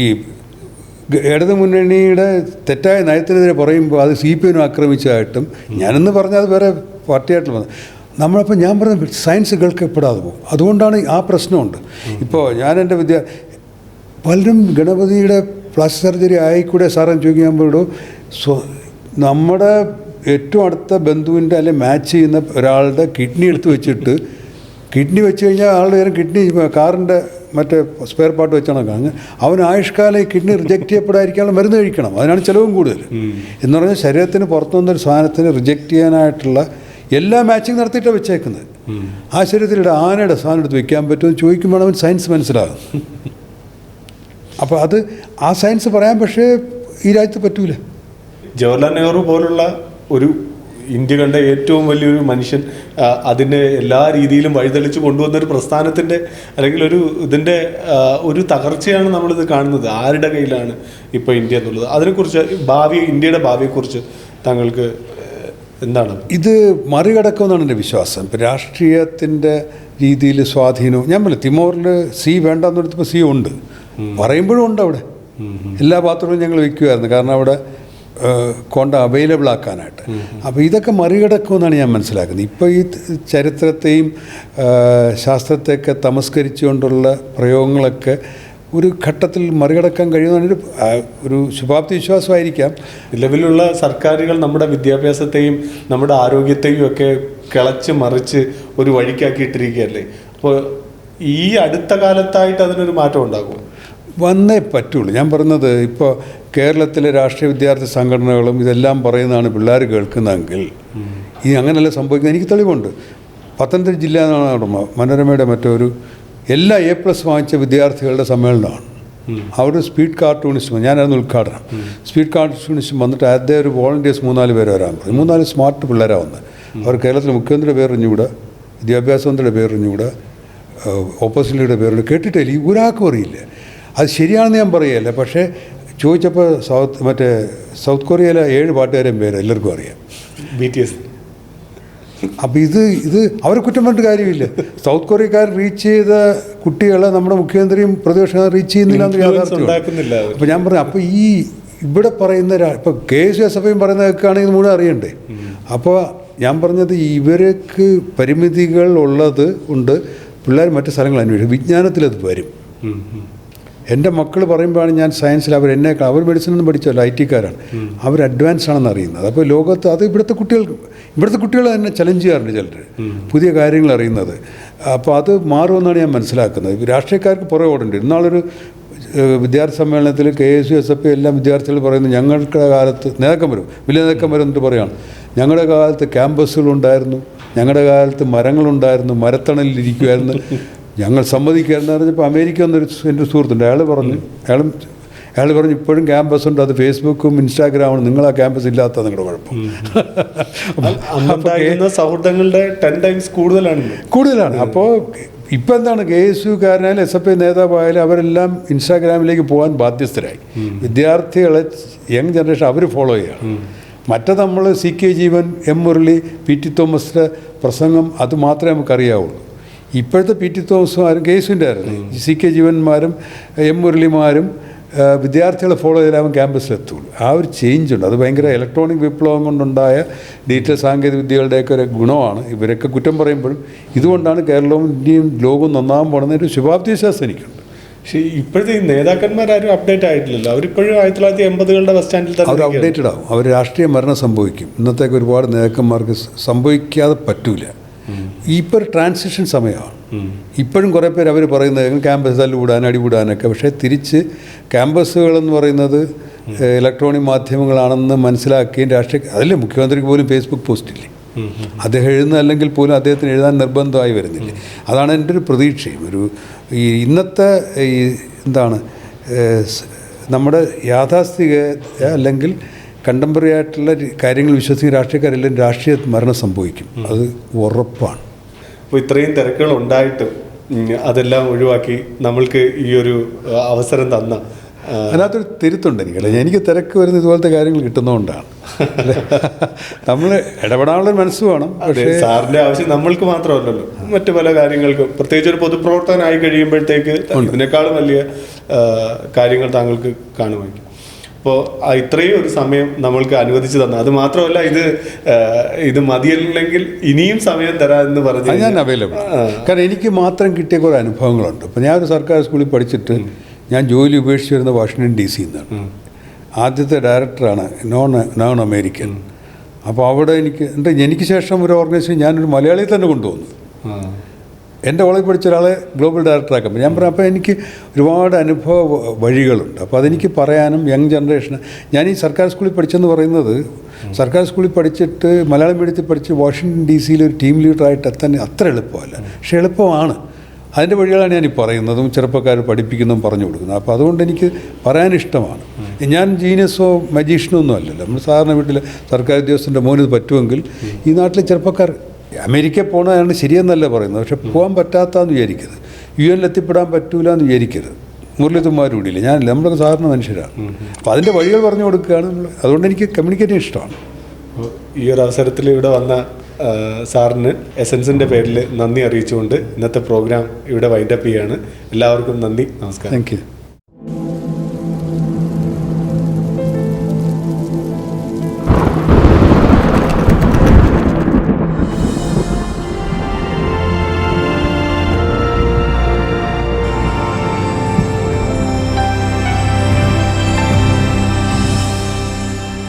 ഈ ഇടതു മുന്നണിയുടെ തെറ്റായ നയത്തിനെതിരെ പറയുമ്പോൾ അത് CPM ആക്രമിച്ചതായിട്ടും ഞാനെന്ന് പറഞ്ഞാൽ അത് വേറെ പാർട്ടിയായിട്ടുള്ള നമ്മളപ്പോൾ ഞാൻ പറഞ്ഞ സയൻസ് കേൾക്കപ്പെടാതെ പോകും. അതുകൊണ്ടാണ് ആ പ്രശ്നമുണ്ട്. ഇപ്പോൾ ഞാൻ എൻ്റെ പലരും ഗണപതിയുടെ പ്ലാസ്റ്റിക് സർജറി ആയിക്കൂടെ സാറെന്ന് ചോദിക്കുമ്പോഴോ നമ്മുടെ ഏറ്റവും അടുത്ത ബന്ധുവിൻ്റെ അല്ലെങ്കിൽ മാച്ച് ചെയ്യുന്ന ഒരാളുടെ കിഡ്നി എടുത്ത് വെച്ചിട്ട് കിഡ്നി വെച്ച് കഴിഞ്ഞാൽ ആളുടെ നേരം കിഡ്നി കാറിൻ്റെ മറ്റേ സ്പെയർ പാർട്ട് വെച്ചാണ് കാണുന്നത്. അവൻ ആയുഷ്കാലം ഈ കിഡ്നി റിജക്റ്റ് ചെയ്യപ്പെടാതിരിക്കാനുള്ള മരുന്ന് കഴിക്കണം. അതിനാണ് ചിലവും കൂടുതൽ. എന്ന് പറഞ്ഞാൽ ശരീരത്തിന് പുറത്തുനിന്നൊരു സാധനത്തിന് റിജക്റ്റ് ചെയ്യാനായിട്ടുള്ള എല്ലാ മാച്ചിങ് നടത്തിയിട്ടാണ് വെച്ചേക്കുന്നത്. ആ ശരീരത്തിലൂടെ ആനയുടെ സാധനം എടുത്ത് വെക്കാൻ പറ്റുമെന്ന് ചോദിക്കുമ്പോൾ അവൻ സയൻസ് മനസ്സിലാകും. അപ്പോൾ അത് ആ സയൻസ് പറയാൻ പക്ഷേ ഈ രാജ്യത്ത് പറ്റൂല. ജവഹർലാൽ നെഹ്റു പോലുള്ള ഒരു ഇന്ത്യ കണ്ട ഏറ്റവും വലിയൊരു മനുഷ്യൻ അതിനെ എല്ലാ രീതിയിലും വഴിതെളിച്ച് കൊണ്ടുവന്നൊരു പ്രസ്ഥാനത്തിൻ്റെ അല്ലെങ്കിൽ ഇതിൻ്റെ ഒരു തകർച്ചയാണ് നമ്മളിത് കാണുന്നത്. ആരുടെ കയ്യിലാണ് ഇപ്പോൾ ഇന്ത്യ എന്നുള്ളത്? അതിനെക്കുറിച്ച് ഇന്ത്യയുടെ ഭാവിയെക്കുറിച്ച് താങ്കൾക്ക് എന്താണ്? ഇത് മറികടക്കുമെന്നാണ് എൻ്റെ വിശ്വാസം. ഇപ്പോൾ രാഷ്ട്രീയത്തിൻ്റെ രീതിയിൽ സ്വാധീനവും ഞാൻ പറയാം. തിമോറിൽ C വേണ്ടെന്നെടുത്തപ്പോൾ C ഉണ്ട്, പറയുമ്പോഴും ഉണ്ട്. അവിടെ എല്ലാ പാത്രവും ഞങ്ങൾ വയ്ക്കുമായിരുന്നു, കാരണം അവിടെ കോണ്ട അവൈലബിൾ ആക്കാനായിട്ട്. അപ്പോൾ ഇതൊക്കെ മറികടക്കുമെന്നാണ് ഞാൻ മനസ്സിലാക്കുന്നത്. ഇപ്പോൾ ഈ ചരിത്രത്തെയും ശാസ്ത്രത്തെയൊക്കെ തമസ്കരിച്ചുകൊണ്ടുള്ള പ്രയോഗങ്ങളൊക്കെ ഒരു ഘട്ടത്തിൽ മറികടക്കാൻ കഴിയുമെന്നൊരു ഒരു ശുഭാപ്തി വിശ്വാസമായിരിക്കാം. നിലവിലുള്ള സർക്കാരുകൾ നമ്മുടെ വിദ്യാഭ്യാസത്തെയും നമ്മുടെ ആരോഗ്യത്തെയും ഒക്കെ കിളച്ച് മറിച്ച് ഒരു വഴിക്കാക്കിയിട്ടിരിക്കുകയല്ലേ. അപ്പോൾ ഈ അടുത്ത കാലത്തായിട്ട് അതിനൊരു മാറ്റം ഉണ്ടാകും, വന്നേ പറ്റുള്ളൂ. ഞാൻ പറഞ്ഞത് ഇപ്പോൾ കേരളത്തിലെ രാഷ്ട്രീയ വിദ്യാർത്ഥി സംഘടനകളും ഇതെല്ലാം പറയുന്നതാണ് പിള്ളേർ കേൾക്കുന്നതെങ്കിൽ ഈ അങ്ങനെയല്ല സംഭവിക്കുന്നത്. എനിക്ക് തെളിവുണ്ട്. പത്തനംതിട്ട ജില്ല എന്നാണ് മനോരമയുടെ മറ്റൊരു എല്ലാ A+ വാങ്ങിച്ച വിദ്യാർത്ഥികളുടെ സമ്മേളനമാണ്. അവർ സ്പീഡ് കാർട്ടൂണിസ്റ്റ്, ഞാനായിരുന്നു ഉദ്ഘാടനം. സ്പീഡ് കാർട്ടൂണിസ്റ്റ് വന്നിട്ട് ആദ്യം ഒരു വോളണ്ടിയേഴ്സ് 3-4 പേര് വരാൻ പറയും. 3-4 സ്മാർട്ട് പിള്ളേരാണ് വന്നത്. അവർ കേരളത്തിലെ മുഖ്യമന്ത്രിയുടെ പേരറിഞ്ഞുകൂടെ, വിദ്യാഭ്യാസ മന്ത്രിയുടെ പേരറിഞ്ഞുകൂടെ, ഓപ്പോസിറ്റിയുടെ പേരുണ്ട്, കേട്ടിട്ടില്ല. ഈ ഒരാൾക്കും അറിയില്ല. അത് ശരിയാണെന്ന് ഞാൻ പറയുകയല്ല, പക്ഷേ ചോദിച്ചപ്പോൾ സൗത്ത് കൊറിയയിലെ 7 പാട്ടുകാരെയും പേര് എല്ലാവർക്കും അറിയാം. BTS അപ്പോൾ ഇത് അവരെ കുറ്റം പറഞ്ഞിട്ട് കാര്യമില്ല. സൗത്ത് കൊറിയക്കാരൻ റീച്ച് ചെയ്ത കുട്ടികളെ നമ്മുടെ മുഖ്യമന്ത്രിയും പ്രതിപക്ഷം റീച്ച് ചെയ്യുന്നില്ല എന്ന് യാഥാർത്ഥ്യമാണ്. അപ്പോൾ ഞാൻ പറഞ്ഞു, അപ്പോൾ ഈ ഇവിടെ പറയുന്ന ഇപ്പോൾ KSUSFയും പറയുന്ന കേൾക്കുകയാണെങ്കിൽ ഇത് മുഴുവൻ അറിയണ്ടേ. അപ്പോൾ ഞാൻ പറഞ്ഞത് ഇവർക്ക് പരിമിതികൾ ഉള്ളത് ഉണ്ട്. പിള്ളേർ മറ്റു സ്ഥലങ്ങൾ അന്വേഷിക്കും, വിജ്ഞാനത്തിലത് വരും. എൻ്റെ മക്കൾ പറയുമ്പോഴാണ് ഞാൻ സയൻസിൽ അവർ മെഡിസിനൊന്നും പഠിച്ചല്ലോ, IT കാരാണ്, അവർ അഡ്വാൻസ് ആണെന്ന് അറിയുന്നത്. അപ്പോൾ ലോകത്ത് അത് ഇവിടുത്തെ കുട്ടികൾ തന്നെ ചലഞ്ച് ചെയ്യാറുണ്ട് ചിലർ, പുതിയ കാര്യങ്ങൾ അറിയുന്നത്. അപ്പോൾ അത് മാറുമെന്നാണ് ഞാൻ മനസ്സിലാക്കുന്നത്. രാഷ്ട്രീയക്കാർക്ക് പുറകെ ഓടേണ്ടി. ഇന്നാളൊരു വിദ്യാർത്ഥി സമ്മേളനത്തിൽ KSUSF എല്ലാ വിദ്യാർത്ഥികൾ പറയുന്നത്, ഞങ്ങളുടെ കാലത്ത് വലിയ നേക്കം വരും എന്നിട്ട് പറയുകയാണ്, ഞങ്ങളുടെ കാലത്ത് ക്യാമ്പസുകളുണ്ടായിരുന്നു, ഞങ്ങളുടെ കാലത്ത് മരങ്ങളുണ്ടായിരുന്നു, മരത്തണലിലിരിക്കുമായിരുന്നു, ഞങ്ങൾ സമ്മതിക്കാമെന്ന് പറഞ്ഞപ്പോൾ അമേരിക്ക എന്നൊരു എൻ്റെ സുഹൃത്തുണ്ട്, അയാൾ പറഞ്ഞു ഇപ്പോഴും ക്യാമ്പസ് ഉണ്ട്, അത് ഫേസ്ബുക്കും ഇൻസ്റ്റാഗ്രാമും, നിങ്ങൾ ആ ക്യാമ്പസ് ഇല്ലാത്ത നിങ്ങളുടെ കുഴപ്പം. സൗഹൃദങ്ങളുടെ 10 ടൈംസ് കൂടുതലാണ്. അപ്പോൾ ഇപ്പം എന്താണ്, KSUക്കാരനായാലും SFI നേതാവായാലും അവരെല്ലാം ഇൻസ്റ്റാഗ്രാമിലേക്ക് പോകാൻ ബാധ്യസ്ഥരായി. വിദ്യാർത്ഥികളെ യങ് ജനറേഷൻ അവർ ഫോളോ ചെയ്യുകയാണ്. മറ്റേ നമ്മൾ CK ജീവൻ, M മുരളി, PT തോമസിൻ്റെ പ്രസംഗം അത് മാത്രമേ നമുക്കറിയാവുള്ളൂ. ഇപ്പോഴത്തെ PT തോമസുമാരും KSUവിൻ്റെ ആയിരുന്നു, CK ജീവന്മാരും M മുരളിമാരും വിദ്യാർത്ഥികളെ ഫോളോ ചെയ്താലും ക്യാമ്പസിലെത്തുള്ളൂ. ആ ഒരു ചേഞ്ച് ഉണ്ട്. അത് ഭയങ്കര ഇലക്ട്രോണിക് വിപ്ലവം കൊണ്ടുണ്ടായ ഡിജിറ്റൽ സാങ്കേതിക വിദ്യകളുടെയൊക്കെ ഒരു ഗുണമാണ്. ഇവരൊക്കെ കുറ്റം പറയുമ്പോഴും ഇതുകൊണ്ടാണ് കേരളവും ഇന്ത്യയും ലോകവും നന്നാകാൻ പോകുന്നൊരു ശുഭാപ്തി വിശ്വാസം എനിക്കുണ്ട്. പക്ഷേ ഇപ്പോഴത്തെ ഈ നേതാക്കന്മാരും അപ്ഡേറ്റ് ആയിട്ടില്ലല്ലോ. അവരിപ്പോഴും 1980കളുടെ ബസ് സ്റ്റാൻഡിൽ തന്നെ അവർ അപ്ഡേറ്റഡ് ആവും. അവർ രാഷ്ട്രീയ മരണം സംഭവിക്കും. ഇന്നത്തേക്ക് ഒരുപാട് നേതാക്കന്മാർക്ക് സംഭവിക്കാതെ പറ്റൂല. ഇപ്പോൾ ഒരു ട്രാൻസിഷൻ സമയമാണ്. ഇപ്പോഴും കുറേ പേര് അവർ പറയുന്നത് ക്യാമ്പസ് തല്ലുകൂടാൻ അടികൂടാനൊക്കെ, പക്ഷേ തിരിച്ച് ക്യാമ്പസുകളെന്ന് പറയുന്നത് ഇലക്ട്രോണിക് മാധ്യമങ്ങളാണെന്ന് മനസ്സിലാക്കുകയും അതല്ലേ മുഖ്യമന്ത്രിക്ക് പോലും ഫേസ്ബുക്ക് പോസ്റ്റില്ലേ, അദ്ദേഹം എഴുതുന്നതല്ലെങ്കിൽ പോലും അദ്ദേഹത്തിന് എഴുതാൻ നിർബന്ധമായി വരുന്നില്ലേ. അതാണ് എൻ്റെ ഒരു പ്രതീക്ഷയും. ഈ ഇന്നത്തെ എന്താണ് നമ്മുടെ യാഥാസ്ഥിക അല്ലെങ്കിൽ കണ്ടംപററി ആയിട്ടുള്ള കാര്യങ്ങൾ വിശ്വസിക്കുന്ന രാഷ്ട്രീയക്കാരെല്ലാം രാഷ്ട്രീയ മരണം സംഭവിക്കും, അത് ഉറപ്പാണ്. അപ്പോൾ ഇത്രയും തിരക്കുകൾ ഉണ്ടായിട്ടും അതെല്ലാം ഒഴിവാക്കി നമ്മൾക്ക് ഈ ഒരു അവസരം തന്ന അതിനകത്തൊരു തിരുത്തുണ്ട് എനിക്ക് തിരക്ക് വരുന്ന ഇതുപോലത്തെ കാര്യങ്ങൾ കിട്ടുന്നതുകൊണ്ടാണ്. നമ്മൾ ഇടപെടാനുള്ള മനസ്സ് വേണം. പക്ഷേ സാറിൻ്റെ ആവശ്യം നമ്മൾക്ക് മാത്രമല്ലല്ലോ, മറ്റു പല കാര്യങ്ങൾക്കും, പ്രത്യേകിച്ച് ഒരു പൊതുപ്രവർത്തകനായി കഴിയുമ്പോഴത്തേക്ക് ഇതിനേക്കാളും വലിയ കാര്യങ്ങൾ താങ്കൾക്ക് കാണുമായിരിക്കും. അപ്പോൾ ഇത്രയും ഒരു സമയം നമ്മൾക്ക് അനുവദിച്ചു തന്നു. അത് മാത്രമല്ല, ഇത് മതിയല്ലെങ്കിൽ ഇനിയും സമയം തരാമെന്ന് പറഞ്ഞു ഞാൻ അവൈലബിൾ. കാരണം എനിക്ക് മാത്രം കിട്ടിയ കുറേ അനുഭവങ്ങളുണ്ട്. ഇപ്പോൾ ഞാനൊരു സർക്കാർ സ്കൂളിൽ പഠിച്ചിട്ട് ഞാൻ ജോലി ഉപേക്ഷിച്ച് വരുന്ന വാഷിങ്ടൺ DC നിന്നാണ്. ആദ്യത്തെ ഡയറക്ടറാണ് നോൺ അമേരിക്കൻ. അപ്പോൾ അവിടെ എനിക്ക് ശേഷം ഒരു ഓർഗനൈസേഷൻ ഞാനൊരു മലയാളിയെ തന്നെ കൊണ്ടുവന്നു. എൻ്റെ കോളേജിൽ പഠിച്ച ഒരാളെ ഗ്ലോബൽ ഡയറക്ടറാക്കാൻ ഞാൻ പറഞ്ഞു. അപ്പോൾ എനിക്ക് ഒരുപാട് അനുഭവ വഴികളുണ്ട്. അപ്പോൾ അതെനിക്ക് പറയാനും യങ് ജനറേഷന്, ഞാൻ ഈ സർക്കാർ സ്കൂളിൽ പഠിച്ചെന്ന് പറയുന്നത്, സർക്കാർ സ്കൂളിൽ പഠിച്ചിട്ട് മലയാളം മീഡിയത്തിൽ പഠിച്ച് വാഷിങ്ടൺ DC ഒരു ടീം ലീഡറായിട്ട് എത്താൻ അത്ര എളുപ്പമല്ല, പക്ഷേ എളുപ്പമാണ്. അതിൻ്റെ വഴികളാണ് ഞാൻ ഈ പറയുന്നതും ചെറുപ്പക്കാർ പഠിപ്പിക്കുന്നതും പറഞ്ഞു കൊടുക്കുന്നത്. അപ്പോൾ അതുകൊണ്ട് എനിക്ക് പറയാനിഷ്ടമാണ്. ഞാൻ ജീനിയസോ മജീഷ്യനോ ഒന്നും അല്ലല്ലോ. നമ്മൾ സാധാരണ വീട്ടിൽ സർക്കാർ ഉദ്യോഗസ്ഥൻ്റെ മോനിത് പറ്റുമെങ്കിൽ ഈ നാട്ടിലെ ചെറുപ്പക്കാർ അമേരിക്കയിൽ പോകണതാണ് ശരിയെന്നല്ല പറയുന്നത്, പക്ഷെ പോകാൻ പറ്റാത്തതെന്ന് വിചാരിക്കരുത്. UN എത്തിപ്പെടാൻ പറ്റൂല എന്ന് വിചാരിക്കരുത്. മുരളീധന്മാരൂടിയില്ല, ഞാനില്ല, നമ്മളൊക്കെ സാധാരണ മനുഷ്യരാണ്. അപ്പോൾ അതിൻ്റെ വഴികൾ പറഞ്ഞു കൊടുക്കുകയാണ് നമ്മൾ. അതുകൊണ്ട് എനിക്ക് കമ്മ്യൂണിക്കേറ്റ് ഇഷ്ടമാണ്. ഈ ഒരു അവസരത്തിൽ ഇവിടെ വന്ന സാറിന് എസൻസിൻ്റെ പേരിൽ നന്ദി അറിയിച്ചുകൊണ്ട് ഇന്നത്തെ പ്രോഗ്രാം ഇവിടെ വൈൻഡപ്പ് ചെയ്യുകയാണ്. എല്ലാവർക്കും നന്ദി, നമസ്കാരം. Thank you.